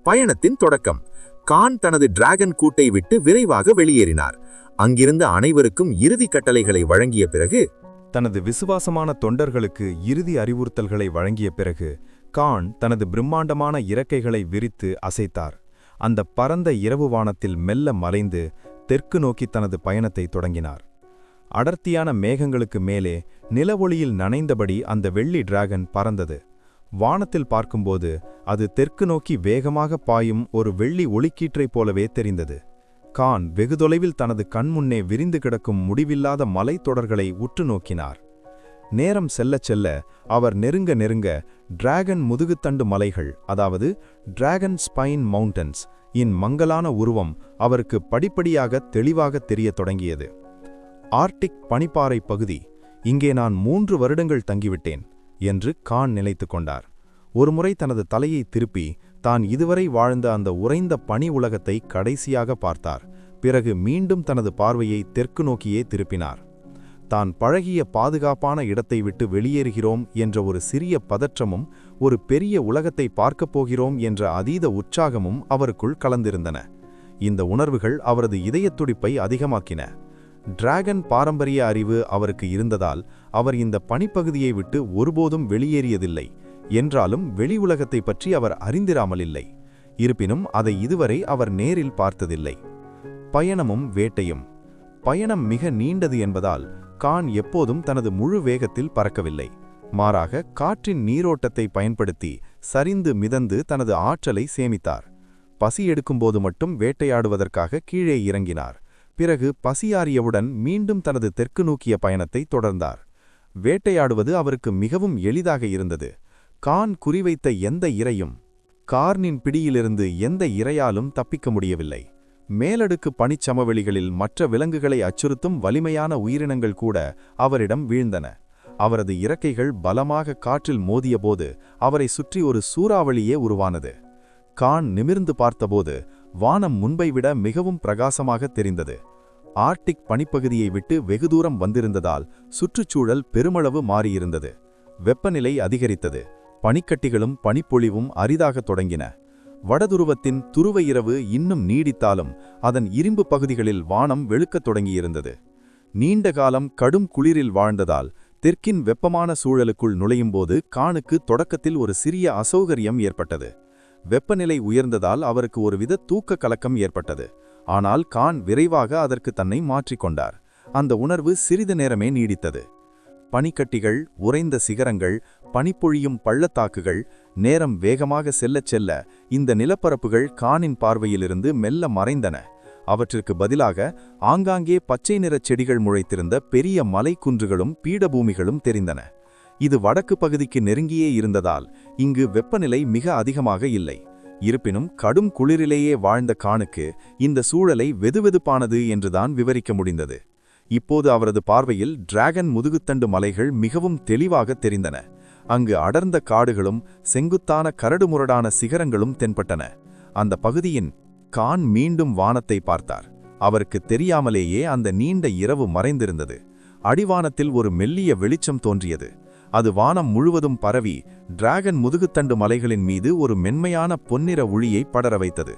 பயணத்தின் தொடக்கம். கான் தனது டிராகன் கூட்டை விட்டு விரைவாக வெளியேறினார். அங்கிருந்த அனைவருக்கும் இறுதி கட்டளைகளை வழங்கிய பிறகு, தனது விசுவாசமான தொண்டர்களுக்கு இறுதி அறிவுறுத்தல்களை வழங்கிய பிறகு கான் தனது பிரம்மாண்டமான இறக்கைகளை விரித்து அசைத்தார். அந்த பரந்த இரவு வானத்தில் மெல்ல மறைந்து தெற்கு நோக்கி தனது பயணத்தை தொடங்கினார். அடர்த்தியான மேகங்களுக்கு மேலே நிலவொளியில் நனைந்தபடி அந்த வெள்ளி டிராகன் பறந்தது. வானத்தில் பார்க்கும்போது அது தெற்கு நோக்கி வேகமாக பாயும் ஒரு வெள்ளி ஒளிக்கீற்றைப் போலவே தெரிந்தது. கான் வெகு தொலைவில் தனது கண்முன்னே விரிந்து கிடக்கும் முடிவில்லாத மலைத்தொடர்களை உற்று நோக்கினார். நேரம் செல்லச் செல்ல அவர் நெருங்க நெருங்க டிராகன் முதுகுத்தண்டு மலைகள், அதாவது டிராகன் ஸ்பைன் மவுண்டன்ஸ் இன் மங்கலான உருவம் அவருக்கு படிப்படியாக தெளிவாக தெரியத் தொடங்கியது. ஆர்டிக் பனிப்பாறை பகுதி, இங்கே நான் 3 வருடங்கள் தங்கிவிட்டேன் என்று கான் நினைத்து கொண்டார். ஒருமுறை தனது தலையை திருப்பி தான் இதுவரை வாழ்ந்த அந்த உறைந்த பனி உலகத்தை கடைசியாக பார்த்தார். பிறகு மீண்டும் தனது பார்வையை தெற்கு நோக்கியே திருப்பினார். தான் பழகிய பாதுகாப்பான இடத்தை விட்டு வெளியேறுகிறோம் என்ற ஒரு சிறிய பதற்றமும் ஒரு பெரிய உலகத்தை பார்க்கப் போகிறோம் என்ற அதீத உற்சாகமும் அவருக்குள் கலந்திருந்தன. இந்த உணர்வுகள் அவரது இதயத் துடிப்பை அதிகமாக்கின. டிராகன் பாரம்பரிய அறிவு அவருக்கு இருந்ததால் அவர் இந்த பனிப்பகுதியை விட்டு ஒருபோதும் வெளியேறியதில்லை. என்றாலும் வெளி உலகத்தை பற்றி அவர் அறிந்திராமலில்லை. இருப்பினும் அதை இதுவரை அவர் நேரில் பார்த்ததில்லை. பயணமும் வேட்டையும். பயணம் மிக நீண்டது என்பதால் கான் எப்போதும் தனது முழு வேகத்தில் பறக்கவில்லை. மாறாக காற்றின் நீரோட்டத்தை பயன்படுத்தி சரிந்து மிதந்து தனது ஆற்றலை சேமித்தார். பசி எடுக்கும்போது மட்டும் வேட்டையாடுவதற்காக கீழே இறங்கினார். பிறகு பசியாறியவுடன் மீண்டும் தனது தெற்கு நோக்கிய பயணத்தை தொடர்ந்தார். வேட்டையாடுவது அவருக்கு மிகவும் எளிதாக இருந்தது. கான் குறிவைத்த எந்த இரையும், கார்னின் பிடியிலிருந்து எந்த இரையாலும் தப்பிக்க முடியவில்லை. மேலடுக்கு பனிச்சமவெளிகளில் மற்ற விலங்குகளை அச்சுறுத்தும் வலிமையான உயிரினங்கள் கூட அவரிடம் வீழ்ந்தன. அவரது இறக்கைகள் பலமாக காற்றில் மோதியபோது அவரை சுற்றி ஒரு சூறாவளியே உருவானது. கான் நிமிர்ந்து பார்த்தபோது வானம் முன்பை விட மிகவும் பிரகாசமாக தெரிந்தது. ஆர்க்டிக் பனிப்பகுதியை விட்டு வெகு தூரம் வந்திருந்ததால் சுற்றுச்சூழல் பெருமளவு மாறியிருந்தது. வெப்பநிலை அதிகரித்தது. பனிக்கட்டிகளும் பனிப்பொழிவும் அரிதாகத் தொடங்கின. வடதுருவத்தின் துருவ இரவு இன்னும் நீடித்தாலும் அதன் இரும்பு பகுதிகளில் வானம் வெளுக்கத் தொடங்கியிருந்தது. நீண்ட காலம் கடும் குளிரில் வாழ்ந்ததால் தெற்கின் வெப்பமான சூழலுக்குள் நுழையும்போது கானுக்கு தொடக்கத்தில் ஒரு சிறிய அசௌகரியம் ஏற்பட்டது. வெப்பநிலை உயர்ந்ததால் அவருக்கு ஒருவித தூக்க கலக்கம் ஏற்பட்டது. ஆனால் கான் விரைவாக அதற்கு தன்னை மாற்றிக்கொண்டார். அந்த உணர்வு சிறிது நேரமே நீடித்தது. பனிக்கட்டிகள், உறைந்த சிகரங்கள், பனிப்பொழியும் பள்ளத்தாக்குகள், நேரம் வேகமாக செல்லச் செல்ல இந்த நிலப்பரப்புகள் கானின் பார்வையிலிருந்து மெல்ல மறைந்தன. அவற்றிற்கு பதிலாக ஆங்காங்கே பச்சை நிறச் செடிகள் முளைத்திருந்த பெரிய மலைக்குன்றுகளும் பீடபூமிகளும் தெரிந்தன. இது வடக்கு பகுதிக்கு நெருங்கியே இருந்ததால் இங்கு வெப்பநிலை மிக அதிகமாக இல்லை. இருப்பினும் கடும் குளிரிலேயே வாழ்ந்த கானுக்கு இந்த சூழலை வெதுவெதுப்பானது என்றுதான் விவரிக்க முடிந்தது. இப்போது அவரது பார்வையில் டிராகன் முதுகுத்தண்டு மலைகள் மிகவும் தெளிவாக தெரிந்தன. அங்கு அடர்ந்த காடுகளும் செங்குத்தான கரடுமுரடான சிகரங்களும் தென்பட்டன. அந்த பகுதியின் கான் மீண்டும் வானத்தை பார்த்தார். அவருக்கு தெரியாமலேயே அந்த நீண்ட இரவு மறைந்திருந்தது. அடிவானத்தில் ஒரு மெல்லிய வெளிச்சம் தோன்றியது. அது வானம் முழுவதும் பரவி டிராகன் முதுகுத்தண்டு மலைகளின் மீது ஒரு மென்மையான பொன்னிற ஒளியை படர வைத்தது.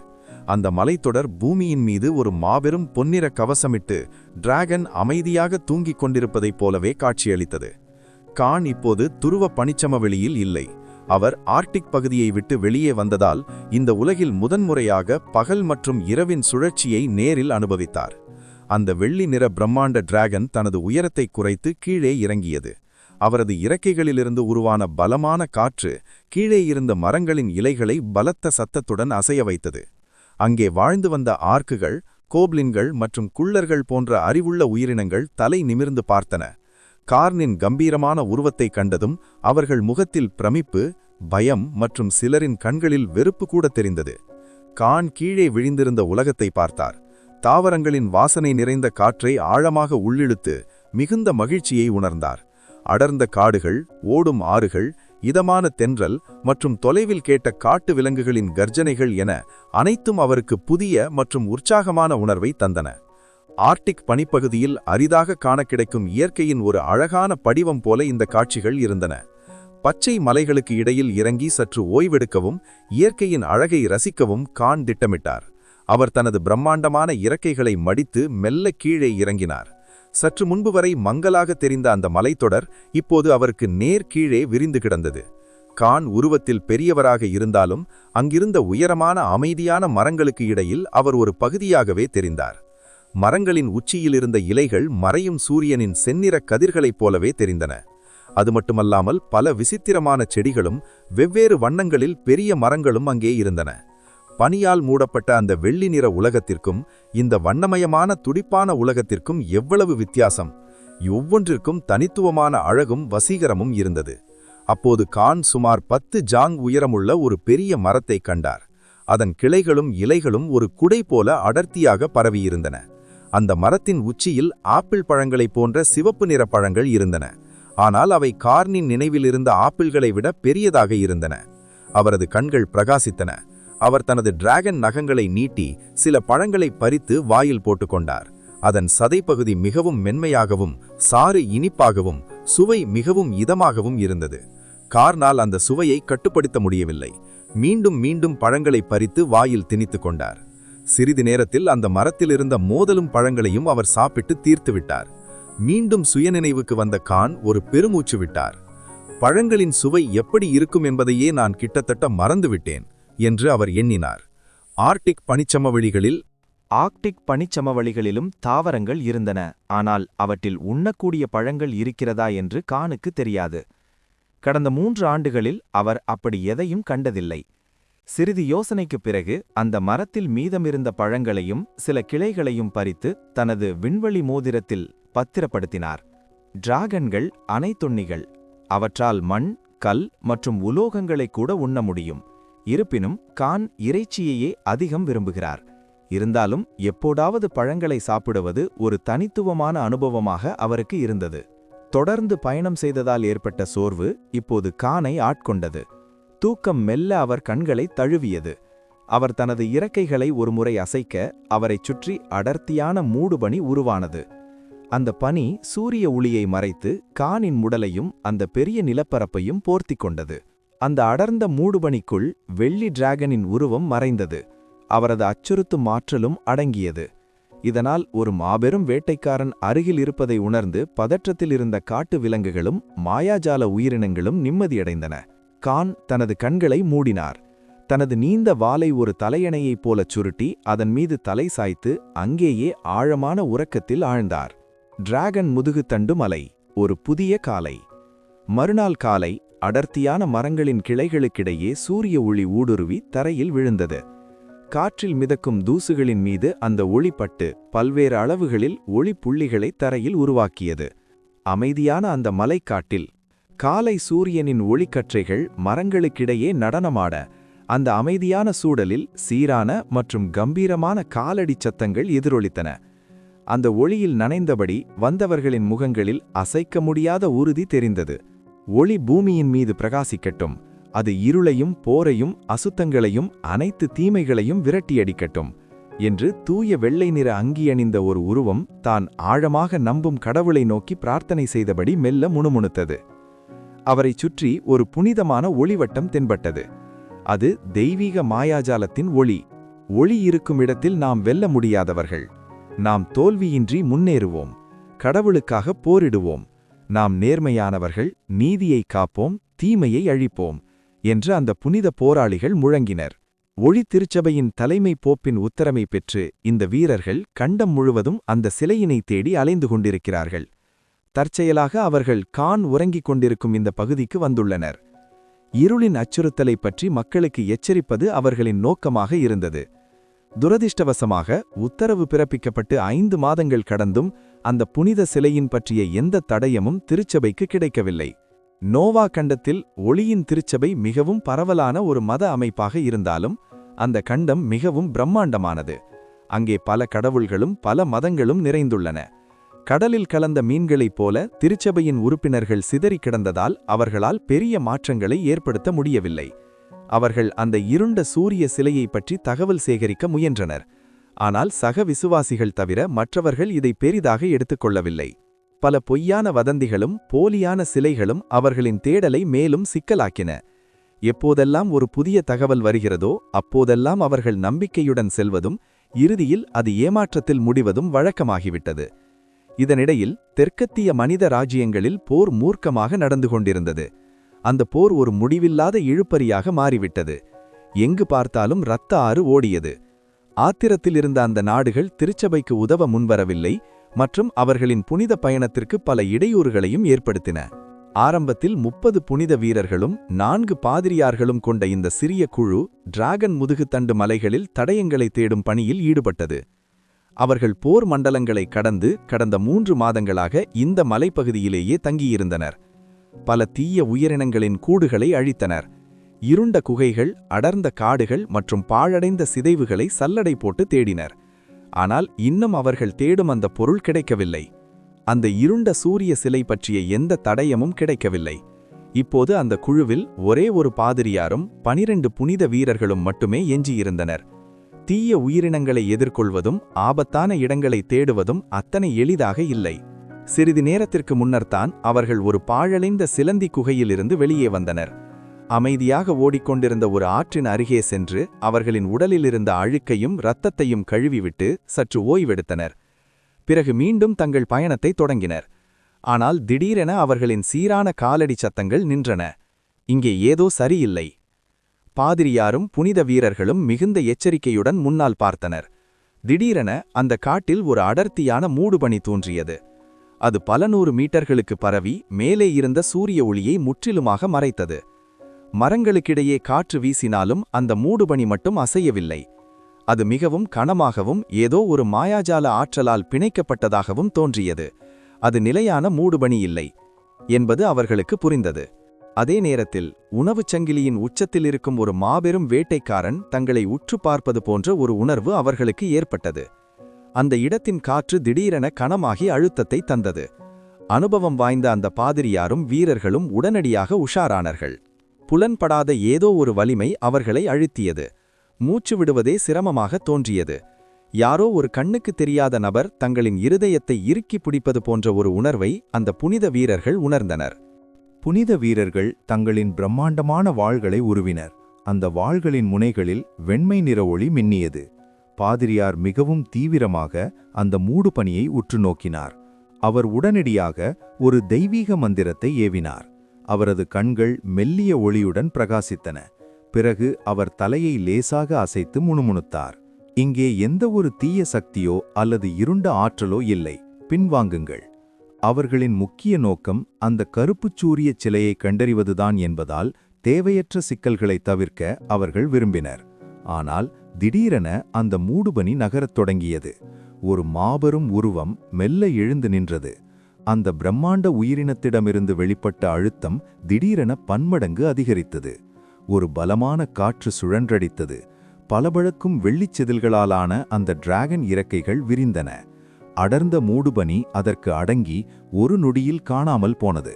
அந்த மலைத்தொடர் பூமியின் மீது ஒரு மாபெரும் பொன்னிற கவசமிட்டு டிராகன் அமைதியாக தூங்கிக் கொண்டிருப்பதைப் போலவே காட்சியளித்தது. கான் இப்போது துருவ பனிச்சமவெளியில் இல்லை. அவர் ஆர்க்டிக் பகுதியை விட்டு வெளியே வந்ததால் இந்த உலகில் முதன்முறையாக பகல் மற்றும் இரவின் சுழற்சியை நேரில் அனுபவித்தார். அந்த வெள்ளி நிற பிரம்மாண்ட டிராகன் தனது உயரத்தை குறைத்து கீழே இறங்கியது. அவரது இறக்கைகளிலிருந்து உருவான பலமான காற்று கீழே இருந்த மரங்களின் இலைகளை பலத்த சத்தத்துடன் அசைய வைத்தது. அங்கே வாழ்ந்து வந்த ஆர்க்குகள், கோப்லின்கள் மற்றும் குள்ளர்கள் போன்ற அறிவுள்ள உயிரினங்கள் தலை நிமிர்ந்து பார்த்தன. கார்னின் கம்பீரமான உருவத்தை கண்டதும் அவர்கள் முகத்தில் பிரமிப்பு, பயம் மற்றும் சிலரின் கண்களில் வெறுப்பு கூட தெரிந்தது. கான் கீழே விழிந்திருந்த உலகத்தை பார்த்தார். தாவரங்களின் வாசனை நிறைந்த காற்றை ஆழமாக உள்ளிழுத்து மிகுந்த மகிழ்ச்சியை உணர்ந்தார். அடர்ந்த காடுகள், ஓடும் ஆறுகள், இதமான தென்றல் மற்றும் தொலைவில் கேட்ட காட்டு விலங்குகளின் கர்ஜனைகள் என அனைத்தும் அவருக்கு புதிய மற்றும் உற்சாகமான உணர்வை தந்தன. ஆர்க்டிக் பனிப்பகுதியில் அரிதாக காண கிடைக்கும் இயற்கையின் ஒரு அழகான படிவம் போல இந்த காட்சிகள் இருந்தன. பச்சை மலைகளுக்கு இடையில் இறங்கி சற்று ஓய்வெடுக்கவும் இயற்கையின் அழகை ரசிக்கவும் கான் திட்டமிட்டார். அவர் தனது பிரம்மாண்டமான இறக்கைகளை மடித்து மெல்ல கீழே இறங்கினார். சற்று முன்பு வரை மங்கலாக தெரிந்த அந்த மலைத்தொடர் இப்போது அவருக்கு நேர் கீழே விரிந்து கிடந்தது. கான் உருவத்தில் பெரியவராக இருந்தாலும் அங்கிருந்த உயரமான அமைதியான மரங்களுக்கு இடையில் அவர் ஒரு பகுதியாகவே தெரிந்தார். மரங்களின் உச்சியில் இருந்த இலைகள் மறையும் சூரியனின் செந்நிற கதிர்களைப் போலவே தெரிந்தன. அது மட்டுமல்லாமல் பல விசித்திரமான செடிகளும் வெவ்வேறு வண்ணங்களில் பெரிய மரங்களும் அங்கே இருந்தன. பனியால் மூடப்பட்ட அந்த வெள்ளி நிற உலகத்திற்கும் இந்த வண்ணமயமான துடிப்பான உலகத்திற்கும் எவ்வளவு வித்தியாசம்! ஒவ்வொன்றிற்கும் தனித்துவமான அழகும் வசீகரமும் இருந்தது. அப்போது கான் சுமார் 10 ஜாங் உயரமுள்ள ஒரு பெரிய மரத்தை கண்டார். அதன் கிளைகளும் இலைகளும் ஒரு குடை போல அடர்த்தியாக பரவியிருந்தன. அந்த மரத்தின் உச்சியில் ஆப்பிள் பழங்களைப் போன்ற சிவப்பு நிற பழங்கள் இருந்தன. ஆனால் அவை கார்னின் நினைவில் இருந்த ஆப்பிள்களை விட பெரியதாக இருந்தன. அவரது கண்கள் பிரகாசித்தன. அவர் தனது டிராகன் நகங்களை நீட்டி சில பழங்களை பறித்து வாயில் போட்டுக்கொண்டார். அதன் சதைப்பகுதி மிகவும் மென்மையாகவும் சாறு இனிப்பாகவும் சுவை மிகவும் இதமாகவும் இருந்தது. கார்னால் அந்த சுவையை கட்டுப்படுத்த முடியவில்லை. மீண்டும் மீண்டும் பழங்களை பறித்து வாயில் திணித்து கொண்டார். சிறிது நேரத்தில் அந்த மரத்தில் இருந்த மோதலும் பழங்களையும் அவர் சாப்பிட்டு தீர்த்துவிட்டார். மீண்டும் சுயநினைவுக்கு வந்த கான் ஒரு பெருமூச்சு விட்டார். பழங்களின் சுவை எப்படி இருக்கும் என்பதையே நான் கிட்டத்தட்ட மறந்துவிட்டேன் என்று அவர் எண்ணினார். ஆர்க்டிக் பனிச்சமவெளிகளிலும் தாவரங்கள் இருந்தன. ஆனால் அவற்றில் உண்ணக்கூடிய பழங்கள் இருக்கிறதா என்று கானுக்கு தெரியாது. கடந்த 3 ஆண்டுகளில் அவர் அப்படி எதையும் கண்டதில்லை. சிறிது யோசனைக்குப் பிறகு அந்த மரத்தில் மீதமிருந்த பழங்களையும் சில கிளைகளையும் பறித்து தனது விண்வெளி மோதிரத்தில் பத்திரப்படுத்தினார். டிராகன்கள் அனைத்துண்ணிகள். அவற்றால் மண், கல் மற்றும் உலோகங்களை கூட உண்ண முடியும். இருப்பினும் கான் இறைச்சியையே அதிகம் விரும்புகிறார். இருந்தாலும் எப்போதாவது பழங்களை சாப்பிடுவது ஒரு தனித்துவமான அனுபவமாக அவருக்கு இருந்தது. தொடர்ந்து பயணம் செய்ததால் ஏற்பட்ட சோர்வு இப்போது கானை ஆட்கொண்டது. தூக்கம் மெல்ல அவர் கண்களை தழுவியது. அவர் தனது இறக்கைகளை ஒருமுறை அசைக்க அவரைச் சுற்றி அடர்த்தியான மூடுபனி உருவானது. அந்த பனி சூரிய ஒளியை மறைத்து கானின் உடலையும் அந்த பெரிய நிலப்பரப்பையும் போர்த்திக் கொண்டது. அந்த அடர்ந்த மூடுபனிக்குள் வெள்ளி டிராகனின் உருவம் மறைந்தது. அவரது அச்சுறுத்தும் ஆற்றலும் அடங்கியது. இதனால் ஒரு மாபெரும் வேட்டைக்காரன் அருகில் இருப்பதை உணர்ந்து பதற்றத்தில் இருந்த காட்டு விலங்குகளும் மாயாஜால உயிரினங்களும் நிம்மதியடைந்தன. கான் தனது கண்களை மூடினார். தனது நீண்ட வாலை ஒரு தலையணையைப் போலச் சுருட்டி அதன் மீது தலை சாய்த்து அங்கேயே ஆழமான உறக்கத்தில் ஆழ்ந்தார். டிராகன் முதுகு தண்டு மலை, ஒரு புதிய காலை. மறுநாள் காலை அடர்த்தியான மரங்களின் கிளைகளுக்கிடையே சூரிய ஒளி ஊடுருவி தரையில் விழுந்தது. காற்றில் மிதக்கும் தூசுகளின் மீது அந்த ஒளி பட்டு பல்வேறு அளவுகளில் ஒளி புள்ளிகளை தரையில் உருவாக்கியது. அமைதியான அந்த மலைக்காட்டில் காலை சூரியனின் ஒளிக்கற்றைகள் மரங்களுக்கிடையே நடனமாட, அந்த அமைதியான சூழலில் சீரான மற்றும் கம்பீரமான காலடிச் சத்தங்கள் எதிரொலித்தன. அந்த ஒளியில் நனைந்தபடி வந்தவர்களின் முகங்களில் அசைக்க முடியாத உறுதி தெரிந்தது. ஒளி பூமியின் மீது பிரகாசிக்கட்டும், அது இருளையும் போரையும் அசுத்தங்களையும் அனைத்து தீமைகளையும் விரட்டியடிக்கட்டும் என்று தூய வெள்ளை நிற அங்கியணிந்த ஒரு உருவம் தான் ஆழமாக நம்பும் கடவுளை நோக்கி பிரார்த்தனை செய்தபடி மெல்ல முணுமுணுத்தது. அவரைச் சுற்றி ஒரு புனிதமான ஒளிவட்டம் தென்பட்டது. அது தெய்வீக மாயாஜாலத்தின் ஒளி. ஒளி இருக்கும் இடத்தில் நாம் வெல்ல முடியாதவர்கள். நாம் தோல்வியின்றி முன்னேறுவோம். கடவுளுக்காக போரிடுவோம். நாம் நேர்மையானவர்கள், நீதியை காப்போம், தீமையை அழிப்போம் என்று அந்த புனித போராளிகள் முழங்கினர். ஒளி திருச்சபையின் தலைமை போப்பின் உத்தரவை பெற்று இந்த வீரர்கள் கண்டம் முழுவதும் அந்த சிலையினை தேடி அலைந்து கொண்டிருக்கிறார்கள். தற்செயலாக அவர்கள் கான் உறங்கிக் கொண்டிருக்கும் இந்த பகுதிக்கு வந்துள்ளனர். இருளின் அச்சுறுத்தலை பற்றி மக்களுக்கு எச்சரிப்பது அவர்களின் நோக்கமாக இருந்தது. துரதிர்ஷ்டவசமாக உத்தரவு பிறப்பிக்கப்பட்டு 5 மாதங்கள் கடந்தும் அந்த புனித சிலையின் பற்றிய எந்த தடயமும் திருச்சபைக்கு கிடைக்கவில்லை. நோவா கண்டத்தில் ஒளியின் திருச்சபை மிகவும் பரவலான ஒரு மத அமைப்பாக இருந்தாலும் அந்த கண்டம் மிகவும் பிரம்மாண்டமானது. அங்கே பல கடவுள்களும் பல மதங்களும் நிறைந்துள்ளன. கடலில் கலந்த மீன்களைப் போல திருச்சபையின் உறுப்பினர்கள் சிதறி கிடந்ததால் அவர்களால் பெரிய மாற்றங்களை ஏற்படுத்த முடியவில்லை. அவர்கள் அந்த இருண்ட சூரிய சிலையை பற்றி தகவல் சேகரிக்க முயன்றனர். ஆனால் சக விசுவாசிகள் தவிர மற்றவர்கள் இதை பெரிதாக எடுத்துக்கொள்ளவில்லை. பல பொய்யான வதந்திகளும் போலியான சிலைகளும் அவர்களின் தேடலை மேலும் சிக்கலாக்கின. எப்போதெல்லாம் ஒரு புதிய தகவல் வருகிறதோ அப்போதெல்லாம் அவர்கள் நம்பிக்கையுடன் செல்வதும் இறுதியில் அது ஏமாற்றத்தில் முடிவதும் வழக்கமாகிவிட்டது. இதனிடையில் தெற்கத்திய மனித ராஜ்யங்களில் போர் மூர்க்கமாக நடந்து கொண்டிருந்தது. அந்த போர் ஒரு முடிவில்லாத இழுபறியாக மாறிவிட்டது. எங்கு பார்த்தாலும் இரத்த ஆறு ஓடியது. ஆத்திரத்தில் இருந்த அந்த நாடுகள் திருச்சபைக்கு உதவ முன்வரவில்லை மற்றும் அவர்களின் புனித பயணத்திற்கு பல இடையூறுகளையும் ஏற்படுத்தின. ஆரம்பத்தில் 30 புனித வீரர்களும் 4 பாதிரியார்களும் கொண்ட இந்த சிறிய குழு டிராகன் முதுகுத்தண்டு மலைகளில் தடயங்களை தேடும் பணியில் ஈடுபட்டது. அவர்கள் போர் மண்டலங்களை கடந்து கடந்த 3 மாதங்களாக இந்த மலைப்பகுதியிலேயே தங்கியிருந்தனர். பல தீய உயிரினங்களின் கூடுகளை அழித்தனர். இருண்ட குகைகள், அடர்ந்த காடுகள் மற்றும் பாழடைந்த சிதைவுகளை சல்லடை போட்டு தேடினர். ஆனால் இன்னும் அவர்கள் தேடும் அந்த பொருள் கிடைக்கவில்லை. அந்த இருண்ட சூரிய சிலை பற்றிய எந்த தடயமும் கிடைக்கவில்லை. இப்போது அந்த குழுவில் ஒரே ஒரு பாதிரியாரும் 12 புனித வீரர்களும் மட்டுமே எஞ்சியிருந்தனர். தீய உயிரினங்களை எதிர்கொள்வதும் ஆபத்தான இடங்களை தேடுவதும் அத்தனை எளிதாக இல்லை. சிறிது நேரத்திற்கு முன்னர்தான் அவர்கள் ஒரு பாழடைந்த சிலந்தி குகையிலிருந்து வெளியே வந்தனர். அமைதியாக ஓடிக்கொண்டிருந்த ஒரு ஆற்றின் அருகே சென்று அவர்களின் உடலிலிருந்த அழுக்கையும் இரத்தத்தையும் கழுவிவிட்டு சற்று ஓய்வெடுத்தனர். பிறகு மீண்டும் தங்கள் பயணத்தை தொடங்கினர். ஆனால் திடீரென அவர்களின் சீரான காலடி சத்தங்கள் நின்றன. இங்கே ஏதோ சரியில்லை. பாதிரியாரும் புனித வீரர்களும் மிகுந்த எச்சரிக்கையுடன் முன்னால் பார்த்தனர். திடீரென அந்த காட்டில் ஒரு அடர்த்தியான மூடுபனி தோன்றியது. அது பல 100 மீட்டர்களுக்கு பரவி மேலே இருந்த சூரிய ஒளியை முற்றிலுமாக மறைத்தது. மரங்களுக்கிடையே காற்று வீசினாலும் அந்த மூடுபனி மட்டும் அசையவில்லை. அது மிகவும் கனமாகவும் ஏதோ ஒரு மாயாஜால ஆற்றலால் பிணைக்கப்பட்டதாகவும் தோன்றியது. அது நிலையான மூடுபனி இல்லை என்பது அவர்களுக்கு புரிந்தது. அதே நேரத்தில் உணவுச் சங்கிலியின் உச்சத்தில் இருக்கும் ஒரு மாபெரும் வேட்டைக்காரன் தங்களை உற்று பார்ப்பது போன்ற ஒரு உணர்வு அவர்களுக்கு ஏற்பட்டது. அந்த இடத்தின் காற்று திடீரென கனமாகி அழுத்தத்தை தந்தது. அனுபவம் வாய்ந்த அந்த பாதிரியாரும் வீரர்களும் உடனடியாக உஷாரானார்கள். புலன்படாத ஏதோ ஒரு வலிமை அவர்களை அழுத்தியது. மூச்சு விடுவதே சிரமமாக தோன்றியது. யாரோ ஒரு கண்ணுக்கு தெரியாத நபர் தங்களின் இருதயத்தை இறுக்கி பிடிப்பது போன்ற ஒரு உணர்வை அந்த புனித வீரர்கள் உணர்ந்தனர். புனித வீரர்கள் தங்களின் பிரம்மாண்டமான வாள்களை உருவினர். அந்த வாள்களின் முனைகளில் வெண்மை நிற ஒளி மின்னியது. பாதிரியார் மிகவும் தீவிரமாக அந்த மூடுபனியை உற்று நோக்கினார். அவர் உடனடியாக ஒரு தெய்வீக மந்திரத்தை ஏவினார். அவரது கண்கள் மெல்லிய ஒளியுடன் பிரகாசித்தன. பிறகு அவர் தலையை லேசாக அசைத்து முணுமுணுத்தார். இங்கே எந்த ஒரு தீய சக்தியோ அல்லது இருண்ட ஆற்றலோ இல்லை, பின்வாங்குங்கள். அவர்களின் முக்கிய நோக்கம் அந்த கருப்புச் சூரிய சிலையை கண்டறிவதுதான் என்பதால் தேவையற்ற சிக்கல்களை தவிர்க்க அவர்கள் விரும்பினர். ஆனால் திடீரென அந்த மூடுபனி நகரத் தொடங்கியது. ஒரு மாபெரும் உருவம் மெல்ல எழுந்து நின்றது. அந்த பிரம்மாண்ட உயிரினத்திடமிருந்து வெளிப்பட்ட அழுத்தம் திடீரென பன்மடங்கு அதிகரித்தது. ஒரு பலமான காற்று சுழன்றடித்தது. பளபளக்கும் வெள்ளிச் செதில்களாலான அந்த டிராகன் இறக்கைகள் விரிந்தன. அடர்ந்த மூடுபனி அதற்கு அடங்கி ஒரு நொடியில் காணாமல் போனது.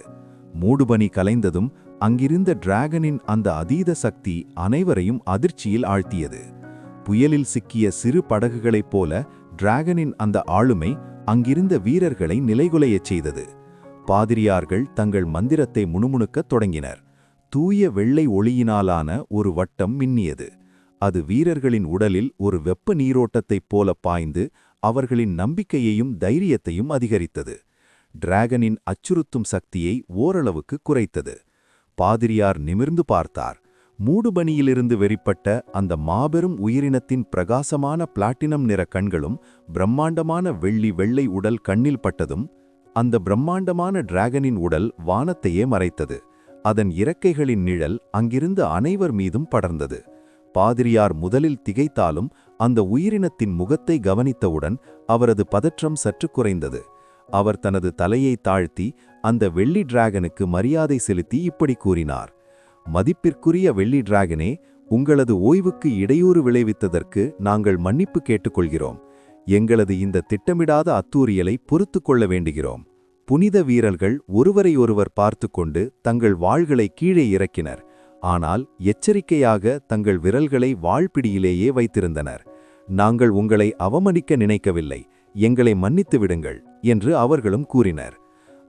மூடுபனி கலைந்ததும் அங்கிருந்த டிராகனின் அந்த அதீத சக்தி அனைவரையும் அதிர்ச்சியில் ஆழ்த்தியது. புயலில் சிக்கிய சிறு படகுகளைப் போல டிராகனின் அந்த ஆளுமை அங்கிருந்த வீரர்களை நிலைகுலையச் செய்தது. பாதிரியார்கள் தங்கள் மந்திரத்தை முணுமுணுக்கத் தொடங்கினர். தூய வெள்ளை ஒளியினாலான ஒரு வட்டம் மின்னியது. அது வீரர்களின் உடலில் ஒரு வெப்ப நீரோட்டத்தைப் போல பாய்ந்து அவர்களின் நம்பிக்கையையும் தைரியத்தையும் அதிகரித்தது. டிராகனின் அச்சுறுத்தும் சக்தியை ஓரளவுக்கு குறைத்தது. பாதிரியார் நிமிர்ந்து பார்த்தார். மூடுபனியிலிருந்து வெளிப்பட்ட அந்த மாபெரும் உயிரினத்தின் பிரகாசமான பிளாட்டினம் நிற கண்களும் பிரம்மாண்டமான வெள்ளை உடல் கண்ணில் பட்டதும் அந்த பிரம்மாண்டமான டிராகனின் உடல் வானத்தையே மறைத்தது. அதன் இறக்கைகளின் நிழல் அங்கிருந்த அனைவர் மீதும் படர்ந்தது. பாதிரியார் முதலில் திகைத்தாலும் அந்த உயிரினத்தின் முகத்தை கவனித்தவுடன் அவரது பதற்றம் சற்று குறைந்தது. அவர் தனது தலையை தாழ்த்தி அந்த வெள்ளி டிராகனுக்கு மரியாதை செலுத்தி இப்படி கூறினார்: மதிப்பிற்குரிய வெள்ளி டிராகனே, உங்களது ஓய்வுக்கு இடையூறு விளைவித்ததற்கு நாங்கள் மன்னிப்பு கேட்டுக்கொள்கிறோம். எங்களது இந்த திட்டமிடாத அத்தூரியலை பொறுத்து கொள்ள வேண்டுகிறோம். புனித வீரர்கள் ஒருவரையொருவர் பார்த்து கொண்டு தங்கள் வாள்களை கீழே இறக்கினர். ஆனால் எச்சரிக்கையாக தங்கள் விரல்களை வாள்பிடியிலேயே வைத்திருந்தனர். நாங்கள் உங்களை அவமதிக்க நினைக்கவில்லை, எங்களை மன்னித்து விடுங்கள் என்று அவர்களும் கூறினர்.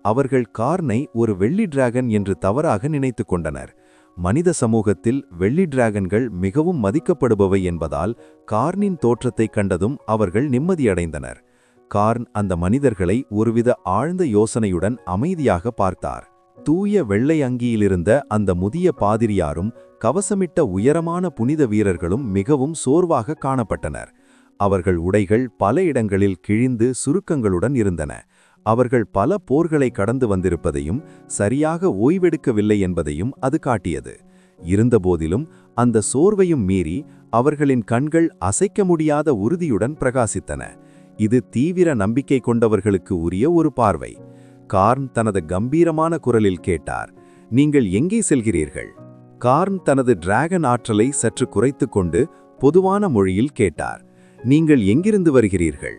அவர்கள் கார்னை ஒரு வெள்ளி டிராகன் என்று தவறாக நினைத்து கொண்டனர். மனித சமூகத்தில் வெள்ளி டிராகன்கள் மிகவும் மதிக்கப்படுபவை என்பதால் கார்னின் தோற்றத்தை கண்டதும் அவர்கள் நிம்மதியடைந்தனர். கார்ன் அந்த மனிதர்களை ஒருவித ஆழ்ந்த யோசனையுடன் அமைதியாக பார்த்தார். தூய வெள்ளை அங்கியிலிருந்த அந்த முதிய பாதிரியாரும் கவசமிட்ட உயரமான புனித வீரர்களும் மிகவும் சோர்வாக காணப்பட்டனர். அவர்கள் உடைகள் பல இடங்களில் கிழிந்து சுருக்கங்களுடன் இருந்தன. அவர்கள் பல போர்களை கடந்து வந்திருப்பதையும் சரியாக ஓய்வெடுக்கவில்லை என்பதையும் அது காட்டியது. இருந்தபோதிலும் அந்த சோர்வையும் மீறி அவர்களின் கண்கள் அசைக்க முடியாத உறுதியுடன் பிரகாசித்தன. இது தீவிர நம்பிக்கை கொண்டவர்களுக்கு உரிய ஒரு பார்வை. கார்ன் தனது கம்பீரமான குரலில் கேட்டார்: நீங்கள் எங்கே செல்கிறீர்கள்? கார்ன் தனது டிராகன் ஆற்றலை சற்று குறைத்துக் கொண்டு பொதுவான மொழியில் கேட்டார்: நீங்கள் எங்கிருந்து வருகிறீர்கள்?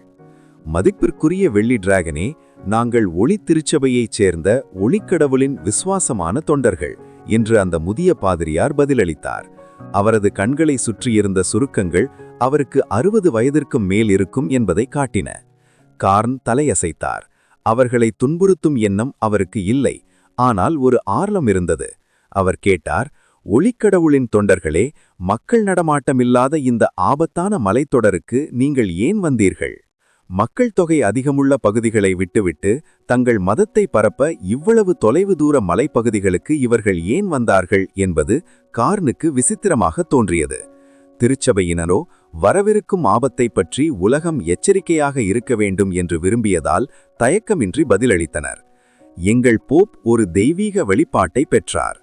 மதிப்பிற்குரிய வெள்ளி டிராகனே, நாங்கள் ஒளி திருச்சபையைச் சேர்ந்த ஒளிக்கடவுளின் விசுவாசமான தொண்டர்கள் என்று அந்த முதிய பாதிரியார் பதிலளித்தார். அவரது கண்களை சுற்றியிருந்த சுருக்கங்கள் அவருக்கு 60 வயதிற்கும் மேல் இருக்கும் என்பதை காட்டின. கார்ன் தலையசைத்தார். அவர்களை துன்புறுத்தும் எண்ணம் அவருக்கு இல்லை, ஆனால் ஒரு ஆர்வம் இருந்தது. அவர் கேட்டார்: ஒளிக்கடவுளின் தொண்டர்களே, மக்கள் நடமாட்டமில்லாத இந்த ஆபத்தான மலைத்தொடருக்கு நீங்கள் ஏன் வந்தீர்கள்? மக்கள் தொகை அதிகமுள்ள பகுதிகளை விட்டுவிட்டு தங்கள் மதத்தை பரப்ப இவ்வளவு தொலைவு தூர மலைப்பகுதிகளுக்கு இவர்கள் ஏன் வந்தார்கள் என்பது கார்னுக்கு விசித்திரமாக தோன்றியது. திருச்சபையினரோ வரவிருக்கும் ஆபத்தை பற்றி உலகம் எச்சரிக்கையாக இருக்க வேண்டும் என்று விரும்பியதால் தயக்கமின்றி பதிலளித்தனர். எங்கள் போப் ஒரு தெய்வீக வெளிப்பாட்டை பெற்றார்.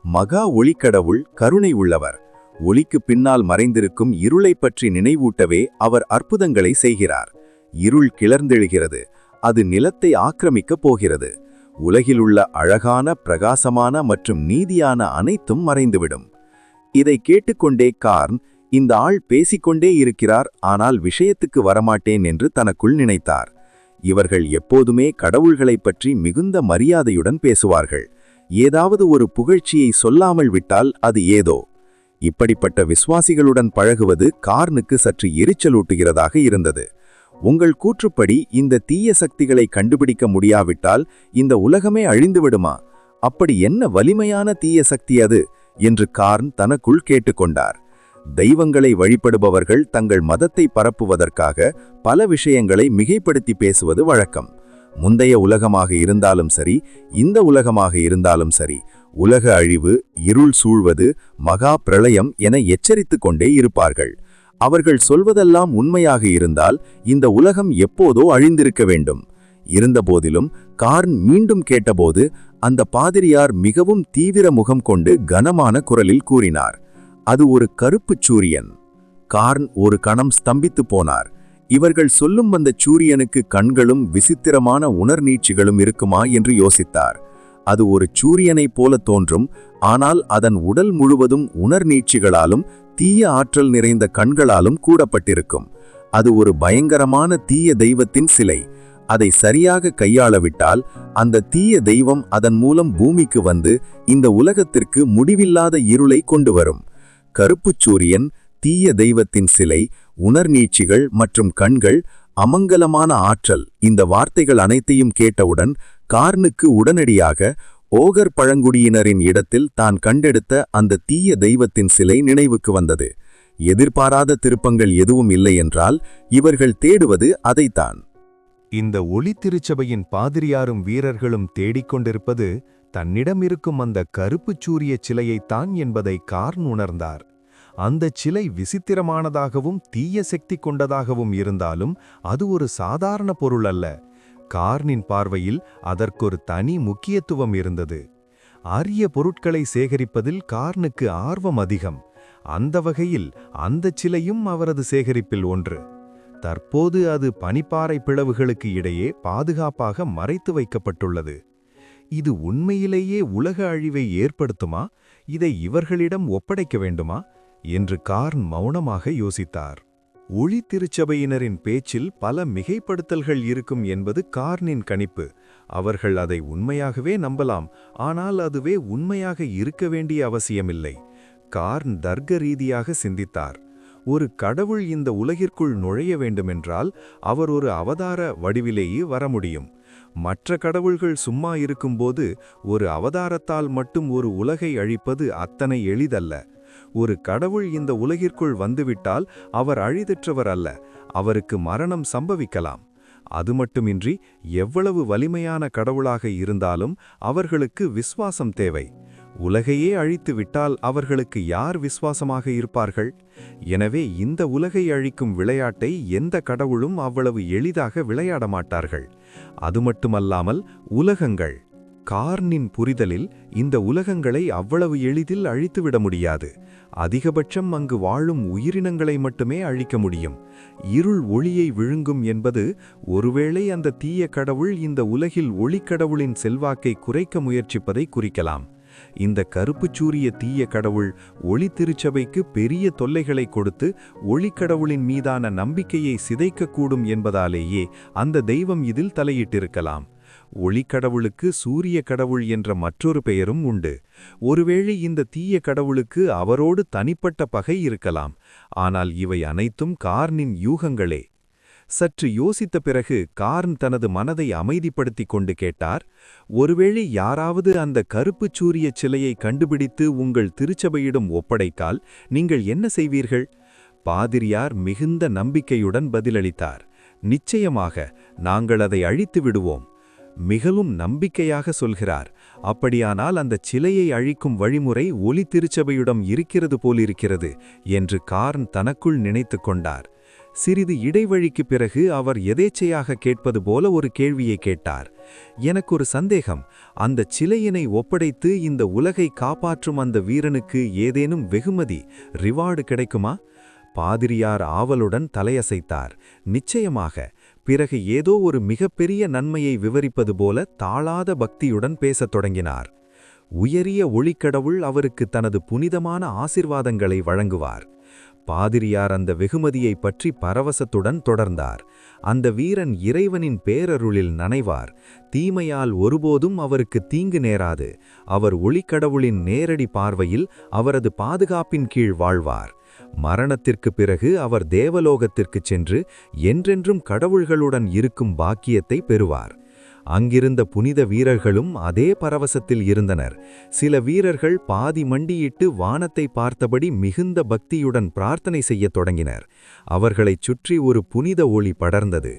மகா ஒளிக்கடவுள் கருணை உள்ளவர். ஒளிக்கு பின்னால் மறைந்திருக்கும் இருளை பற்றி நினைவூட்டவே அவர் அற்புதங்களை செய்கிறார். இருள் கிளர்ந்தெழுகிறது. அது நிலத்தை ஆக்கிரமிக்கப் போகிறது. உலகிலுள்ள அழகான, பிரகாசமான மற்றும் நீதியான அனைத்தும் மறைந்துவிடும். இதை கேட்டுக்கொண்டே கார்ன், இந்த ஆள் பேசிக்கொண்டே இருக்கிறார், ஆனால் விஷயத்துக்கு வரமாட்டேன் என்று தனக்குள் நினைத்தார். இவர்கள் எப்போதுமே கடவுள்களைப் பற்றி மிகுந்த மரியாதையுடன் பேசுவார்கள். ஏதாவது ஒரு புகழ்ச்சியை சொல்லாமல் விட்டால் அது ஏதோ. இப்படிப்பட்ட விசுவாசிகளுடன் பழகுவது கார்னுக்கு சற்று எரிச்சலூட்டுகிறதாக இருந்தது. உங்கள் கூற்றுப்படி இந்த தீய சக்திகளை கண்டுபிடிக்க முடியாவிட்டால் இந்த உலகமே அழிந்துவிடுமா? அப்படி என்ன வலிமையான தீய சக்தி அது என்று கார்ன் தனக்குள் கேட்டுக்கொண்டார். தெய்வங்களை வழிபடுபவர்கள் தங்கள் மதத்தை பரப்புவதற்காக பல விஷயங்களை மிகைப்படுத்தி பேசுவது வழக்கம். முந்தைய உலகமாக இருந்தாலும் சரி, இந்த உலகமாக இருந்தாலும் சரி, உலக அழிவு, இருள் சூழ்வது, மகா பிரளயம் என எச்சரித்துக் கொண்டே இருப்பார்கள். அவர்கள் சொல்வதெல்லாம் உண்மையாக இருந்தால் இந்த உலகம் எப்போதோ அழிந்திருக்க வேண்டும். இருந்தபோதிலும் கார்ன் மீண்டும் கேட்டபோது அந்த பாதிரியார் மிகவும் தீவிர முகம் கொண்டு கனமான குரலில் கூறினார், அது ஒரு கருப்புச் சூரியன். கார்ன் ஒரு கணம் ஸ்தம்பித்து போனார். இவர்கள் சொல்லும் அந்த சூரியனுக்கு கண்களும் விசித்திரமான உணர்நீட்சிகளும் இருக்குமா என்று யோசித்தார். அது ஒரு சூரியனைப் போல தோன்றும், ஆனால் அதன் உடல் முழுவதும் உணர்நீட்சிகளாலும் தீய ஆற்றல் நிறைந்த கண்களாலும் கூடப்பட்டிருக்கும். அது ஒரு பயங்கரமான தீய தெய்வத்தின் சிலை. அதை சரியாக கையாளவிட்டால் அந்த தீய தெய்வம் அதன் மூலம் பூமிக்கு வந்து இந்த உலகத்திற்கு முடிவில்லாத இருளை கொண்டு வரும். கருப்புச் சூரியன், தீய தெய்வத்தின் சிலை, உணர்நீட்சிகள் மற்றும் கண்கள், அமங்கலமான ஆற்றல், இந்த வார்த்தைகள் அனைத்தையும் கேட்டவுடன் கார்னுக்கு உடனடியாக ஓகர் பழங்குடியினரின் இடத்தில் தான் கண்டெடுத்த அந்த தீய தெய்வத்தின் சிலை நினைவுக்கு வந்தது. எதிர்பாராத திருப்பங்கள் எதுவும் இல்லை என்றால் இவர்கள் தேடுவது அதைத்தான். இந்த ஒளி திருச்சபையின் பாதிரியாரும் வீரர்களும் தேடிக்கொண்டிருப்பது தன்னிடம் இருக்கும் அந்த கருப்புச் சூரிய சிலையைத்தான் என்பதை கார்ன் உணர்ந்தார். அந்தச் சிலை விசித்திரமானதாகவும் தீய சக்தி கொண்டதாகவும் இருந்தாலும் அது ஒரு சாதாரண பொருள் அல்ல. கார்னின் பார்வையில் அதற்கொரு தனி முக்கியத்துவம் இருந்தது. அரிய பொருட்களை சேகரிப்பதில் கார்னுக்கு ஆர்வம் அதிகம். அந்த வகையில் அந்தச் சிலையும் அவரது சேகரிப்பில் ஒன்று. தற்போது அது பனிப்பாறை பிளவுகளுக்கு இடையே பாதுகாப்பாக மறைத்து வைக்கப்பட்டுள்ளது. இது உண்மையிலேயே உலக அழிவை ஏற்படுத்துமா? இதை இவர்களிடம் ஒப்படைக்க வேண்டுமா என்று கார்ன் மௌனமாக யோசித்தார். ஒளி திருச்சபையினரின் பேச்சில் பல மிகைப்படுத்தல்கள் இருக்கும் என்பது கார்னின் கணிப்பு. அவர்கள் அதை உண்மையாகவே நம்பலாம், ஆனால் அதுவே உண்மையாக இருக்க வேண்டிய அவசியமில்லை. கார்ன் தர்க்க ரீதியாக சிந்தித்தார். ஒரு கடவுள் இந்த உலகிற்குள் நுழைய வேண்டுமென்றால் அவர் ஒரு அவதார வடிவிலேயே வர முடியும். மற்ற கடவுள்கள் சும்மா இருக்கும்போது ஒரு அவதாரத்தால் மட்டும் ஒரு உலகை அழிப்பது அத்தனை எளிதல்ல. ஒரு கடவுள் இந்த உலகிற்குள் வந்துவிட்டால் அவர் அழிதற்றவர் அல்ல, அவருக்கு மரணம் சம்பவிக்கலாம். அது மட்டுமின்றி எவ்வளவு வலிமையான கடவுளாக இருந்தாலும் அவர்களுக்கு விசுவாசம் தேவை. உலகையே அழித்து விட்டால் அவர்களுக்கு யார் விசுவாசமாக இருப்பார்கள்? எனவே இந்த உலகை அழிக்கும் விளையாட்டை எந்த கடவுளும் அவ்வளவு எளிதாக விளையாட மாட்டார்கள். அது மட்டுமல்லாமல் உலகங்கள், கார்னின் புரிதலில் இந்த உலகங்களை அவ்வளவு எளிதில் அழித்துவிட முடியாது. அதிகபட்சம் அங்கு வாழும் உயிரினங்களை மட்டுமே அழிக்க முடியும். இருள் ஒளியை விழுங்கும் என்பது ஒருவேளை அந்த தீய கடவுள் இந்த உலகில் ஒளிக்கடவுளின் செல்வாக்கை குறைக்க முயற்சிப்பதை குறிக்கலாம். இந்த கருப்புச் சூரிய தீய கடவுள் ஒளி திருச்சபைக்கு பெரிய தொல்லைகளை கொடுத்து ஒளிக்கடவுளின் மீதான நம்பிக்கையை சிதைக்கக்கூடும் என்பதாலேயே அந்த தெய்வம் இதில் தலையிட்டிருக்கலாம். ஒளிக்கடவுளுக்கு சூரிய கடவுள் என்ற மற்றொரு பெயரும் உண்டு. ஒருவேளை இந்த தீய கடவுளுக்கு அவரோடு தனிப்பட்ட பகை இருக்கலாம். ஆனால் இவை அனைத்தும் கார்னின் யூகங்களே. சற்று யோசித்த பிறகு கார்ன் தனது மனதை அமைதிப்படுத்திக் கொண்டு கேட்டார், ஒருவேளை யாராவது அந்த கருப்புச் சூரிய சிலையை கண்டுபிடித்து உங்கள் திருச்சபையிடம் ஒப்படைத்தால் நீங்கள் என்ன செய்வீர்கள்? பாதிரியார் மிகுந்த நம்பிக்கையுடன் பதிலளித்தார், நிச்சயமாக நாங்கள் அதை அழித்து விடுவோம். மிகவும் நம்பிக்கையாக சொல்கிறார். அப்படியானால் அந்த சிலையை அழிக்கும் வழிமுறை ஒளி திருச்சபையிடம் இருக்கிறது போலிருக்கிறது என்று கார்ன் தனக்குள் நினைத்து கொண்டார். சிறிது இடைவழிக்கு பிறகு அவர் எதேச்சையாக கேட்பது போல ஒரு கேள்வியை கேட்டார். எனக்கு ஒரு சந்தேகம், அந்த சிலையினை ஒப்படைத்து இந்த உலகை காப்பாற்றும் அந்த வீரனுக்கு ஏதேனும் வெகுமதி, ரிவார்டு கிடைக்குமா? பாதிரியார் ஆவலுடன் தலையசைத்தார். நிச்சயமாக. பிறகு ஏதோ ஒரு மிகப்பெரிய நன்மையை விவரிப்பது போல தாளாத பக்தியுடன் பேசத் தொடங்கினார். உயரிய ஒளிக்கடவுள் அவருக்கு தனது புனிதமான ஆசிர்வாதங்களை வழங்குவார். பாதிரியார் அந்த வெகுமதியை பற்றி பரவசத்துடன் தொடர்ந்தார். அந்த வீரன் இறைவனின் பேரருளில் நனைவார். தீமையால் ஒருபோதும் அவருக்கு தீங்கு நேராது. அவர் ஒளிக்கடவுளின் நேரடி பார்வையில் அவரது பாதுகாப்பின் கீழ் வாழ்வார். மரணத்திற்கு பிறகு அவர் தேவலோகத்திற்குச் சென்று என்றென்றும் கடவுள்களுடன் இருக்கும் பாக்கியத்தை பெறுவார். அங்கிருந்த புனித வீரர்களும் அதே பரவசத்தில் இருந்தனர். சில வீரர்கள் பாதி மண்டியிட்டு வானத்தை பார்த்தபடி மிகுந்த பக்தியுடன் பிரார்த்தனை செய்யத் தொடங்கினர். அவர்களைச் சுற்றி ஒரு புனித ஒளி படர்ந்தது.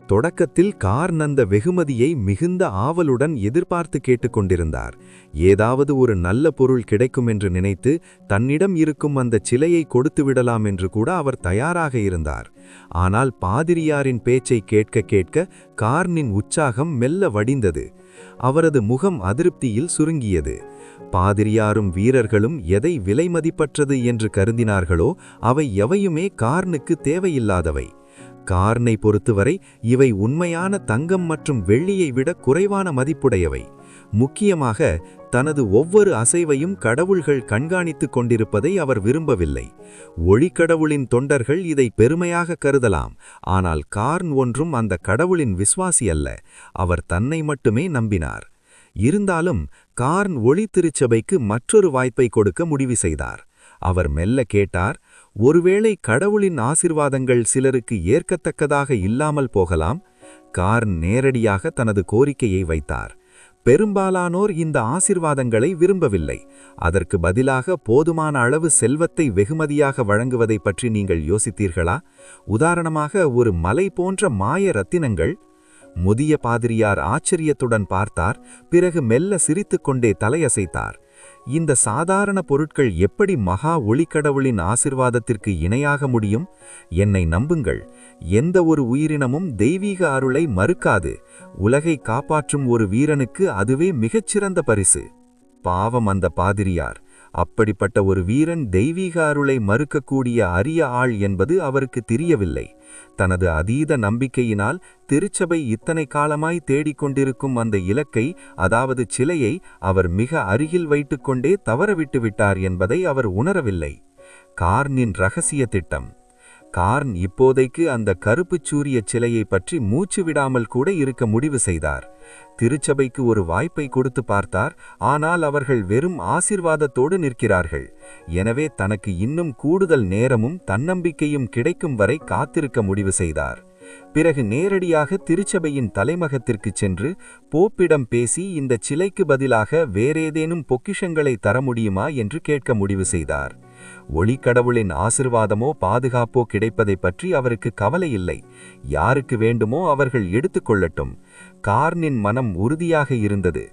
தொடக்கத்தில் கார்ன் அந்த வெகுமதியை மிகுந்த ஆவலுடன் எதிர்பார்த்து கேட்டுக்கொண்டிருந்தார். ஏதாவது ஒரு நல்ல பொருள் கிடைக்கும் என்று நினைத்து தன்னிடம் இருக்கும் அந்த சிலையை கொடுத்துவிடலாம் என்று கூட அவர் தயாராக இருந்தார். ஆனால் பாதிரியாரின் பேச்சை கேட்க கேட்க கார்னின் உற்சாகம் மெல்ல வடிந்தது. அவரது முகம் அதிருப்தியில் சுருங்கியது. பாதிரியாரும் வீரர்களும் எதை விலைமதிப்பற்றது என்று கருதினார்களோ அவை எவையுமே கார்னுக்கு தேவையில்லாதவை. கார்னை பொறுத்தவரை இவை உண்மையான தங்கம் மற்றும் வெள்ளியை விட குறைவான மதிப்புடையவை. முக்கியமாக தனது ஒவ்வொரு அசைவையும் கடவுள்கள் கண்காணித்துக் கொண்டிருப்பதை அவர் விரும்பவில்லை. ஒளிக்கடவுளின் தொண்டர்கள் இதை பெருமையாக கருதலாம். ஆனால் கார்ன் ஒன்றும் அந்த கடவுளின் விசுவாசி அல்ல. அவர் தன்னை மட்டுமே நம்பினார். இருந்தாலும் கார்ன் ஒளி திருச்சபைக்கு மற்றொரு வாய்ப்பை கொடுக்க முடிவு செய்தார். அவர் மெல்ல கேட்டார், ஒருவேளை கடவுளின் ஆசிர்வாதங்கள் சிலருக்கு ஏற்கத்தக்கதாக இல்லாமல் போகலாம். கார்ன் நேரடியாக தனது கோரிக்கையை வைத்தார். பெரும்பாலானோர் இந்த ஆசிர்வாதங்களை விரும்பவில்லை. அதற்கு பதிலாக போதுமான அளவு செல்வத்தை வெகுமதியாக வழங்குவதை பற்றி நீங்கள் யோசித்தீர்களா? உதாரணமாக ஒரு மலை போன்ற மாய ரத்தினங்கள். முதிய பாதிரியார் ஆச்சரியத்துடன் பார்த்தார். பிறகு மெல்ல சிரித்துக்கொண்டே தலையசைத்தார். இந்த சாதாரண பொருட்கள் எப்படி மகா ஒளிக்கடவுளின் ஆசிர்வாதத்திற்கு இணையாக முடியும்? என்னை நம்புங்கள், எந்த ஒரு உயிரினமும் தெய்வீக அருளை மறுக்காது. உலகை காப்பாற்றும் ஒரு வீரனுக்கு அதுவே மிகச்சிறந்த பரிசு. பாவம் அந்த பாதிரியார். அப்படிப்பட்ட ஒரு வீரன் தெய்வீக அருளை மறுக்கக்கூடிய அரிய ஆள் என்பது அவருக்கு தெரியவில்லை. தனது அதீத நம்பிக்கையினால் திருச்சபை இத்தனை காலமாய் தேடிக்கொண்டிருக்கும் அந்த இலக்கை, அதாவது சிலையை, அவர் மிக அருகில் வைத்துக்கொண்டே தவறவிட்டு விட்டார் என்பதை அவர் உணரவில்லை. கார்னின் இரகசிய திட்டம். கார்ன் இப்போதைக்கு அந்த கருப்புச் சூரிய சிலையை பற்றி மூச்சு விடாமல் கூட இருக்க முடிவு செய்தார். திருச்சபைக்கு ஒரு வாய்ப்பை கொடுத்து பார்த்தார். ஆனால் அவர்கள் வெறும் ஆசிர்வாதத்தோடு நிற்கிறார்கள். எனவே தனக்கு இன்னும் கூடுதல் நேரமும் தன்னம்பிக்கையும் கிடைக்கும் வரை காத்திருக்க முடிவு செய்தார். பிறகு நேரடியாக திருச்சபையின் தலைமகத்திற்குச் சென்று போப்பிடம் பேசி இந்த சிலைக்கு பதிலாக வேறேதேனும் பொக்கிஷங்களை தர முடியுமா என்று கேட்க முடிவு செய்தார். ஒளிக்கடவுளின் ஆசிர்வாதமோ பாதுகாப்போ கிடைப்பதை பற்றி அவருக்கு கவலை இல்லை. யாருக்கு வேண்டுமோ அவர்கள் எடுத்துக்கொள்ளட்டும். கார்னின் மனம் உறுதியாக இருந்தது.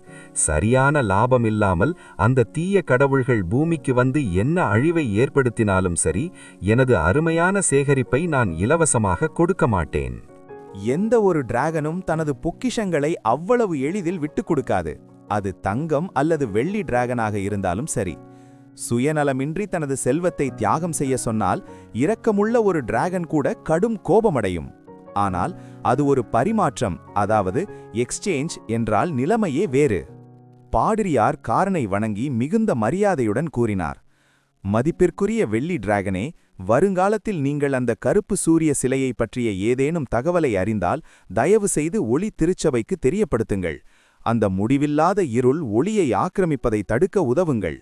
சரியான லாபம் இல்லாமல் அந்த தீய கடவுள்கள் பூமிக்கு வந்து என்ன அழிவை ஏற்படுத்தினாலும் சரி, எனது அருமையான சேகரிப்பை நான் இலவசமாக கொடுக்க மாட்டேன். எந்த ஒரு டிராகனும் தனது பொக்கிஷங்களை அவ்வளவு எளிதில் விட்டுக் கொடுக்காது. அது தங்கம் அல்லது வெள்ளி டிராகனாக இருந்தாலும் சரி. சுயநலமின்றி தனது செல்வத்தை தியாகம் செய்ய சொன்னால் இரக்கமுள்ள ஒரு டிராகன் கூட கடும் கோபமடையும். ஆனால் அது ஒரு பரிமாற்றம், அதாவது எக்ஸ்சேஞ்ச் என்றால் நிலைமையே வேறு. பாதிரியார் கார்னை வணங்கி மிகுந்த மரியாதையுடன் கூறினார், மதிப்பிற்குரிய வெள்ளி டிராகனே, வருங்காலத்தில் நீங்கள் அந்த கருப்பு சூரிய சிலையை பற்றிய ஏதேனும் தகவலை அறிந்தால் தயவு செய்து ஒளி திருச்சபைக்கு தெரியப்படுத்துங்கள். அந்த முடிவில்லாத இருள் ஒளியை ஆக்கிரமிப்பதை தடுக்க உதவுங்கள்.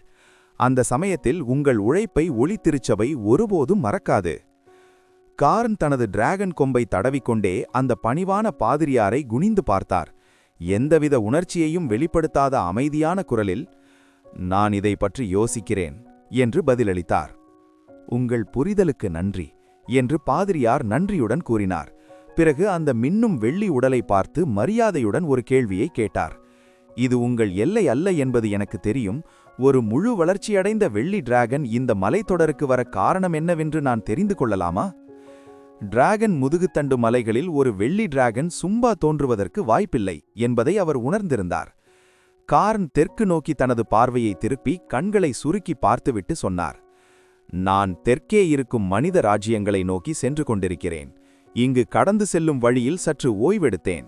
அந்த சமயத்தில் உங்கள் உழைப்பை ஒளி திருச்சபை ஒருபோதும் மறக்காது. கார்ன் தனது டிராகன் கொம்பை தடவிக்கொண்டே அந்த பணிவான பாதிரியாரை குனிந்து பார்த்தார். எந்தவித உணர்ச்சியையும் வெளிப்படுத்தாத அமைதியான குரலில், நான் இதை பற்றி யோசிக்கிறேன் என்று பதிலளித்தார். உங்கள் புரிதலுக்கு நன்றி என்று பாதிரியார் நன்றியுடன் கூறினார். பிறகு அந்த மின்னும் வெள்ளி உடலை பார்த்து மரியாதையுடன் ஒரு கேள்வியை கேட்டார். இது உங்கள் எல்லை அல்ல என்பது எனக்கு தெரியும். ஒரு முழு வளர்ச்சியடைந்த வெள்ளி டிராகன் இந்த மலைத்தொடருக்கு வர காரணம் என்னவென்று நான் தெரிந்து கொள்ளலாமா? டிராகன் முதுகுத்தண்டு மலைகளில் ஒரு வெள்ளி டிராகன் சும்பா தோன்றுவதற்கு வாய்ப்பில்லை என்பதை அவர் உணர்ந்திருந்தார். கார்ன் தெற்கு நோக்கி தனது பார்வையை திருப்பி கண்களை சுருக்கி பார்த்துவிட்டு சொன்னார், நான் தெற்கே இருக்கும் மனித ராஜ்யங்களை நோக்கி சென்று கொண்டிருக்கிறேன். இங்கு கடந்து செல்லும் வழியில் சற்று ஓய்வெடுத்தேன்.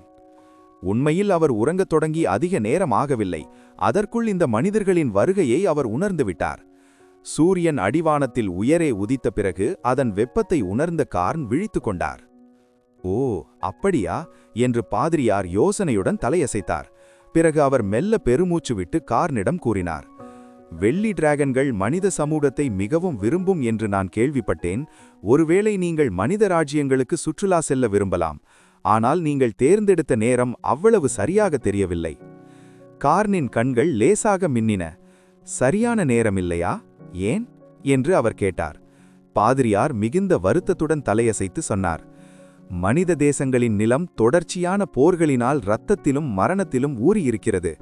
உண்மையில் அவர் உறங்கத் தொடங்கி அதிக நேரம் ஆகவில்லை. அதற்குள் இந்த மனிதர்களின் வருகையை அவர் உணர்ந்துவிட்டார். சூரியன் அடிவானத்தில் உயரே உதித்த பிறகு அதன் வெப்பத்தை உணர்ந்த கார்ன் விழித்து கொண்டார். ஓ, அப்படியா என்று பாதிரியார் யோசனையுடன் தலையசைத்தார். பிறகு அவர் மெல்ல பெருமூச்சு விட்டு கார்னிடம் கூறினார். வெள்ளி டிராகன்கள் மனித சமூகத்தை மிகவும் விரும்பும் என்று நான் கேள்விப்பட்டேன். ஒருவேளை நீங்கள் மனித ராஜ்யங்களுக்கு சுற்றுலா செல்ல விரும்பலாம். ஆனால் நீங்கள் தேர்ந்தெடுத்த நேரம் அவ்வளவு சரியாக தெரியவில்லை. கார்னின் கண்கள் லேசாக மின்னின. சரியான நேரமில்லையா? ஏன் என்று அவர் கேட்டார். பாதிரியார் மிகுந்த வருத்தத்துடன் தலையசைத்து சொன்னார். மனித தேசங்களின் நிலம் தொடர்ச்சியான போர்களினால் இரத்தத்திலும் மரணத்திலும் ஊறியிருக்கிறது.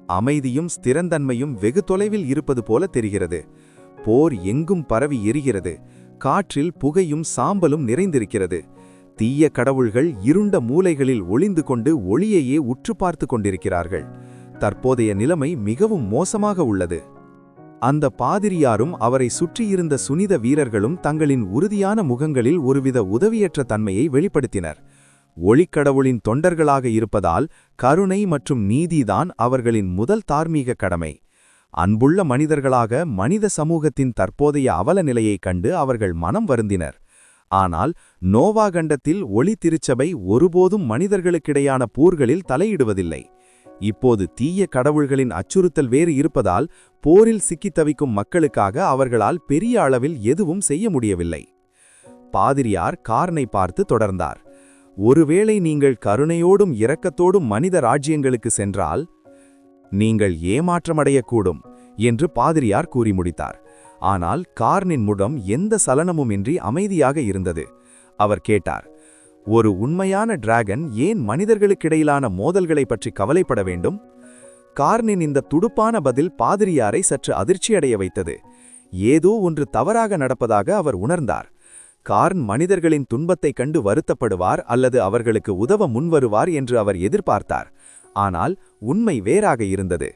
அமைதியும் ஸ்திரந்தன்மையும் வெகு தொலைவில் இருப்பது போல தெரிகிறது. போர் எங்கும் பரவி எரிகிறது. காற்றில் புகையும் சாம்பலும் நிறைந்திருக்கிறது. தீய கடவுள்கள் இருண்ட மூலைகளில் ஒளிந்து கொண்டு ஒளியையே உற்று பார்த்து கொண்டிருக்கிறார்கள். தற்போதைய நிலைமை மிகவும் மோசமாக உள்ளது. அந்த பாதிரியாரும் அவரை சுற்றியிருந்த சுனித வீரர்களும் தங்களின் உறுதியான முகங்களில் ஒருவித உதவியற்ற தன்மையை வெளிப்படுத்தினர். ஒளிக்கடவுளின் தொண்டர்களாக இருப்பதால் கருணை மற்றும் நீதிதான் அவர்களின் முதல் தார்மீக கடமை. அன்புள்ள மனிதர்களாக மனித சமூகத்தின் தற்போதைய அவல நிலையைக் கண்டு அவர்கள் மனம் வருந்தினர். ஆனால் நோவா கண்டத்தில் ஒளி திருச்சபை ஒருபோதும் மனிதர்களுக்கிடையான போர்களில் தலையிடுவதில்லை. இப்போது தீய கடவுள்களின் அச்சுறுத்தல் வேறு இருப்பதால் போரில் சிக்கித் தவிக்கும் மக்களுக்காக அவர்களால் பெரிய அளவில் எதுவும் செய்ய முடியவில்லை. பாதிரியார் கார்னை பார்த்து தொடர்ந்தார். ஒருவேளை நீங்கள் கருணையோடும் இரக்கத்தோடும் மனித ராஜ்யங்களுக்கு சென்றால் நீங்கள் ஏமாற்றமடையக்கூடும் என்று பாதிரியார் கூறி முடித்தார். ஆனால் கார்னின் முகம் எந்த சலனமுமின்றி அமைதியாக இருந்தது. அவர் கேட்டார், ஒரு உண்மையான டிராகன் ஏன் மனிதர்களுக்கிடையிலான மோதல்களை பற்றி கவலைப்பட வேண்டும்? கார்னின் இந்த துடுப்பான பதில் பாதிரியாரை சற்று அதிர்ச்சியடைய வைத்தது. ஏதோ ஒன்று தவறாக நடப்பதாக அவர் உணர்ந்தார். கார்ன் மனிதர்களின் துன்பத்தைக் கண்டு வருத்தப்படுவார் அல்லது அவர்களுக்கு உதவ முன்வருவார் என்று அவர் எதிர்பார்த்தார். ஆனால் உண்மை வேறாக இருந்தது.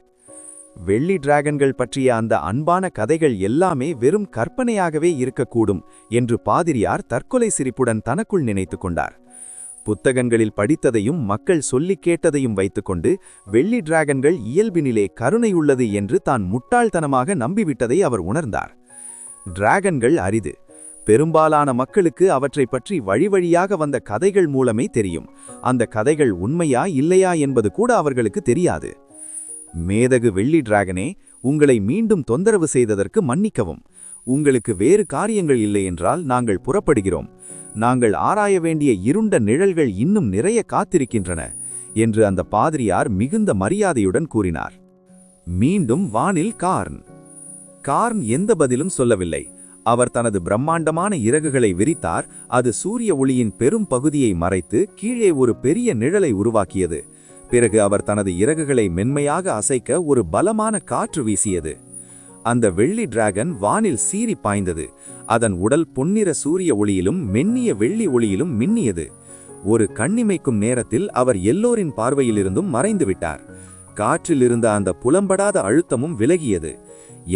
வெள்ளி டிராகன்கள் பற்றிய அந்த அன்பான கதைகள் எல்லாமே வெறும் கற்பனையாகவே இருக்கக்கூடும் என்று பாதிரியார் தற்கொலை சிரிப்புடன் தனக்குள் நினைத்து கொண்டார். புத்தகங்களில் படித்ததையும் மக்கள் சொல்லிக் கேட்டதையும் வைத்துக்கொண்டு வெள்ளி டிராகன்கள் இயல்பினிலே கருணை உள்ளது என்று தான் முட்டாள்தனமாக நம்பிவிட்டதை அவர் உணர்ந்தார். டிராகன்கள் அரிது. பெரும்பாலான மக்களுக்கு அவற்றை பற்றி வழிவழியாக வந்த கதைகள் மூலமே தெரியும். அந்த கதைகள் உண்மையா இல்லையா என்பது கூட அவர்களுக்கு தெரியாது. மேதகு வெள்ளி டிராகனே, உங்களை மீண்டும் தொந்தரவு செய்ததற்கு மன்னிக்கவும். உங்களுக்கு வேறு காரியங்கள் இல்லை என்றால் நாங்கள் புறப்படுகிறோம். நாங்கள் ஆராய வேண்டிய இருண்ட நிழல்கள் இன்னும் நிறைய காத்திருக்கின்றன என்று அந்த பாதிரியார் மிகுந்த மரியாதையுடன் கூறினார். மீண்டும் வானில் கார்ன் எந்த பதிலும் சொல்லவில்லை. அவர் தனது பிரம்மாண்டமான இறகுகளை விரித்தார். அது சூரிய ஒளியின் பெரும் பகுதியை மறைத்து கீழே ஒரு பெரிய நிழலை உருவாக்கியது. பிறகு அவர் தனது இறகுகளை மென்மையாக அசைக்க ஒரு பலமான காற்று வீசியது. அந்த வெள்ளி டிராகன் வானில் சீறி பாய்ந்தது. அதன் உடல் பொன்னிற சூரிய ஒளியிலும் மென்னிய வெள்ளி ஒளியிலும் மின்னியது. ஒரு கண்ணிமைக்கும் நேரத்தில் அவர் எல்லோரின் பார்வையிலிருந்தும் மறைந்துவிட்டார். காற்றில் இருந்த அந்த புலம்படாத அழுத்தமும் விலகியது.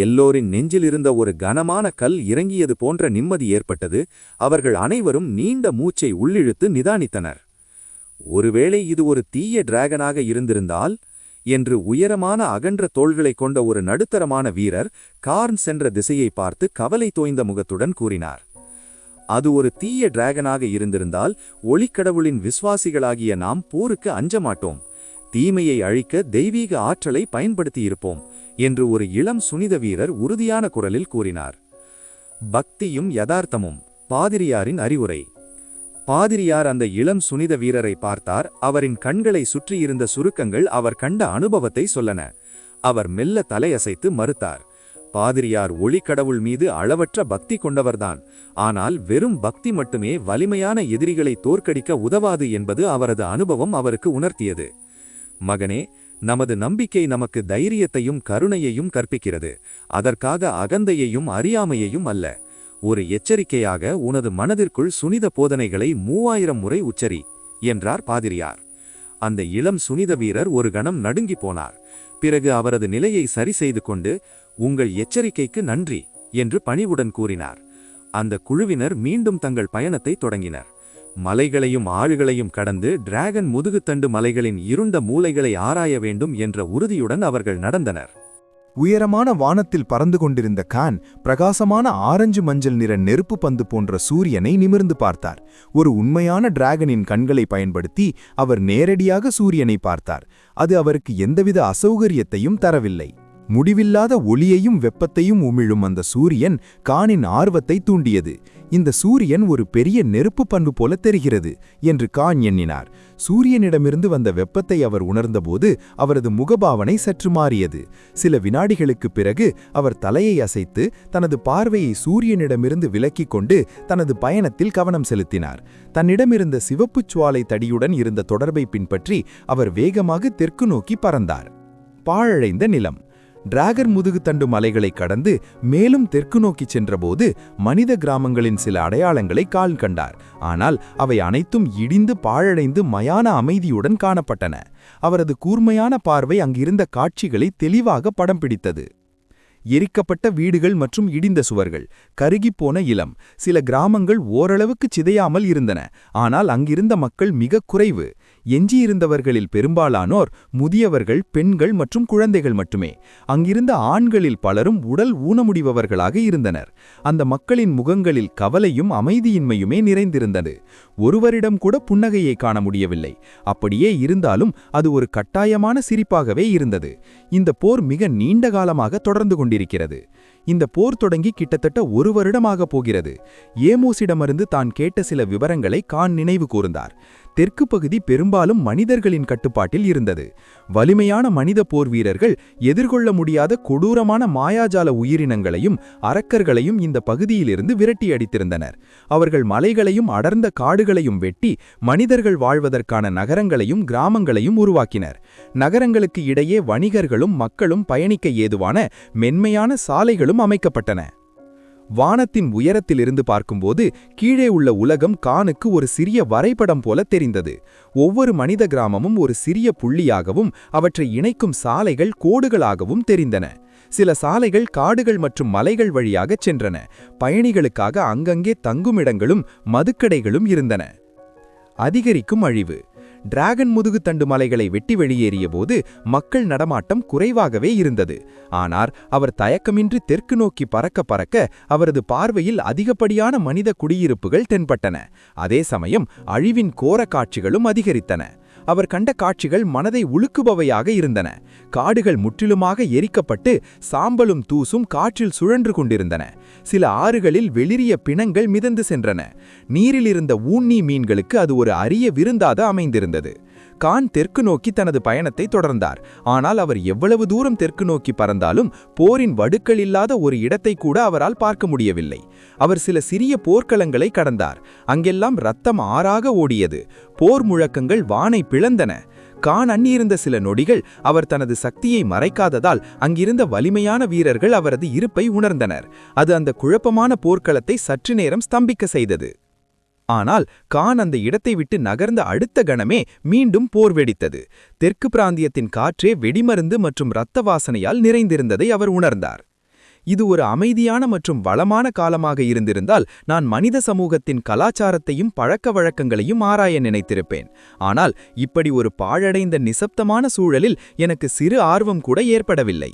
எல்லோரின் நெஞ்சிலிருந்த ஒரு கனமான கல் இறங்கியது போன்ற நிம்மதி ஏற்பட்டது. அவர்கள் அனைவரும் நீண்ட மூச்சை உள்ளிழுத்து நிதானித்தனர். ஒருவேளை இது ஒரு தீய டிராகனாக இருந்திருந்தால் என்று உயரமான அகன்ற தோள்களை கொண்ட ஒரு நடுத்தரமான வீரர் கார்ன் சென்ற திசையை பார்த்து கவலை தோய்ந்த முகத்துடன் கூறினார். அது ஒரு தீய டிராகனாக இருந்திருந்தால் ஒளிக்கடவுளின் விசுவாசிகளாகிய நாம் போருக்கு அஞ்ச மாட்டோம். தீமையை அழிக்க தெய்வீக ஆற்றலை பயன்படுத்தியிருப்போம் என்று ஒரு இளம் சுனித வீரர் உறுதியான குரலில் கூறினார். பக்தியும் யதார்த்தமும் பாதிரியாரின் அறிவுரை. பாதிரியார் அந்த இளம் சுனித வீரரை பார்த்தார். அவரின் கண்களை சுற்றியிருந்த சுருக்கங்கள் அவர் கண்ட அனுபவத்தை சொல்லன. அவர் மெல்ல தலையசைத்து மறுத்தார். பாதிரியார் ஒளிக்கடவுள் மீது அளவற்ற பக்தி கொண்டவர்தான். ஆனால் வெறும் பக்தி மட்டுமே வலிமையான எதிரிகளை தோற்கடிக்க உதவாது என்பது அவரது அனுபவம் அவருக்கு உணர்த்தியது. மகனே, நமது நம்பிக்கை நமக்கு தைரியத்தையும் கருணையையும் கற்பிக்கிறது. அதற்காக அகந்தையையும் அறியாமையையும் அல்ல. ஒரு எச்சரிக்கையாக உனது மனதிற்குள் சுனித போதனைகளை 3000 முறை உச்சரி என்றார் பாதிரியார். அந்த இளம் சுனித வீரர் ஒரு கணம் நடுங்கி போனார். பிறகு அவரது நிலையை சரி செய்து கொண்டு, உங்கள் எச்சரிக்கைக்கு நன்றி என்று பணிவுடன் கூறினார். அந்த குழுவினர் மீண்டும் தங்கள் பயணத்தை தொடங்கினர். மலைகளையும் ஆறுகளையும் கடந்து டிராகன் முதுகுத்தண்டு மலைகளின் இருண்ட மூலைகளை ஆராய வேண்டும் என்ற உறுதியுடன் அவர்கள் நடந்தனர். உயரமான வானத்தில் பறந்து கொண்டிருந்த கான் பிரகாசமான ஆரஞ்சு மஞ்சள் நிற நெருப்பு பந்து போன்ற சூரியனை நிமிர்ந்து பார்த்தார். ஒரு உண்மையான டிராகனின் கண்களை பயன்படுத்தி அவர் நேரடியாக சூரியனை பார்த்தார். அது அவருக்கு எந்தவித அசௌகரியத்தையும் தரவில்லை. முடிவில்லாத ஒளியையும் வெப்பத்தையும் உமிழும் அந்த சூரியன் கானின் ஆர்வத்தை தூண்டியது. இந்த சூரியன் ஒரு பெரிய நெருப்பு பண்பு போல தெரிகிறது என்று கான் எண்ணினார். சூரியனிடமிருந்து வந்த வெப்பத்தை அவர் உணர்ந்தபோது அவரது முகபாவனை சற்று மாறியது. சில வினாடிகளுக்குப் பிறகு அவர் தலையை அசைத்து தனது பார்வையை சூரியனிடமிருந்து விலக்கிக் கொண்டு தனது பயணத்தில் கவனம் செலுத்தினார். தன்னிடமிருந்த சிவப்புச் சுவாலை தடியுடன் இருந்த தொடர்பை பின்பற்றி அவர் வேகமாக தெற்கு நோக்கி பறந்தார். பாழடைந்த நிலம். டிராகன் முதுகுத்தண்டு மலைகளை கடந்து மேலும் தெற்கு நோக்கிச் சென்றபோது மனித கிராமங்களின் சில அடையாளங்களை கால் கண்டார். ஆனால் அவை அனைத்தும் இடிந்து பாழடைந்து மயான அமைதியுடன் காணப்பட்டன. அவரது கூர்மையான பார்வை அங்கிருந்த காட்சிகளை தெளிவாக படம் பிடித்தது. எரிக்கப்பட்ட வீடுகள் மற்றும் இடிந்த சுவர்கள், கருகிப்போன இலம். சில கிராமங்கள் ஓரளவுக்கு சிதையாமல் இருந்தன, ஆனால் அங்கிருந்த மக்கள் மிக குறைவு. எஞ்சியிருந்தவர்களில் பெரும்பாலானோர் முதியவர்கள், பெண்கள் மற்றும் குழந்தைகள் மட்டுமே. அங்கிருந்த ஆண்களில் பலரும் உடல் ஊனமுடிபவர்களாக இருந்தனர். அந்த மக்களின் முகங்களில் கவலையும் அமைதியின்மையுமே நிறைந்திருந்தது. ஒருவரிடம் கூட புன்னகையை காண முடியவில்லை. அப்படியே இருந்தாலும் அது ஒரு கட்டாயமான சிரிப்பாகவே இருந்தது. இந்த போர் மிக நீண்ட காலமாக தொடர்ந்து கொண்டிருக்கிறது. இந்த போர் தொடங்கி கிட்டத்தட்ட 1 வருடமாக போகிறது. ஏமோஸிடமிருந்து தான் கேட்ட சில விவரங்களை கான் நினைவு கூர்ந்தார். தெற்கு பகுதி பெரும்பாலும் மனிதர்களின் கட்டுப்பாட்டில் இருந்தது. வலிமையான மனித போர் வீரர்கள் எதிர்கொள்ள முடியாத கொடூரமான மாயாஜால உயிரினங்களையும் அரக்கர்களையும் இந்த பகுதியிலிருந்து விரட்டி அடித்திருந்தனர். அவர்கள் மலைகளையும் அடர்ந்த காடுகளையும் வெட்டி மனிதர்கள் வாழ்வதற்கான நகரங்களையும் கிராமங்களையும் உருவாக்கினர். நகரங்களுக்கு இடையே வணிகர்களும் மக்களும் பயணிக்க ஏதுவான மென்மையான சாலைகளும் அமைக்கப்பட்டன. வானத்தின் உயரத்திலிருந்து பார்க்கும்போது கீழே உள்ள உலகம் கானுக்கு ஒரு சிறிய வரைபடம் போல தெரிந்தது. ஒவ்வொரு மனித கிராமமும் ஒரு சிறிய புள்ளியாகவும் அவற்றை இணைக்கும் சாலைகள் கோடுகளாகவும் தெரிந்தன. சில சாலைகள் காடுகள் மற்றும் மலைகள் வழியாகச் சென்றன. பயணிகளுக்காக அங்கங்கே தங்குமிடங்களும் மதுக்கடைகளும் இருந்தன. அதிகரிக்கும் அழிவு. டிராகன் முதுகுத்தண்டு மலைகளை வெட்டி வெளியேறியபோது மக்கள் நடமாட்டம் குறைவாகவே இருந்தது. ஆனால் அவர் தயக்கமின்றி தெற்கு நோக்கி பறக்க பறக்க அவரது பார்வையில் அதிகப்படியான மனித குடியிருப்புகள் தென்பட்டன. அதே சமயம் அழிவின் கோர காட்சிகளும் அதிகரித்தன. அவர் கண்ட காட்சிகள் மனதை உலுக்குபவையாக இருந்தன. காடுகள் முற்றிலுமாக எரிக்கப்பட்டு சாம்பலும் தூசும் காற்றில் சுழன்று கொண்டிருந்தன. சில ஆறுகளில் வெளிரிய பிணங்கள் மிதந்து சென்றன. நீரில் இருந்த ஊன்னி மீன்களுக்கு அது ஒரு அரிய விருந்தாக அமைந்திருந்தது. கான் தெற்கு நோக்கி தனது பயணத்தை தொடர்ந்தார். ஆனால் அவர் எவ்வளவு தூரம் தெற்கு நோக்கி பறந்தாலும் போரின் வடுக்கள் இல்லாத ஒரு இடத்தை கூட அவரால் பார்க்க முடியவில்லை. அவர் சில சிறிய போர்க்களங்களை கடந்தார். அங்கெல்லாம் இரத்தம் ஆறாக ஓடியது. போர் முழக்கங்கள் வானை பிளந்தன. கான் அண்ணியிருந்த சில நொடிகள் அவர் தனது சக்தியை மறைக்காததால் அங்கிருந்த வலிமையான வீரர்கள் அவரது இருப்பை உணர்ந்தனர். அது அந்த குழப்பமான போர்க்களத்தை சற்று நேரம் ஸ்தம்பிக்க செய்தது. ஆனால் கான் அந்த இடத்தை விட்டு நகர்ந்த அடுத்த கணமே மீண்டும் போர் வெடித்தது. தெற்கு பிராந்தியத்தின் காற்றே வெடிமருந்து மற்றும் இரத்த வாசனையால் நிறைந்திருந்ததை அவர் உணர்ந்தார். இது ஒரு அமைதியான மற்றும் வளமான காலமாக இருந்திருந்தால் நான் மனித சமூகத்தின் கலாச்சாரத்தையும் பழக்க வழக்கங்களையும் ஆராய நினைத்திருப்பேன். ஆனால் இப்படி ஒரு பாழடைந்த நிசப்தமான சூழலில் எனக்கு சிறு ஆர்வம் கூட ஏற்படவில்லை.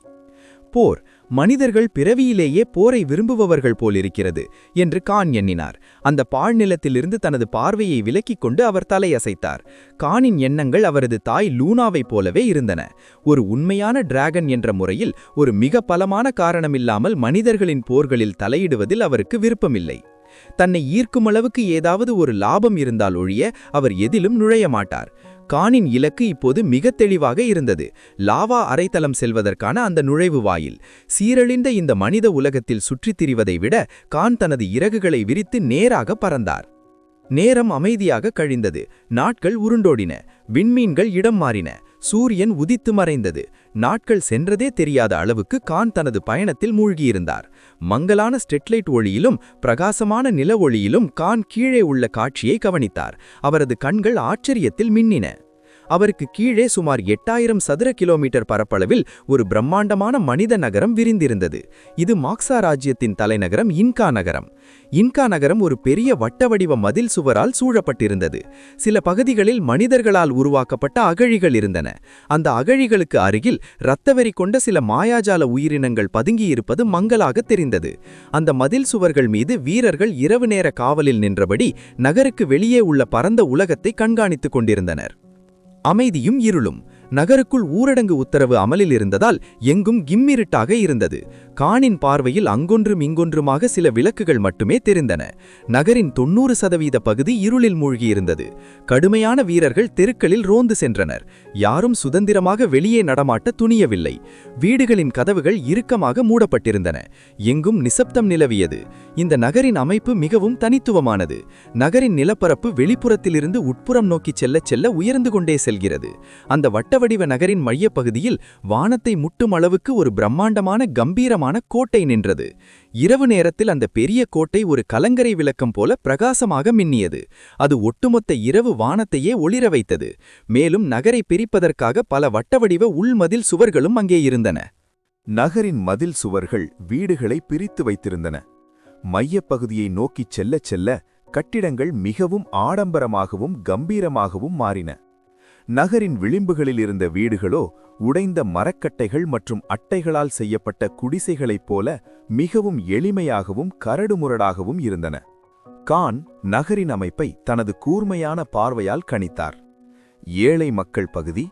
போர், மனிதர்கள் பிறவியிலேயே போரை விரும்புபவர்கள் போலிருக்கிறது என்று கான் எண்ணினார். அந்த பாழ்நிலத்திலிருந்து தனது பார்வையை விலக்கிக் கொண்டு அவர் தலையசைத்தார். கானின் எண்ணங்கள் அவரது தாய் லூனாவைப் போலவே இருந்தன. ஒரு உண்மையான டிராகன் என்ற முறையில் ஒரு மிக பலமான காரணமில்லாமல் மனிதர்களின் போர்களில் தலையிடுவதில் அவருக்கு விருப்பமில்லை. தன்னை ஈர்க்குமளவுக்கு ஏதாவது ஒரு லாபம் இருந்தால் ஒழிய அவர் எதிலும் நுழைய மாட்டார். கானின் இலக்கு இப்போது மிக தெளிவாக இருந்தது. லாவா அரைத்தளம் செல்வதற்கான அந்த நுழைவு வாயில். சீரழிந்த இந்த மனித உலகத்தில் சுற்றித் திரிவதை விட கான் தனது இறகுகளை விரித்து நேராக பறந்தார். நேரம் அமைதியாக கழிந்தது. நாட்கள் உருண்டோடின. விண்மீன்கள் இடம் மாறின. சூரியன் உதித்து மறைந்தது. நாட்கள் சென்றதே தெரியாத அளவுக்கு கான் தனது பயணத்தில் மூழ்கியிருந்தார். மங்கலான ஸ்ட்ரெட்லைட் ஒளியிலும் பிரகாசமான நில ஒளியிலும் கான் கீழே உள்ள காட்சியை கவனித்தார். அவரது கண்கள் ஆச்சரியத்தில் மின்னின. அவருக்கு கீழே சுமார் 8000 சதுர கிலோமீட்டர் பரப்பளவில் ஒரு பிரம்மாண்டமான மனித நகரம் விரிந்திருந்தது. இது மாக்சா ராஜ்யத்தின் தலைநகரம் இன்கா நகரம். இன்கா நகரம் ஒரு பெரிய வட்டவடிவ மதில் சுவரால் சூழப்பட்டிருந்தது. சில பகுதிகளில் மனிதர்களால் உருவாக்கப்பட்ட அகழிகள் இருந்தன. அந்த அகழிகளுக்கு அருகில் இரத்தவெறி கொண்ட சில மாயாஜால உயிரினங்கள் பதுங்கியிருப்பது மங்கலாக தெரிந்தது. அந்த மதில் சுவர்கள் மீது வீரர்கள் இரவு நேர காவலில் நின்றபடி நகருக்கு வெளியே உள்ள பரந்த உலகத்தை கண்காணித்துக் கொண்டிருந்தனர். அமைதியும் இருளும். நகருக்குள் ஊரடங்கு உத்தரவு அமலில் இருந்ததால் எங்கும் கிம்மிருட்டாக இருந்தது. கானின் பார்வையில் அங்கொன்றும் இங்கொன்றுமாக சில விளக்குகள் மட்டுமே தெரிந்தன. நகரின் 90% பகுதி இருளில் மூழ்கியிருந்தது. கடுமையான வீரர்கள் தெருக்களில் ரோந்து சென்றனர். யாரும் சுதந்திரமாக வெளியே நடமாட்ட துணியவில்லை. வீடுகளின் கதவுகள் இறுக்கமாக மூடப்பட்டிருந்தன. எங்கும் நிசப்தம் நிலவியது. இந்த நகரின் அமைப்பு மிகவும் தனித்துவமானது. நகரின் நிலப்பரப்பு வெளிப்புறத்திலிருந்து உட்புறம் நோக்கிச் செல்ல உயர்ந்து கொண்டே செல்கிறது. அந்த வட்டவடிவ நகரின் மையப்பகுதியில் வானத்தை முட்டும் அளவுக்கு ஒரு பிரம்மாண்டமான கம்பீரமான கோட்டை நின்றது. இரவு நேரத்தில் அந்த பெரிய கோட்டை ஒரு கலங்கரை விளக்கம் போல பிரகாசமாக மின்னியது. அது ஒட்டுமொத்த இரவு வானத்தையே ஒளிர வைத்தது. மேலும் நகரை பிரிப்பதற்காக பல வட்டவடிவ உள்மதில் சுவர்களும் அங்கே இருந்தன. நகரின் மதில் சுவர்கள் வீடுகளை பிரித்து வைத்திருந்தன. மையப்பகுதியை நோக்கிச் செல்ல கட்டிடங்கள் மிகவும் ஆடம்பரமாகவும் கம்பீரமாகவும் மாறின. நகரின் விளிம்புகளில் இருந்த வீடுகளோ உடைந்த மரக்கட்டைகள் மற்றும் அட்டைகளால் செய்யப்பட்ட குடிசைகளைப் போல மிகவும் எளிமையாகவும் கரடுமுரடாகவும் இருந்தன. கான் நகரின் அமைப்பை தனது கூர்மையான பார்வையால் கணித்தார். ஏழை மக்கள் பகுதி,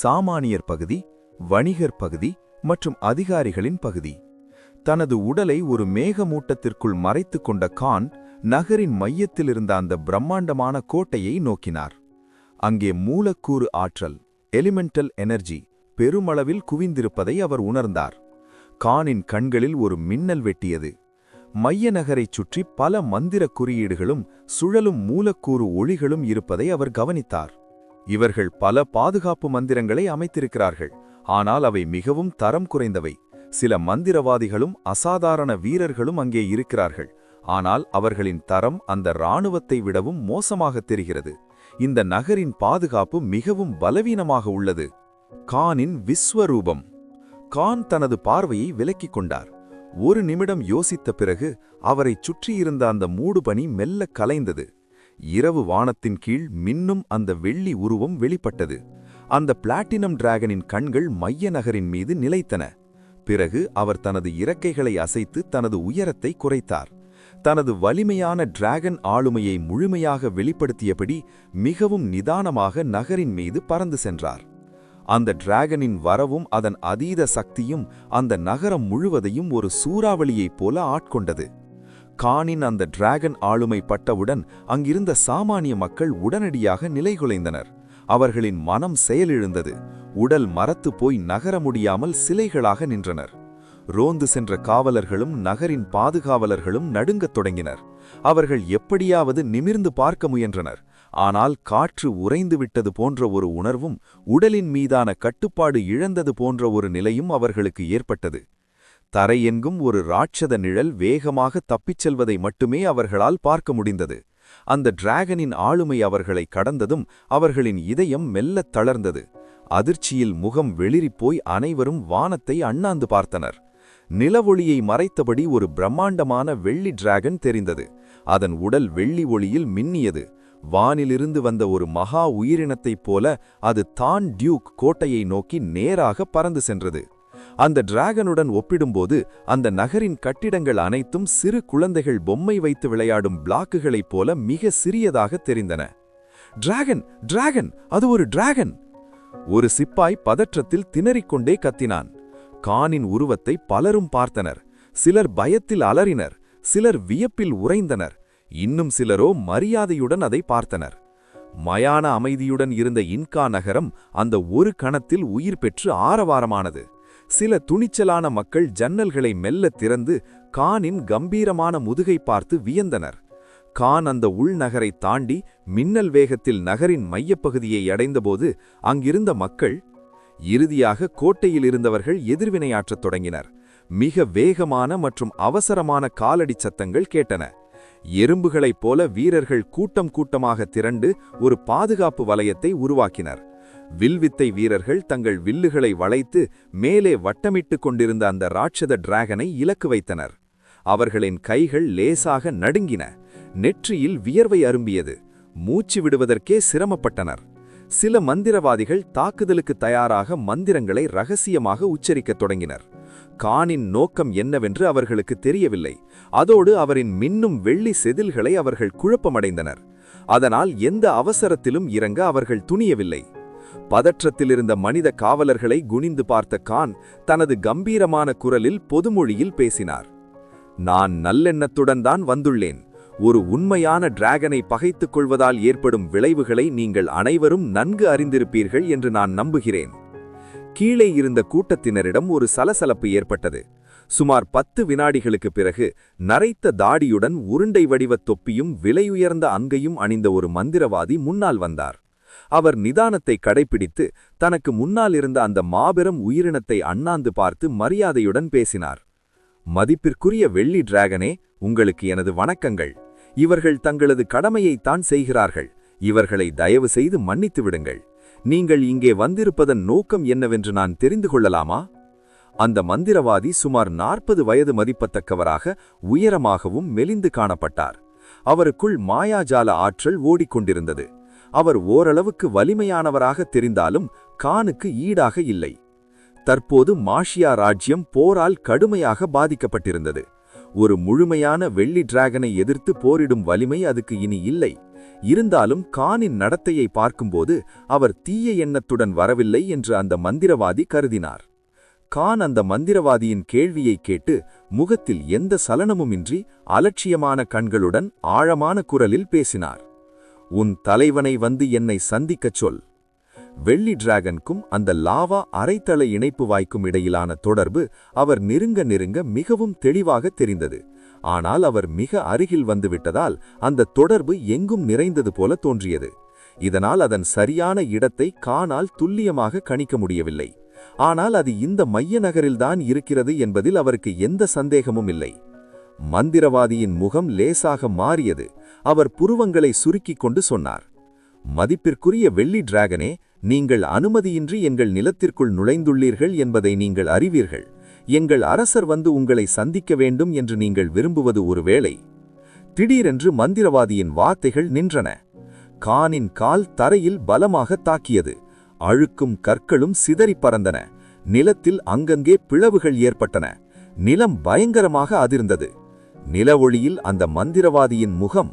சாமானியர் பகுதி, வணிகர் பகுதி மற்றும் அதிகாரிகளின் பகுதி. தனது உடலை ஒரு மேகமூட்டத்திற்குள் மறைத்துக் கொண்ட கான் நகரின் மையத்தில் இருந்த அந்த பிரம்மாண்டமான கோட்டையை நோக்கினார். அங்கே மூலக்கூறு ஆற்றல், எலிமெண்டல் எனர்ஜி பெருமளவில் குவிந்திருப்பதை அவர் உணர்ந்தார். கானின் கண்களில் ஒரு மின்னல் வெட்டியது. மைய நகரைச் சுற்றி பல மந்திர குறியீடுகளும் சுழலும் மூலக்கூறு ஒளிகளும் இருப்பதை அவர் கவனித்தார். இவர்கள் பல பாதுகாப்பு மந்திரங்களை அமைத்திருக்கிறார்கள், ஆனால் அவை மிகவும் தரம் குறைந்தவை. சில மந்திரவாதிகளும் அசாதாரண வீரர்களும் அங்கே இருக்கிறார்கள், ஆனால் அவர்களின் தரம் அந்த இராணுவத்தை விடவும் மோசமாகத் தெரிகிறது. இந்த நகரின் பாதுகாப்பு மிகவும் பலவீனமாக உள்ளது. கானின் விஸ்வரூபம். கான் தனது பார்வையை விலக்கிக் கொண்டார். ஒரு நிமிடம் யோசித்த பிறகு அவரைச் சுற்றியிருந்த அந்த மூடுபனி மெல்ல கலைந்தது. இரவு வானத்தின் கீழ் மின்னும் அந்த வெள்ளி உருவம் வெளிப்பட்டது. அந்த பிளாட்டினம் டிராகனின் கண்கள் மைய நகரின் மீது நிலைத்தன. பிறகு அவர் தனது இறக்கைகளை அசைத்து தனது உயரத்தை குறைத்தார். தனது வலிமையான டிராகன் ஆளுமையை முழுமையாக வெளிப்படுத்தியபடி மிகவும் நிதானமாக நகரின் மீது பறந்து சென்றார். அந்த டிராகனின் வரவும் அதன் அதீத சக்தியும் அந்த நகரம் முழுவதையும் ஒரு சூறாவளியைப் போல ஆட்கொண்டது. கானின் அந்த டிராகன் ஆளுமை பட்டவுடன் அங்கிருந்த சாமானிய மக்கள் உடனடியாக நிலைகுலைந்தனர். அவர்களின் மனம் செயலிழந்தது. உடல் மரத்து போய் நகர முடியாமல் சிலைகளாக நின்றனர். ரோந்து சென்ற காவலர்களும் நகரின் பாதுகாவலர்களும் நடுங்கத் தொடங்கினர். அவர்கள் எப்படியாவது நிமிர்ந்து பார்க்க முயன்றனர். ஆனால் காற்று உறைந்துவிட்டது போன்ற ஒரு உணர்வும் உடலின் மீதான கட்டுப்பாடு இழந்தது போன்ற ஒரு நிலையும் அவர்களுக்கு ஏற்பட்டது. தரையெங்கும் ஒரு ராட்சத நிழல் வேகமாக தப்பிச் செல்வதை மட்டுமே அவர்களால் பார்க்க முடிந்தது. அந்த டிராகனின் ஆளுமை அவர்களை கடந்ததும் அவர்களின் இதயம் மெல்லத் தளர்ந்தது. அதிர்ச்சியில் முகம் வெளிரிப்போய் அனைவரும் வானத்தை அண்ணாந்து பார்த்தனர். நிலவொளியை மறைத்தபடி ஒரு பிரம்மாண்டமான வெள்ளி டிராகன் தெரிந்தது. அதன் உடல் வெள்ளி ஒளியில் மின்னியது. வானிலிருந்து வந்த ஒரு மகா உயிரினத்தைப் போல அது தான் டியூக் கோட்டையை நோக்கி நேராக பறந்து சென்றது. அந்த டிராகனுடன் ஒப்பிடும்போது அந்த நகரின் கட்டிடங்கள் அனைத்தும் சிறு குழந்தைகள் பொம்மை வைத்து விளையாடும் பிளாக்குகளைப் போல மிக சிறியதாக தெரிந்தன. டிராகன், டிராகன், அது ஒரு டிராகன்! ஒரு சிப்பாய் பதற்றத்தில் திணறிக்கொண்டே கத்தினான். கானின் உருவத்தை பலரும் பார்த்தனர். சிலர் பயத்தில் அலறினர், சிலர் வியப்பில் உறைந்தனர், இன்னும் சிலரோ மரியாதையுடன் அதை பார்த்தனர். மயான அமைதியுடன் இருந்த இன்கா நகரம் அந்த ஒரு கணத்தில் உயிர் பெற்று ஆரவாரமானது. சில துணிச்சலான மக்கள் ஜன்னல்களை மெல்ல திறந்து கானின் கம்பீரமான முதுகை பார்த்து வியந்தனர். கான் அந்த உள்நகரை தாண்டி மின்னல் வேகத்தில் நகரின் மையப்பகுதியை அடைந்தபோது அங்கிருந்த மக்கள், இறுதியாக கோட்டையில் இருந்தவர்கள் எதிர்வினையாற்றத் தொடங்கினர். மிக வேகமான மற்றும் அவசரமான காலடி சத்தங்கள் கேட்டன. எறும்புகளைப் போல வீரர்கள் கூட்டம் கூட்டமாக திரண்டு ஒரு பாதுகாப்பு வலயத்தை உருவாக்கினர். வில்வித்தை வீரர்கள் தங்கள் வில்லுகளை வளைத்து மேலே வட்டமிட்டு கொண்டிருந்த அந்த ராட்சத டிராகனை இலக்கு வைத்தனர். அவர்களின் கைகள் லேசாக நடுங்கின. நெற்றியில் வியர்வை அரும்பியது. மூச்சு விடுவதற்கே சிரமப்பட்டனர். சில மந்திரவாதிகள் தாக்குதலுக்கு தயாராக மந்திரங்களை ரகசியமாக உச்சரிக்கத் தொடங்கினர். கானின் நோக்கம் என்னவென்று அவர்களுக்கு தெரியவில்லை. அதோடு அவரின் மின்னும் வெள்ளி செதில்களை அவர்கள் குழப்பமடைந்தனர். அதனால் எந்த அவசரத்திலும் இறங்க அவர்கள் துணியவில்லை. பதற்றத்திலிருந்த மனித காவலர்களை குனிந்து பார்த்த கான் தனது கம்பீரமான குரலில் பொதுமொழியில் பேசினார். நான் நல்லெண்ணத்துடன் தான் வந்துள்ளேன். ஒரு உண்மையான டிராகனை பகைத்துக் கொள்வதால் ஏற்படும் விளைவுகளை நீங்கள் அனைவரும் நன்கு அறிந்திருப்பீர்கள் என்று நான் நம்புகிறேன். கீழே இருந்த கூட்டத்தினரிடம் ஒரு சலசலப்பு ஏற்பட்டது. சுமார் 10 வினாடிகளுக்கு பிறகு நரைத்த தாடியுடன் உருண்டை வடிவத் தொப்பியும் விலையுயர்ந்த அங்கையும் அணிந்த ஒரு மந்திரவாதி முன்னால் வந்தார். அவர் நிதானத்தை கடைப்பிடித்து தனக்கு முன்னால் இருந்த அந்த மாபெரும் உயிரினத்தை அண்ணாந்து பார்த்து மரியாதையுடன் பேசினார். மதிப்பிற்குரிய வெள்ளி டிராகனே, உங்களுக்கு எனது வணக்கங்கள். இவர்கள் தங்களது கடமையைத்தான் செய்கிறார்கள். இவர்களை தயவு செய்து மன்னித்து விடுங்கள். நீங்கள் இங்கே வந்திருப்பதன் நோக்கம் என்னவென்று நான் தெரிந்து கொள்ளலாமா? அந்த மந்திரவாதி சுமார் 40 வயது மதிப்பத்தக்கவராக உயரமாகவும் மெலிந்து காணப்பட்டார். அவருக்குள் மாயாஜால ஆற்றல் ஓடிக்கொண்டிருந்தது. அவர் ஓரளவுக்கு வலிமையானவராக தெரிந்தாலும் கானுக்கு ஈடாக இல்லை. தற்போது மாஷியா ராஜ்யம் போரால் கடுமையாக பாதிக்கப்பட்டிருந்தது. ஒரு முழுமையான வெள்ளி டிராகனை எதிர்த்து போரிடும் வலிமை அதுக்கு இனி இல்லை. இருந்தாலும் கானின் நடத்தையை பார்க்கும்போது அவர் தீய எண்ணத்துடன் வரவில்லை என்று அந்த மந்திரவாதி கருதினார். கான் அந்த மந்திரவாதியின் கேள்வியை கேட்டு முகத்தில் எந்த சலனமுமின்றி அலட்சியமான கண்களுடன் ஆழமான குரலில் பேசினார். உன் தலைவனை வந்து என்னை சந்திக்கச் சொல். வெள்ளி டிராகனுக்கும் அந்த லாவா அரைத்தள இணைப்பு வாய்க்கும் இடையிலான தொடர்பு அவர் நெருங்க மிகவும் தெளிவாக தெரிந்தது. ஆனால் அவர் மிக அருகில் வந்துவிட்டதால் அந்த தொடர்பு எங்கும் நிறைந்தது போல தோன்றியது. இதனால் அதன் சரியான இடத்தை கானால் துல்லியமாக கணிக்க முடியவில்லை. ஆனால் அது இந்த மைய நகரில்தான் இருக்கிறது என்பதில் அவருக்கு எந்த சந்தேகமும் இல்லை. மந்திரவாதியின் முகம் லேசாக மாறியது. அவர் புருவங்களை சுருக்கிக் கொண்டு சொன்னார். மதிப்பிற்குரிய வெள்ளி டிராகனே, நீங்கள் அனுமதியின்றி எங்கள் நிலத்திற்குள் நுழைந்துள்ளீர்கள் என்பதை நீங்கள் அறிவீர்கள். எங்கள் அரசர் வந்து உங்களை சந்திக்க வேண்டும் என்று நீங்கள் விரும்புவது ஒருவேளை. திடீரென்று மந்திரவாதியின் வார்த்தைகள் நின்றன. கானின் கால் தரையில் பலமாக தாக்கியது. அழுக்கும் கற்களும் சிதறி பறந்தன. நிலத்தில் அங்கங்கே பிளவுகள் ஏற்பட்டன. நிலம் பயங்கரமாக அதிர்ந்தது. நில ஒளியில் அந்த மந்திரவாதியின் முகம்